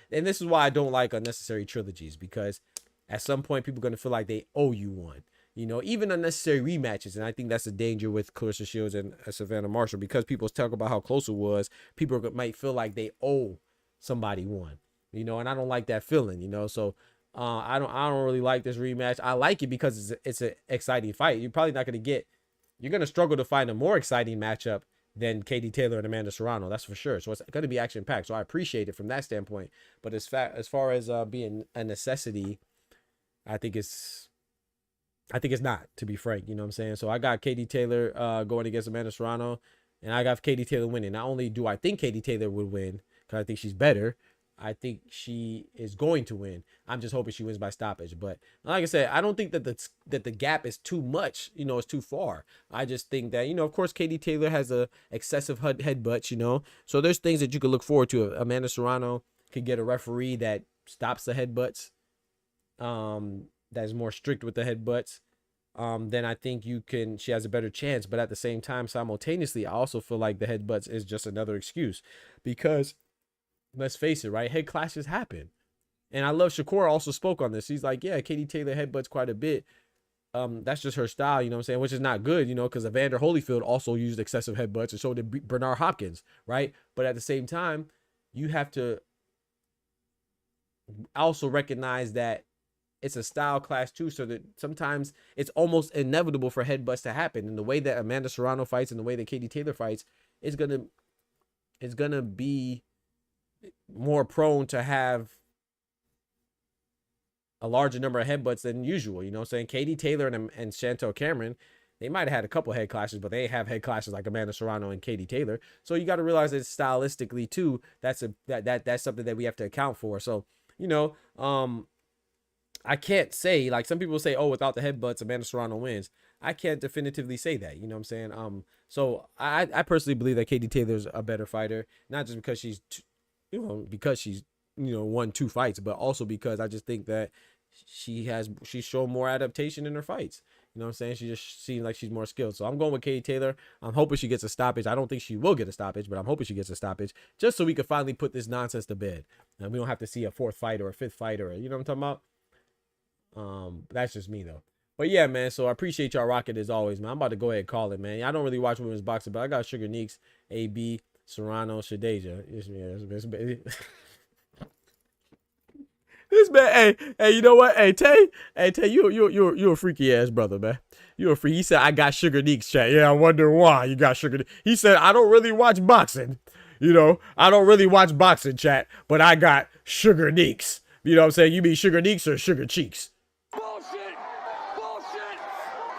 and this is why I don't like unnecessary trilogies, because at some point people are gonna feel like they owe you one. You know, even unnecessary rematches. And I think that's the danger with Clarissa Shields and Savannah Marshall, because people talk about how close it was. People might feel like they owe somebody one, you know, and I don't like that feeling, you know. So I don't really like this rematch. I like it because it's an exciting fight. You're probably not going to you're going to struggle to find a more exciting matchup than Katie Taylor and Amanda Serrano. That's for sure. So it's going to be action packed. So I appreciate it from that standpoint. But as far as being a necessity, I think it's not, to be frank, you know what I'm saying? So I got Katie Taylor going against Amanda Serrano, and I got Katie Taylor winning. Not only do I think Katie Taylor would win, because I think she's better, I think she is going to win. I'm just hoping she wins by stoppage. But like I said, I don't think that the gap is too much, you know, it's too far. I just think that, you know, of course, Katie Taylor has a excessive headbutts, you know. So there's things that you could look forward to. Amanda Serrano could get a referee that stops the headbutts, that's more strict with the headbutts, then I think she has a better chance. But at the same time, simultaneously, I also feel like the headbutts is just another excuse, because let's face it, right? Head clashes happen. And I love Shakur also spoke on this. He's like, yeah, Katie Taylor headbutts quite a bit. That's just her style, you know what I'm saying? Which is not good, you know, because Evander Holyfield also used excessive headbutts, and so did Bernard Hopkins, right? But at the same time, you have to also recognize that it's a style clash too, so that sometimes it's almost inevitable for headbutts to happen. And the way that Amanda Serrano fights and the way that Katie Taylor fights, it's gonna be more prone to have a larger number of headbutts than usual. You know what I'm saying? Katie Taylor and Chantel Cameron, they might have had a couple head clashes, but they have head clashes like Amanda Serrano and Katie Taylor. So you got to realize that stylistically too, that's something that we have to account for. So, you know, I can't say, like some people say, oh, without the headbutts, Amanda Serrano wins. I can't definitively say that. You know what I'm saying? So I personally believe that Katie Taylor's a better fighter, not just because she's, won 2 fights, but also because I just think that she's shown more adaptation in her fights. You know what I'm saying? She just seems like she's more skilled. So I'm going with Katie Taylor. I'm hoping she gets a stoppage. I don't think she will get a stoppage, but I'm hoping she gets a stoppage just so we can finally put this nonsense to bed. And we don't have to see a 4th fight or a 5th fight, or, you know what I'm talking about? That's just me though. But yeah, man, so I appreciate y'all rocking as always, man. I'm about to go ahead and call it, man. I don't really watch women's boxing, but I got Sugar Neeks, AB, Serrano, Shadeja. This man, hey, you know what? Hey, Tay, you a freaky ass brother, man. You a freak. He said, I got Sugar Neeks, chat. Yeah, I wonder why you got Sugar. He said, I don't really watch boxing. You know, I don't really watch boxing, chat, but I got Sugar Neeks. You know what I'm saying? You mean Sugar Neeks or Sugar Cheeks? Bullshit! Bullshit!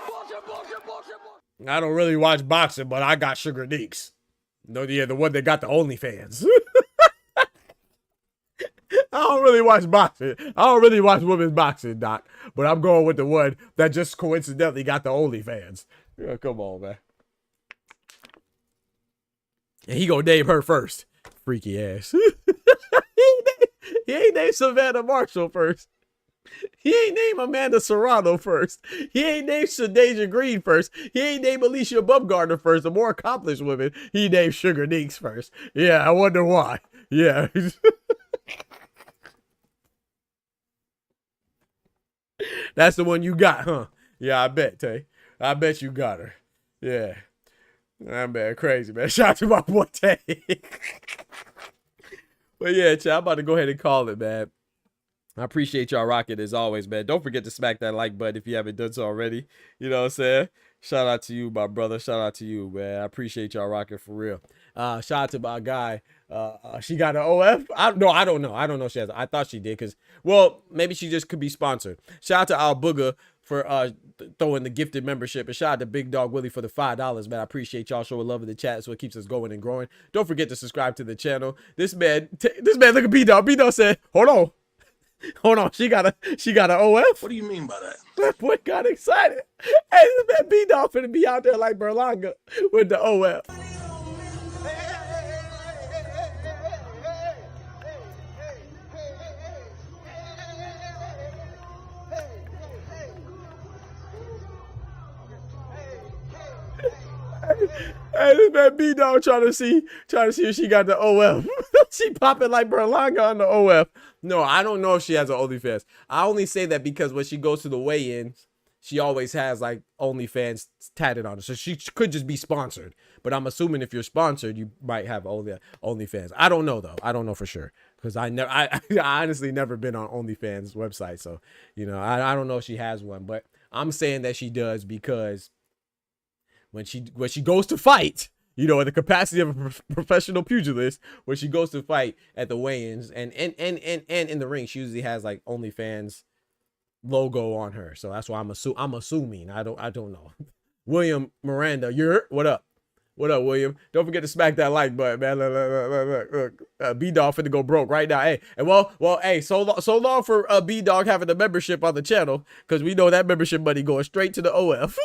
Bullshit, bullshit, bullshit, bullshit. I don't really watch boxing, but I got Sugar Neeks. No, yeah, the one that got the OnlyFans. I don't really watch boxing. I don't really watch women's boxing, Doc. But I'm going with the one that just coincidentally got the OnlyFans. Yeah, come on, man. And he gonna name her first. Freaky ass. He ain't named Savannah Marshall first. He ain't named Amanda Serrano first. He ain't named Shadeja Green first. He ain't named Alicia Bumgarner first. The more accomplished women, he named Sugar Neeks first. Yeah, I wonder why. Yeah. That's the one you got, huh? Yeah, I bet, Tay. I bet you got her. Yeah. I'm man, crazy, man. Shout out to my boy Tay. But yeah, chat, I'm about to go ahead and call it, man. I appreciate y'all rocking as always, man. Don't forget to smack that like button if you haven't done so already. You know what I'm saying? Shout out to you, my brother. Shout out to you, man. I appreciate y'all rocking for real. Shout out to my guy. She got an OF? I don't know. I don't know if she has. I thought she did because, well, maybe she just could be sponsored. Shout out to Al Booger for throwing the gifted membership. And shout out to Big Dog Willie for the $5, man. I appreciate y'all showing love in the chat. That's what keeps us going and growing. Don't forget to subscribe to the channel. This man, look at B Dog. B Dog said, hold on. She got an OF? What do you mean by that? That boy got excited. Hey, this man B Dog finna be out there like Berlanga with the OF. Hey, this man B Dog trying to see if she got the OF. She popping like Berlanga on the OF. No, I don't know if she has an OnlyFans. I only say that because when she goes to the weigh-ins, she always has like OnlyFans tatted on her. So she could just be sponsored. But I'm assuming if you're sponsored, you might have OnlyFans. I don't know though. I don't know for sure. Because I honestly never been on OnlyFans website. So, you know, I don't know if she has one. But I'm saying that she does because when she goes to fight, you know, in the capacity of a professional pugilist, when she goes to fight at the weigh-ins and in the ring, she usually has like OnlyFans logo on her. So that's why I'm assuming. I don't know. William Miranda, what up? What up, William? Don't forget to smack that like button, man. Look. B-Dog finna go broke right now. Hey, and well, hey, so long for B-Dog having the membership on the channel, because we know that membership money going straight to the OF.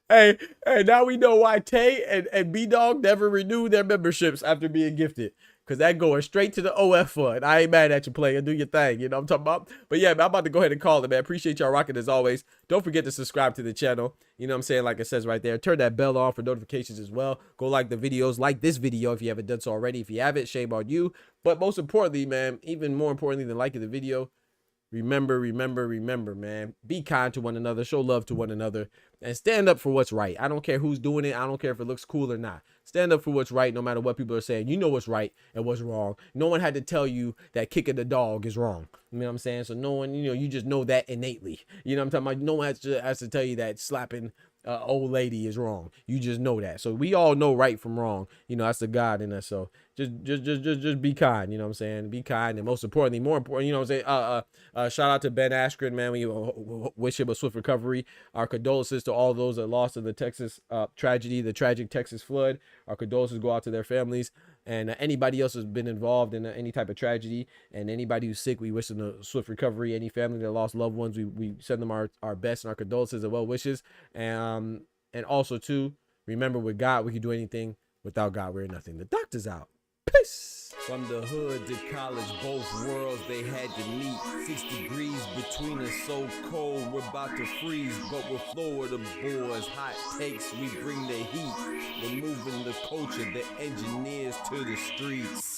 Hey, now we know why Tay and B-Dog never renewed their memberships after being gifted. Because that going straight to the OF fund. I ain't mad at you, player. Do your thing. You know what I'm talking about? But yeah, man, I'm about to go ahead and call it, man. Appreciate y'all rocking as always. Don't forget to subscribe to the channel. You know what I'm saying? Like it says right there. Turn that bell on for notifications as well. Go like the videos. Like this video if you haven't done so already. If you haven't, shame on you. But most importantly, man, even more importantly than liking the video, remember, man. Be kind to one another. Show love to one another. and stand up for what's right. I don't care who's doing it. I don't care if it looks cool or not. Stand up for what's right, no matter what people are saying. You know what's right and what's wrong. No one had to tell you that kicking the dog is wrong. You know what I'm saying? So no one, you just know that innately. You know what I'm talking about? No one has to tell you that slapping old lady is wrong. You just know that. So we all know right from wrong. That's the God in us. So just be kind. You know what I'm saying? Be kind, and more importantly, you know what I'm saying? Shout out to Ben Askren, man. We wish him a swift recovery. Our condolences to all those that lost in the Texas tragedy, the tragic Texas flood. Our condolences go out to their families, and anybody else who's been involved in any type of tragedy, and anybody who's sick, we wish them a swift recovery. Any family that lost loved ones, we send them our best and our condolences and well wishes. And also too, remember, with God we can do anything. Without God we're nothing. The doctor's out. Peace. From the hood to college, both worlds they had to meet. 6 degrees between us, so cold we're about to freeze. But we're Florida boys, hot takes, we bring the heat. We're moving the culture, the engineers to the streets.